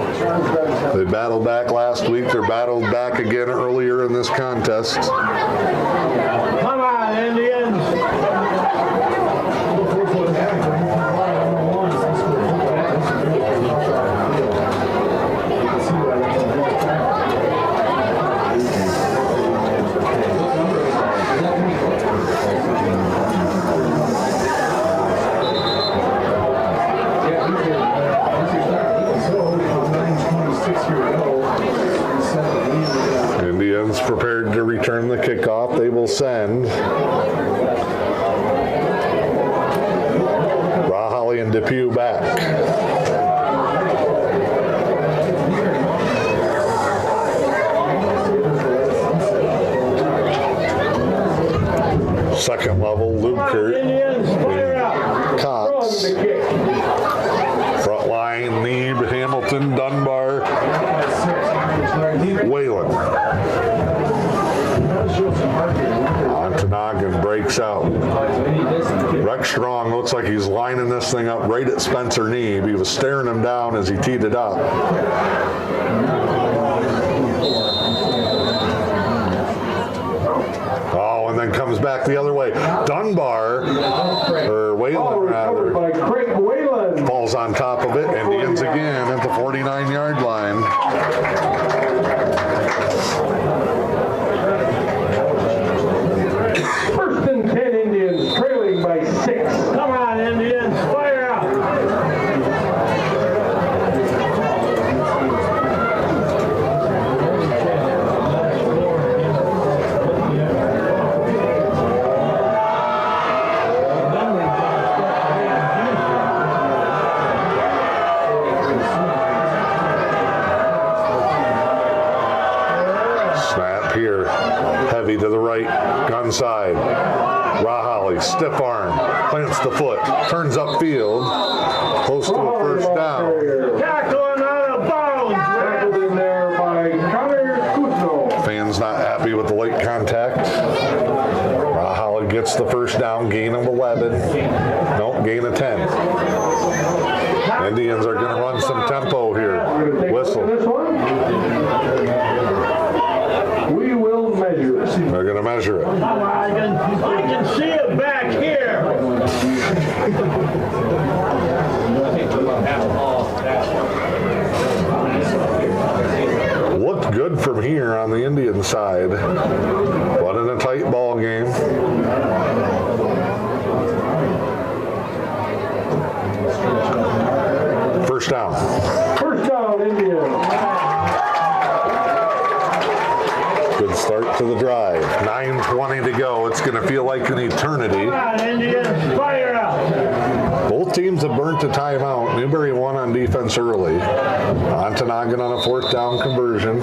They battled back last week. They're battled back again earlier in this contest. Come on, Indians! Indians prepared to return the kickoff. They will send Rahali and Depew back. Second level, Lubkert, Cox. Front line, Neeb, Hamilton, Dunbar, Whalen. Ontonagon breaks out. Rex Strong looks like he's lining this thing up right at Spencer Neeb. He was staring him down as he teed it up. Oh, and then comes back the other way. Dunbar, or Whalen rather, falls on top of it. Indians again at the 49-yard line. First and 10 Indians, trailing by 6. Come on, Indians, fire out! Snap here, heavy to the right, gun side. Rahali, stiff arm, plants the foot, turns upfield, close to a first down. Tackling out of bounds, tackled in there by Connor Kuzno. Fans not happy with the late contact. Rahali gets the first down, gain of 11. Nope, gain of 10. Indians are going to run some tempo here. Whistle. We will measure. They're They're going to measure it. I can see it back here. Looked good from here on the Indian side, but in a tight ball game. First down. First down, Indians. Good start to the drive. 9:20 to go. It's going to feel like an eternity. Come on, Indians, fire up. Both teams have burnt a timeout. Newberry won on defense early. Ontonagon on a 4th down conversion.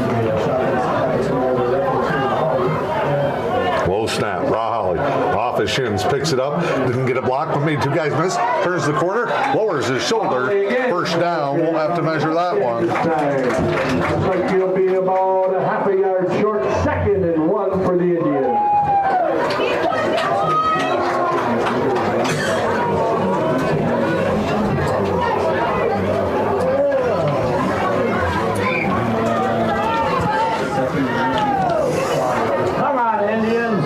Low snap. Rahalli off his shins, picks it up. Didn't get a block, but made 2 guys miss. Turns the corner, lowers his shoulder. First down. Won't have to measure that one. Looks like he'll be about a half a yard short. 2nd and 1 for the Indians. Come on, Indians.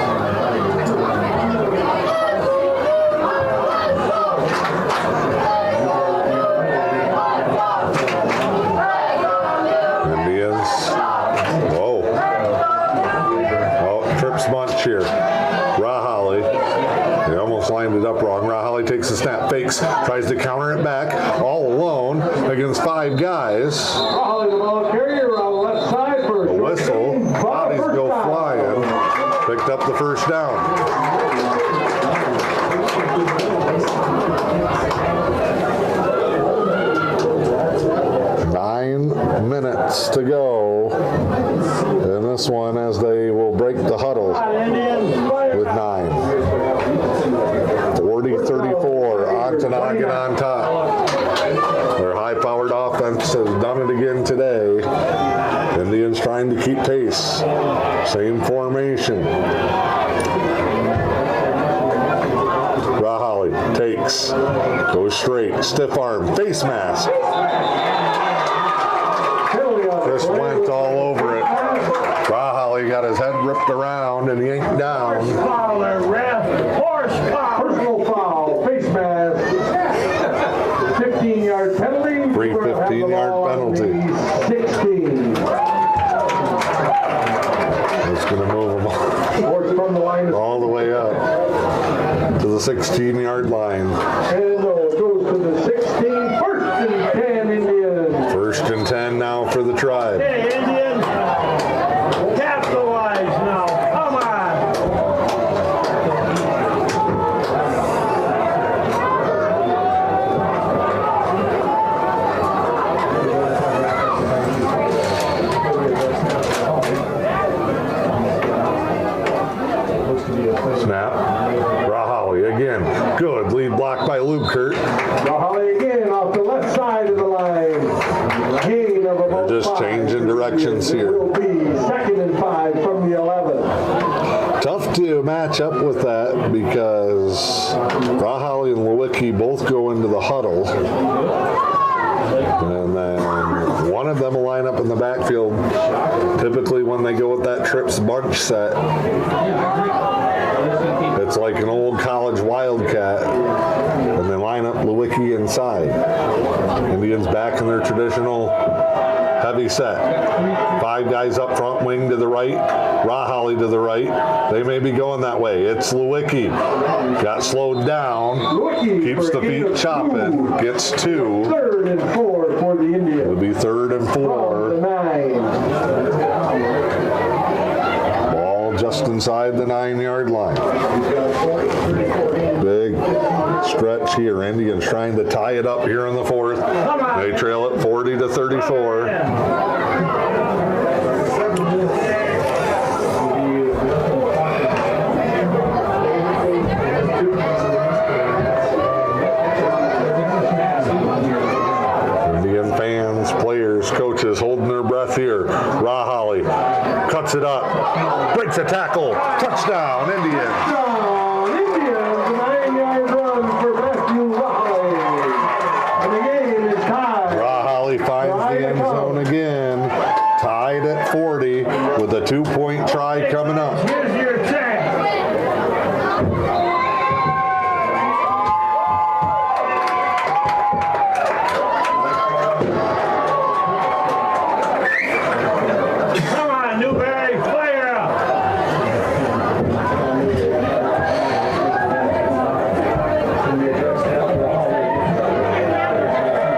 Indians. Whoa. Oh, trips bunch here. Rahalli. He almost lined it up wrong. Rahalli takes the snap, fakes, tries to counter it back, all alone against 5 guys. Rahalli, the ball carrier on the left side for a Whistle. Bodies go flying. Picked up the first down. Minutes to go in this one as they will break the huddle with 9. 40-34, Ontonagon on top. Their high-powered offense has done it again today. Indians trying to keep pace. Same formation. Rahalli takes, goes straight, stiff arm, face mask. Just went all over it. Rahalli got his head ripped around and he ain't down. Personal foul, face mask. 15-yard penalty. Free 15-yard penalty. 16. It's going to move them all the way up to the 16-yard line. And it goes to the 16. 1st and 10 Indians. 1st and 10 now for the Tribe. Hey, Indians, capitalize now. Come on. Snap. Rahalli again. Good lead block by Luke Kurt. Rahalli again off the left side of the line. Gain of about They're just 5. changing directions here. It will be 2nd and 5 from the 11. Tough to match up with that because Rahalli and Lewicki both go into the huddle. And then one of them will line up in the backfield. Typically when they go with that trips bunch set, it's like an old college wildcat. And they line up Lewicki inside. Indians back in their traditional heavy set. 5 guys up front, wing to the right, Rahalli to the right. They may be going that way. It's Lewicki. Got slowed down, keeps the feet chopping, gets 2. 3rd and 4 for the Indians. It'll be 3rd and 4. 9. Ball just inside the 9-yard line. Big stretch here. Indians trying to tie it up here in the 4th. They trail it 40-34. Indian fans, players, coaches holding their breath here. Rahalli cuts it up, breaks a tackle, touchdown, Indians. Finds the end zone again, tied at 40 with a 2-point try coming up. Here's your Come on, Newberry, fire up!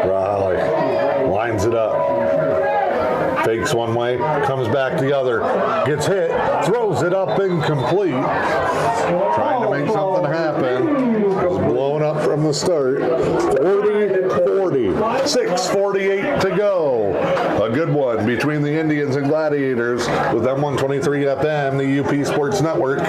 Riley lines it up. Fakes one way, comes back the other, gets hit, throws it up incomplete. Trying to make something happen. Was blown up from the start. 40-40. 6:48 to go. A good one between the Indians and Gladiators with M123 FM, the UP Sports Network.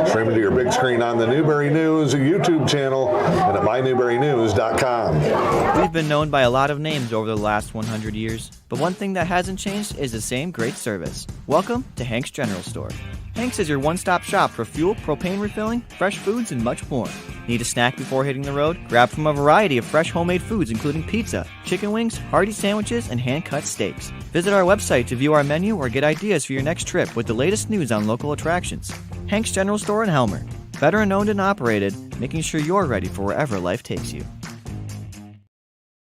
Streaming to your big screen on the Newberry News YouTube channel and at mynewberrynews.com. We've been known by a lot of names over the last 100 years, but one thing that hasn't changed is the same great service. Welcome to Hank's General Store. Hank's is your one-stop shop for fuel, propane refilling, fresh foods, and much more. Need a snack before hitting the road? Grab from a variety of fresh homemade foods including pizza, chicken wings, hearty sandwiches, and hand-cut steaks. Visit our website to view our menu or get ideas for your next trip with the latest news on local attractions. Hank's General Store in Helmer. Veteran-owned and operated, making sure you're ready for wherever life takes you.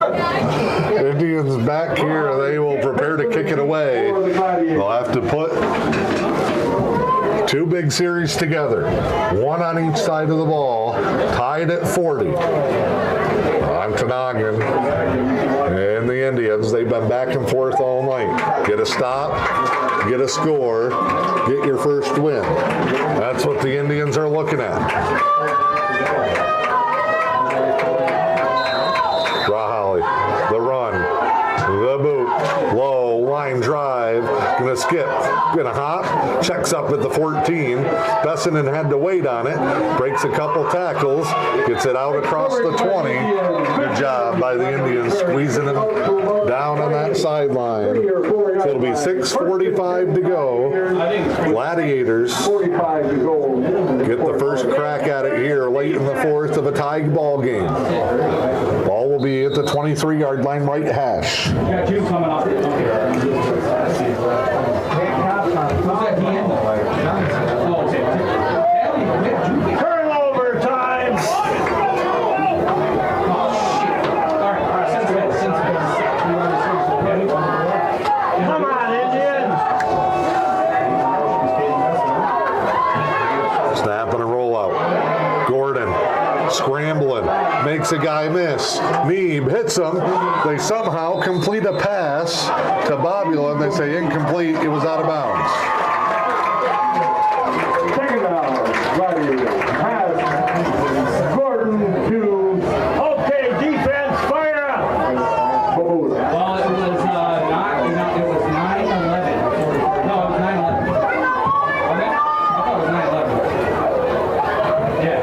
Indians back here. They will prepare to kick it away. They'll have to put two big series together, one on each side of the ball, tied at 40. Ontonagon and the Indians, they've been back and forth all night. Get a stop, get a score, get your first win. That's what the Indians are looking at. Rahali, the run, the boot, low, line drive, gonna skip, gonna hop, checks up at the 14. Bessinen had to wait on it, breaks a couple tackles, gets it out across the 20. Good job by the Indians squeezing it down on that sideline. So it'll be 6:45 to go. Gladiators get the first crack at it here late in the fourth of a tied ball game. Ball will be at the 23-yard line, right hash. Got two coming up. Turnover time! Come on, Indians! Snap and a rollout. Gordon scrambling, makes a guy miss. Neeb hits him. They somehow complete a pass to Bobula, and they say incomplete. It was out of bounds. Second down, Gladiators. Pass. Gordon to, okay, defense, fire up! Well, it was not, it was 9-11. No, it was 9-11. Okay? I thought it was 9-11. Yeah.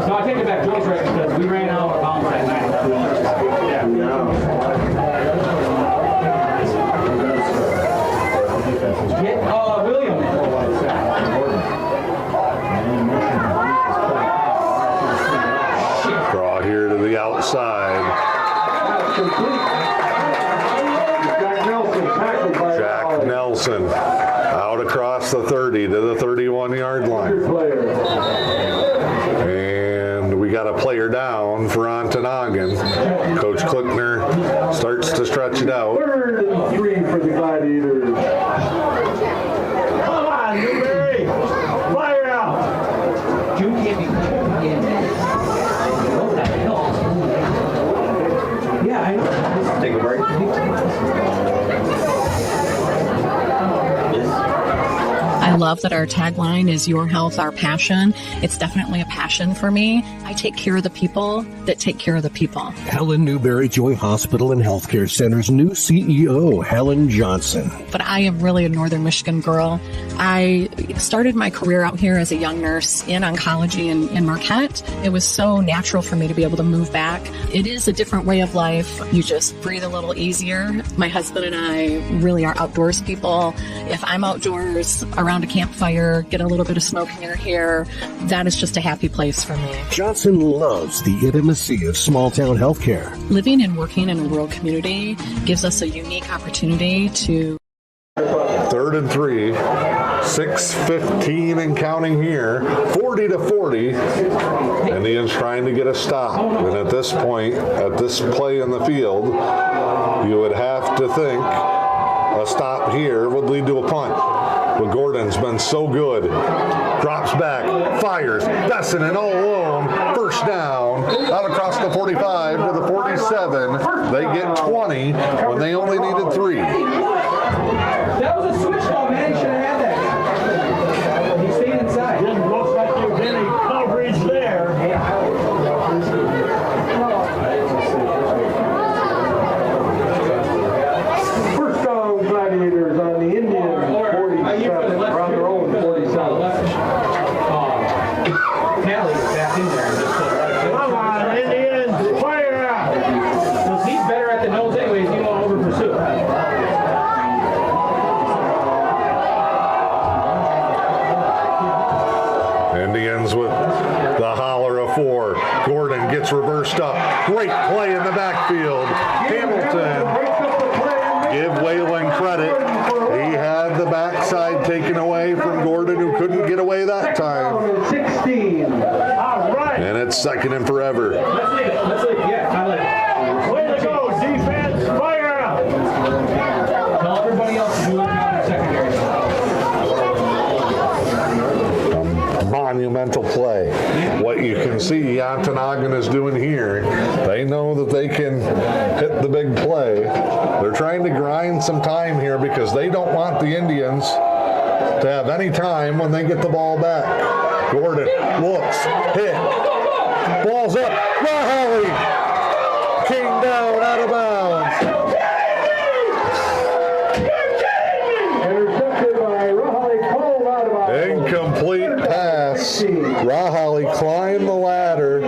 So I take it back, Joe's right, because we ran out of bounds at 9-11. Yeah. Get William. Draw here to the outside. Jack Nelson out across the 30 to the 31-yard line. And we got a player down for Ontonagon. Coach Klickner starts to stretch it out. 3rd and 3 for the Gladiators. Come on, Newberry! Fire out! Yeah, I know. Take a break. I love that our tagline is Your Health, Our Passion. It's definitely a passion for me. I take care of the people that take care of the people. Helen Newberry Joy Hospital and Healthcare Center's new CEO, Helen Johnson. But I am really a Northern Michigan girl. I started my career out here as a young nurse in oncology in Marquette. It was so natural for me to be able to move back. It is a different way of life. You just breathe a little easier. My husband and I really are outdoors people. If I'm outdoors around a campfire, get a little bit of smoke in your hair, that is just a happy place for me. Johnson loves the intimacy of small-town healthcare. Living and working in a rural community gives us a unique opportunity to... 3rd and 3. 6:15 and counting here. 40-40. Indians trying to get a stop. And at this point, at this play in the field, you would have to think a stop here would lead to a punt. But Gordon's been so good. Drops back, fires, Bessinen all alone. First down, out across the 45 to the 47. They get 20 when they only needed 3. That was a switch ball, man. You should have had that. He's staying inside. Didn't look like there's any coverage there. First down, Gladiators on the Indians. 47, around their own 47. Natalie was back in there and just Come on, Indians, fire out! He's better at the nose anyways. He won't over pursue. Indians with the holler of 4. Gordon gets reversed up. Great play in the backfield. Hamilton. Give Whalen credit. He had the backside taken away from Gordon, who couldn't get away that time. 16. All right. And it's second and forever. Let's leave it. Let's leave it. Yeah, I like it. Way to go, defense. Fire out. Tell everybody else to do it now in the secondary. Monumental play. What you can see Ontonagon is doing here, they know that they can hit the big play. They're trying to grind some time here because they don't want the Indians to have any time when they get the ball back. Gordon looks, hit, ball's up, Rahali, King down, out of bounds. Intercepted by Rahali, called out of bounds. Incomplete pass. Rahali climbed the ladder,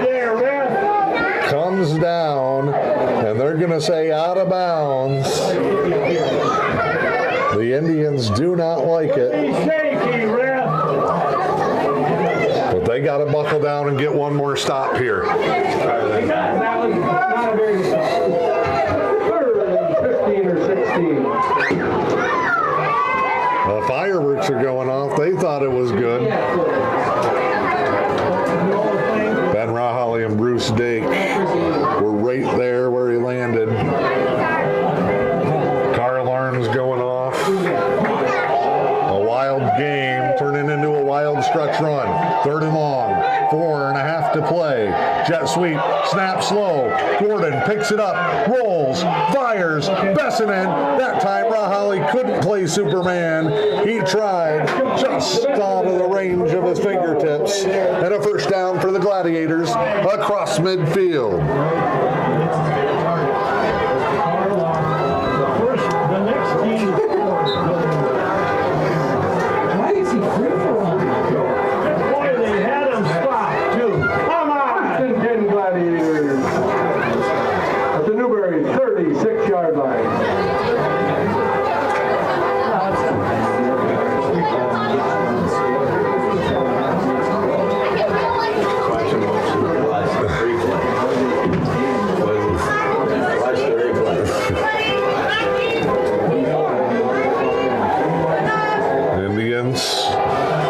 comes down, and they're going to say out of bounds. The Indians do not like it. Shaky, ref. But they got to buckle down and get one more stop here. That was not a very good stop. Third and 15 or 16. The fireworks are going off. They thought it was good. Ben Rahali and Bruce Dake were right there where he landed. Carl Arms going off. A wild game turning into a wild stretch run. Third and long. 4.5 to play. Jet sweep. Snap slow. Gordon picks it up. Rolls. Fires. Bessinen. That time Rahali couldn't play Superman. He tried. Just out of the range of his fingertips. And a first down for the Gladiators across midfield. The next team. Why is he free for one? Boy, they had him stopped, too. Come on! 10 Gladiators. At the Newberry 36-yard line.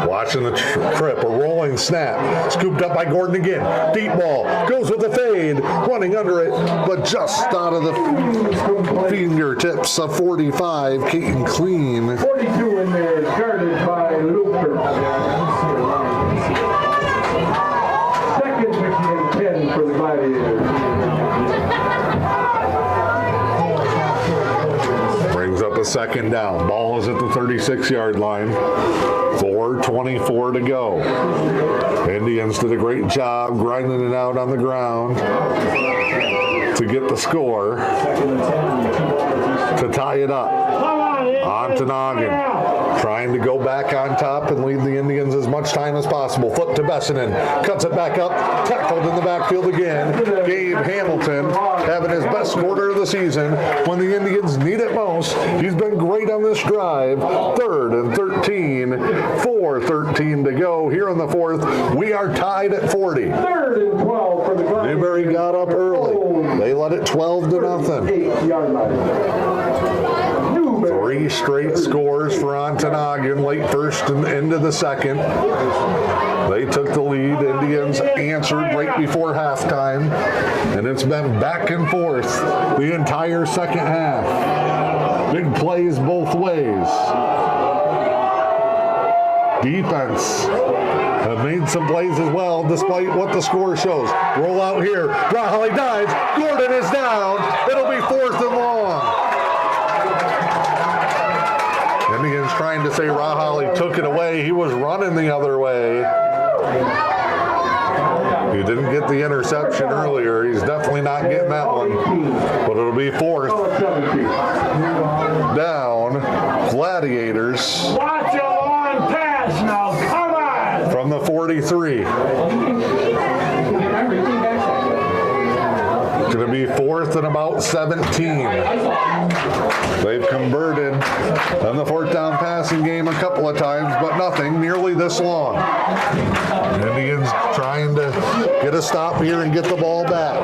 Watching the trip, a rolling snap, scooped up by Gordon again. Deep ball, goes with the fade, running under it, but just out of the fingertips of 45, Keaton clean. 42 in there, guarded by Luther. Second and 10 for the Gladiators. Brings up a second down. Ball is at the 36-yard line. 4:24 to go. Indians did a great job grinding it out on the ground to get the score to tie it up. Ontonagon trying to go back on top and lead the Indians as much time as possible. Flip to Bessinen, cuts it back up, tackled in the backfield again. Gabe Hamilton having his best quarter of the season when the Indians need it most. He's been great on this drive. 3rd and 13, 4:13 to go here in the 4th. We are tied at 40. 3rd and 12 for the Gladiators. Newberry got up early. They led it 12-0. 8-yard line. 3 straight scores for Ontonagon, late first and into the second. They took the lead. Indians answered right before halftime, and it's been back and forth the entire second half. Big plays both ways. Defense have made some plays as well, despite what the score shows. Roll out here. Rahali dives. Gordon is down. It'll be 4th and long. Indians trying to say Rahali took it away. He was running the other way. He didn't get the interception earlier. He's definitely not getting that one. But it'll be 4th down. Gladiators. Watch a long pass now. Come on. From the 43. Going to be 4th and about 17. They've converted on the 4th down passing game a couple of times, but nothing nearly this long. Indians trying to get a stop here and get the ball back.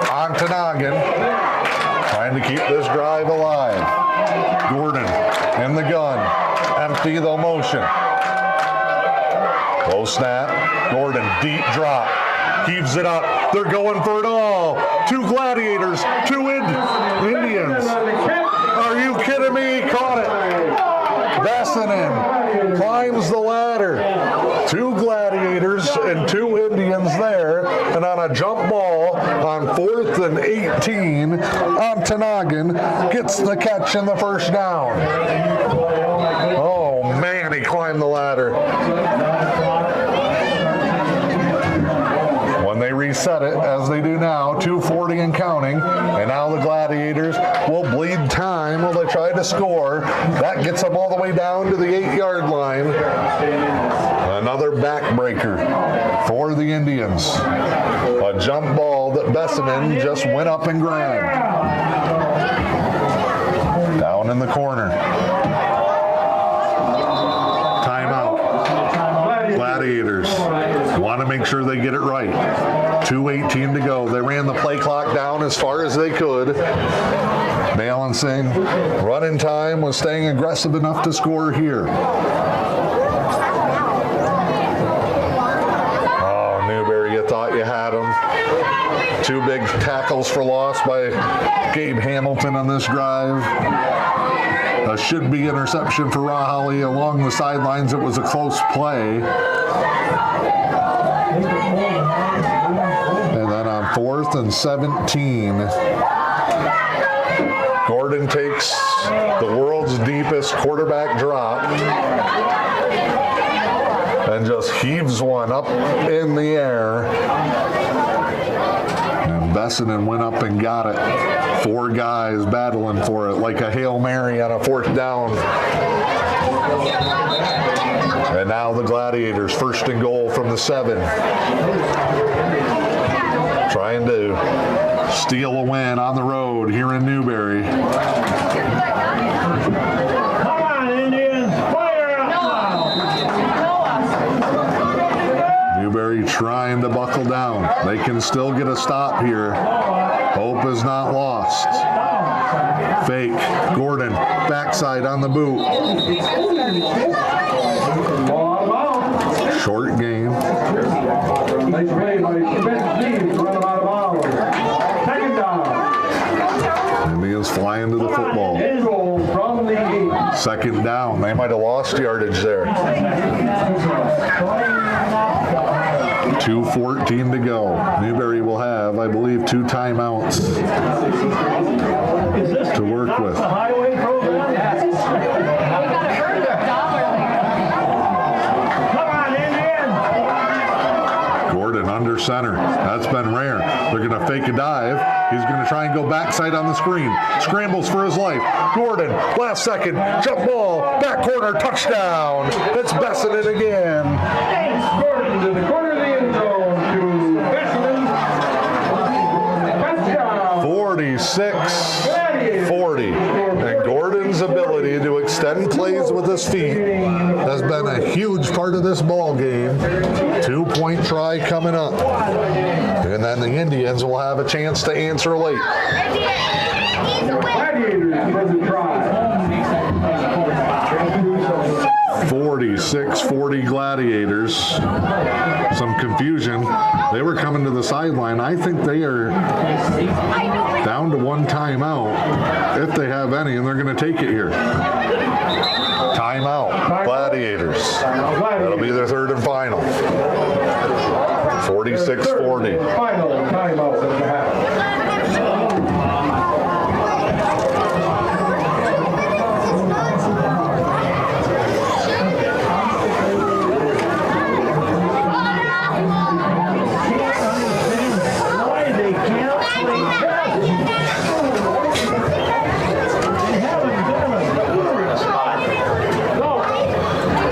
Ontonagon trying to keep this drive alive. Gordon in the gun. Empty the motion. Low snap. Gordon, deep drop. Heaves it up. They're going for it all. 2 Gladiators, 2 Indians. Are you kidding me? Caught it. Bessinen climbs the ladder. 2 Gladiators and 2 Indians there. And on a jump ball on 4th and 18, Ontonagon gets the catch in the first down. Oh, man, he climbed the ladder. They reset it, as they do now, 2:40 and counting, and now the Gladiators will bleed time while they try to score. That gets them all the way down to the 8-yard line. Another backbreaker for the Indians. A jump ball that Bessinen just went up and grabbed. Down in the corner. Timeout. Gladiators want to make sure they get it right. 2:18 to go. They ran the play clock down as far as they could. Balancing. Running time was staying aggressive enough to score here. Oh, Newberry, you thought you had him. 2 big tackles for loss by Gabe Hamilton on this drive. A should-be interception for Rahali along the sidelines. It was a close play. And then on 4th and 17, Gordon takes the world's deepest quarterback drop and just heaves one up in the air. And Bessinen went up and got it. 4 guys battling for it like a Hail Mary on a 4th down. And now the Gladiators, 1st and goal from the 7. Trying to steal a win on the road here in Newberry. Come on, Indians. Fire up now. Newberry trying to buckle down. They can still get a stop here. Hope is not lost. Fake. Gordon, backside on the boot. Short game. Nice play by Steve. Run him out of bounds. 2nd down. Indians flying to the football. 2nd down. They might have lost yardage there. 2:14 to go. Newberry will have, I believe, 2 timeouts to work with. Gordon under center. That's been rare. They're going to fake a dive. He's going to try and go backside on the screen. Scrambles for his life. Gordon, last second, jump ball, back corner, touchdown. It's Bessinen again. Gordon to the corner of the end zone to Bessinen. Touchdown. 46-40. And Gordon's ability to extend plays with his feet has been a huge part of this ball game. 2-point try coming up. And then the Indians will have a chance to answer late. Gladiators for the try. 46-40 Gladiators. Some confusion. They were coming to the sideline. I think they are down to one timeout, if they have any, and they're going to take it here. Timeout, Gladiators. That'll be their third and final. 46-40. Final timeout at the half.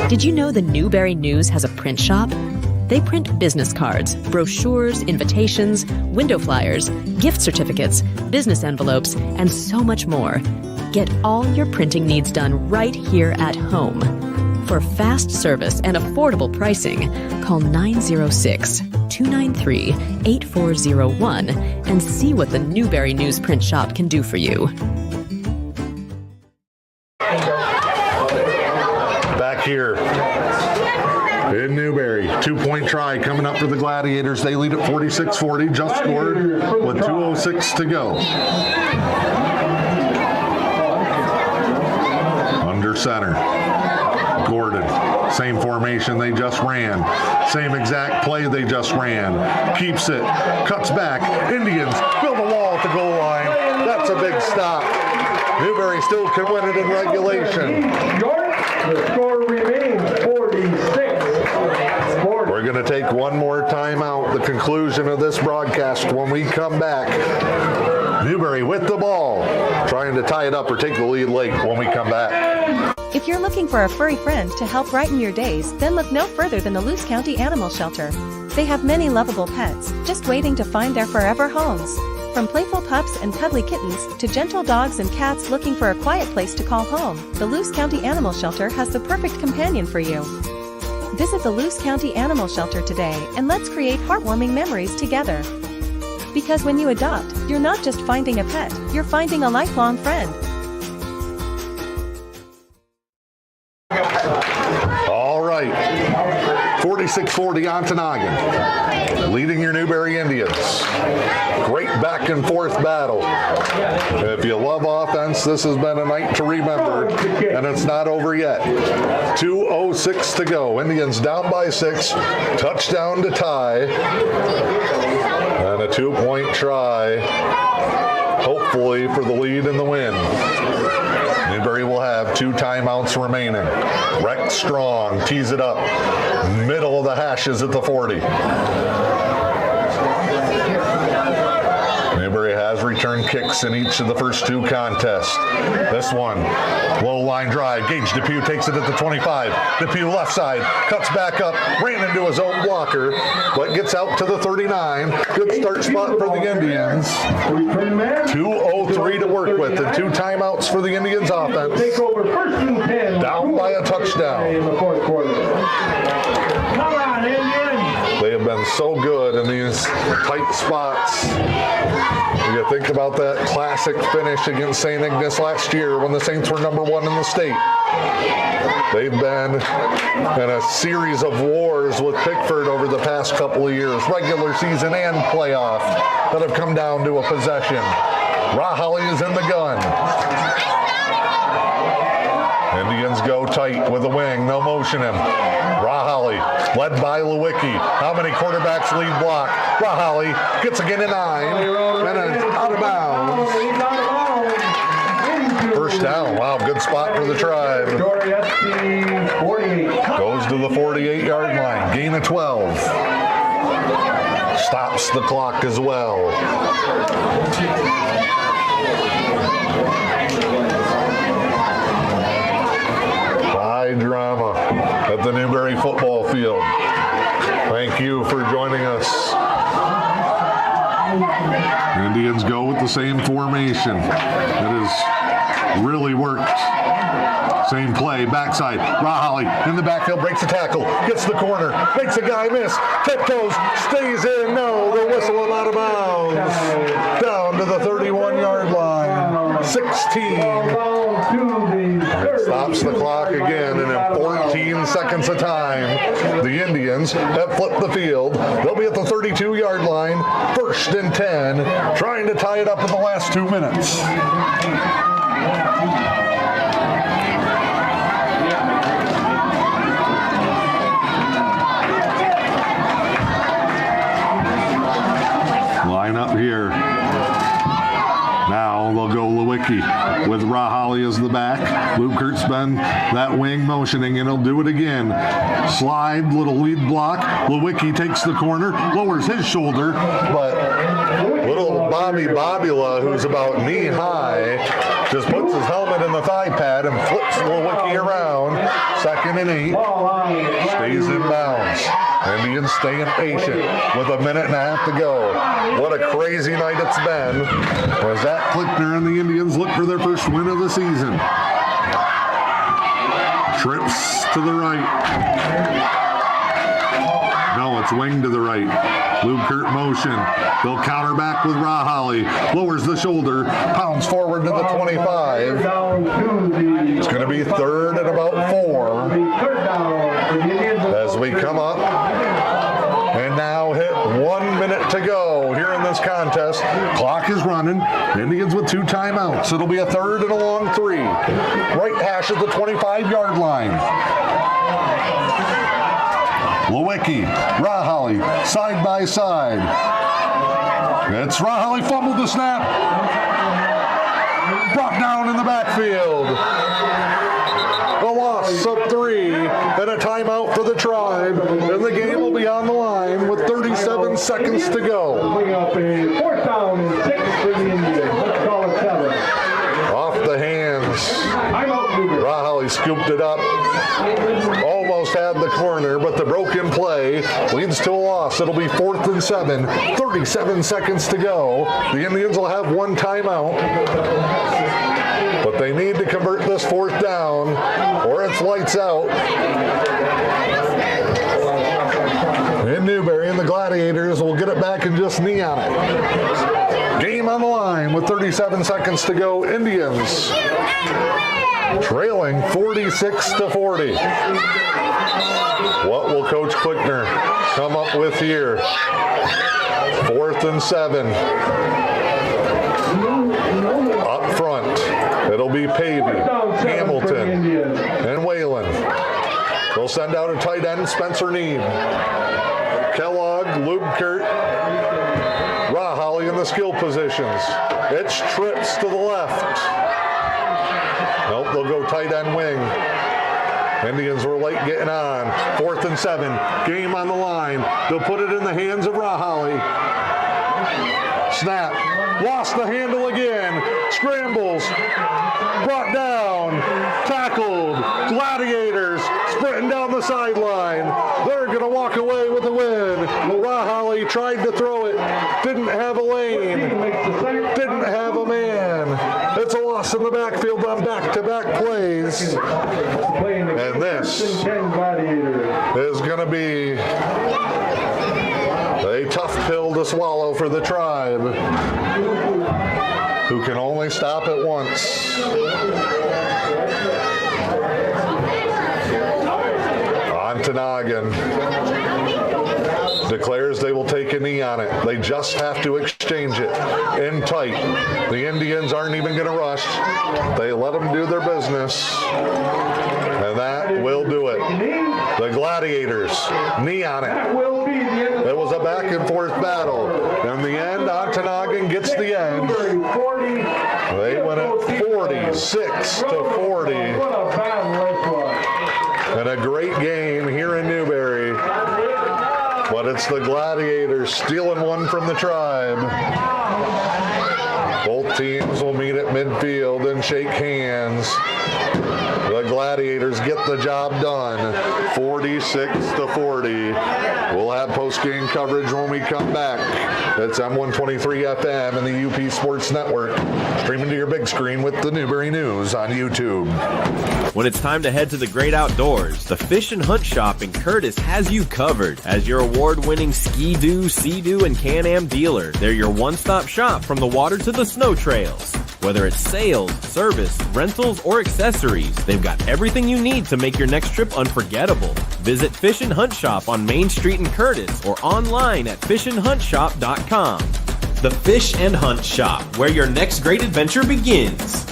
Did you know the Newberry News has a print shop? They print business cards, brochures, invitations, window flyers, gift certificates, business envelopes, and so much more. Get all your printing needs done right here at home. For fast service and affordable pricing, call 906-293-8401 and see what the Newberry News print shop can do for you. Back here in Newberry, 2-point try coming up for the Gladiators. They lead at 46-40, just scored with 2:06 to go. Under center, Gordon, same formation they just ran, same exact play they just ran, keeps it, cuts back, Indians build a wall at the goal line. That's a big stop. Newberry still can win it in regulation. The score remains 46-40. We're going to take one more timeout, the conclusion of this broadcast. When we come back, Newberry with the ball, trying to tie it up or take the lead late when we come back. If you're looking for a furry friend to help brighten your days, then look no further than the Luce County Animal Shelter. They have many lovable pets, just waiting to find their forever homes. From playful pups and cuddly kittens to gentle dogs and cats looking for a quiet place to call home, the Luce County Animal Shelter has the perfect companion for you. Visit the Luce County Animal Shelter today and let's create heartwarming memories together. Because when you adopt, you're not just finding a pet, you're finding a lifelong friend. All right, 46-40 Ontonagon, leading your Newberry Indians. Great back and forth battle. If you love offense, this has been a night to remember, and it's not over yet. 2:06 to go. Indians down by 6, touchdown to tie, and a 2-point try, hopefully for the lead and the win. Newberry will have 2 timeouts remaining. Rex Strong tees it up, middle of the hashes at the 40. Newberry has returned kicks in each of the first 2 contests. This one, low line drive. Gage Depew takes it at the 25. Depew left side, cuts back up, ran into his own blocker, but gets out to the 39. Good start spot for the Indians. 2:03 to work with, and 2 timeouts for the Indians offense. Down by a touchdown. In the fourth quarter. Come on, Indians! They have been so good in these tight spots. You think about that classic finish against St. Ignace last year when the Saints were number 1 in the state. They've been in a series of wars with Pickford over the past couple of years, regular season and playoff, that have come down to a possession. Rahali is in the gun. Indians go tight with a wing. They'll motion him. Rahali, led by Lewicki. How many quarterbacks lead block? Rahali gets a gain of 9 and it's out of bounds. First down. Wow, good spot for the Tribe. Goes to the 48-yard line. Gain of 12. Stops the clock as well. High drama at the Newberry football field. Thank you for joining us. Indians go with the same formation. It has really worked. Same play, backside. Rahali in the backfield, breaks the tackle, gets the corner, makes a guy miss, tiptoes, stays in. No, the whistle and out of bounds. Down to the 31-yard line. 16. Stops the clock again, and in 14 seconds of time, the Indians have flipped the field. They'll be at the 32-yard line, 1st and 10, trying to tie it up in the last 2 minutes. Line up here. Now they'll go Lewicki with Rahali as the back. Lukert's been that wing motioning, and he'll do it again. Slide, little lead block. Lewicki takes the corner, lowers his shoulder, but little Bobby Bobula, who's about knee high, just puts his helmet in the thigh pad and flips Lewicki around. 2nd and 8. Stays in bounds. Indians staying patient with a minute and a half to go. What a crazy night it's been as Zach Klickner and the Indians look for their first win of the season. Trips to the right. No, it's wing to the right. Lukert motion. They'll counter back with Rahali. Lowers the shoulder. Pounds forward to the 25. It's going to be 3rd and about 4. As we come up and now hit 1 minute to go here in this contest. Clock is running. Indians with 2 timeouts. It'll be a 3rd and a long 3. Right hash at the 25-yard line. Lewicki, Rahali, side by side. It's Rahali, fumbled the snap. Brought down in the backfield. A loss of 3 and a timeout for the Tribe. And the game will be on the line with 37 seconds to go. Up a 4th down and 6 for the Indians. Let's call it 7. Off the hands. Rahali scooped it up. Almost had the corner, but the broken play leads to a loss. It'll be 4th and 7. 37 seconds to go. The Indians will have 1 timeout. But they need to convert this 4th down or it's lights out. In Newberry, and the Gladiators will get it back and just knee on it. Game on the line with 37 seconds to go. Indians trailing 46-40. What will Coach Klickner come up with here? 4th and 7. Up front, it'll be Pavey, Hamilton, and Whalen. They'll send out a tight end, Spencer Need. Kellogg, Lubkert, Rahali in the skill positions. It's trips to the left. Nope, they'll go tight end wing. Indians were late getting on. 4th and 7. Game on the line. They'll put it in the hands of Rahali. Snap. Lost the handle again. Scrambles. Brought down. Tackled. Gladiators sprinting down the sideline. They're going to walk away with a win. Rahali tried to throw it. Didn't have a lane. Didn't have a man. It's a loss in the backfield on back-to-back plays. And this is going to be a tough pill to swallow for the Tribe, who can only stop at once. Ontonagon declares they will take a knee on it. They just have to exchange it in tight. The Indians aren't even going to rush. They let them do their business. And that will do it. The Gladiators, knee on it. It was a back and forth battle. In the end, Ontonagon gets the edge. They win it 46-40. And a great game here in Newberry. But it's the Gladiators stealing one from the Tribe. Both teams will meet at midfield and shake hands. The Gladiators get the job done, 46-40. We'll have post-game coverage when we come back. It's M123 FM and the UP Sports Network, streaming to your big screen with the Newberry News on YouTube. When it's time to head to the great outdoors, the Fish and Hunt Shop in Curtis has you covered. As your award-winning Ski-Doo, Sea-Doo, and Can-Am dealer, they're your one-stop shop from the water to the snow trails. Whether it's sales, service, rentals, or accessories, they've got everything you need to make your next trip unforgettable. Visit Fish and Hunt Shop on Main Street in Curtis or online at fishandhuntshop.com. The Fish and Hunt Shop, where your next great adventure begins.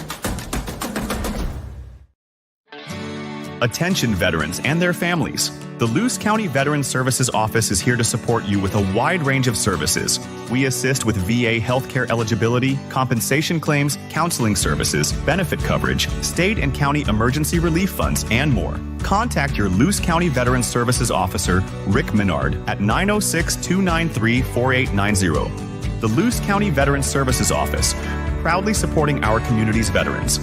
Attention veterans and their families. The Luce County Veterans Services Office is here to support you with a wide range of services. We assist with VA healthcare eligibility, compensation claims, counseling services, benefit coverage, state and county emergency relief funds, and more. Contact your Luce County Veterans Services Officer, Rick Menard, at 906-293-4890. The Luce County Veterans Services Office, proudly supporting our community's veterans.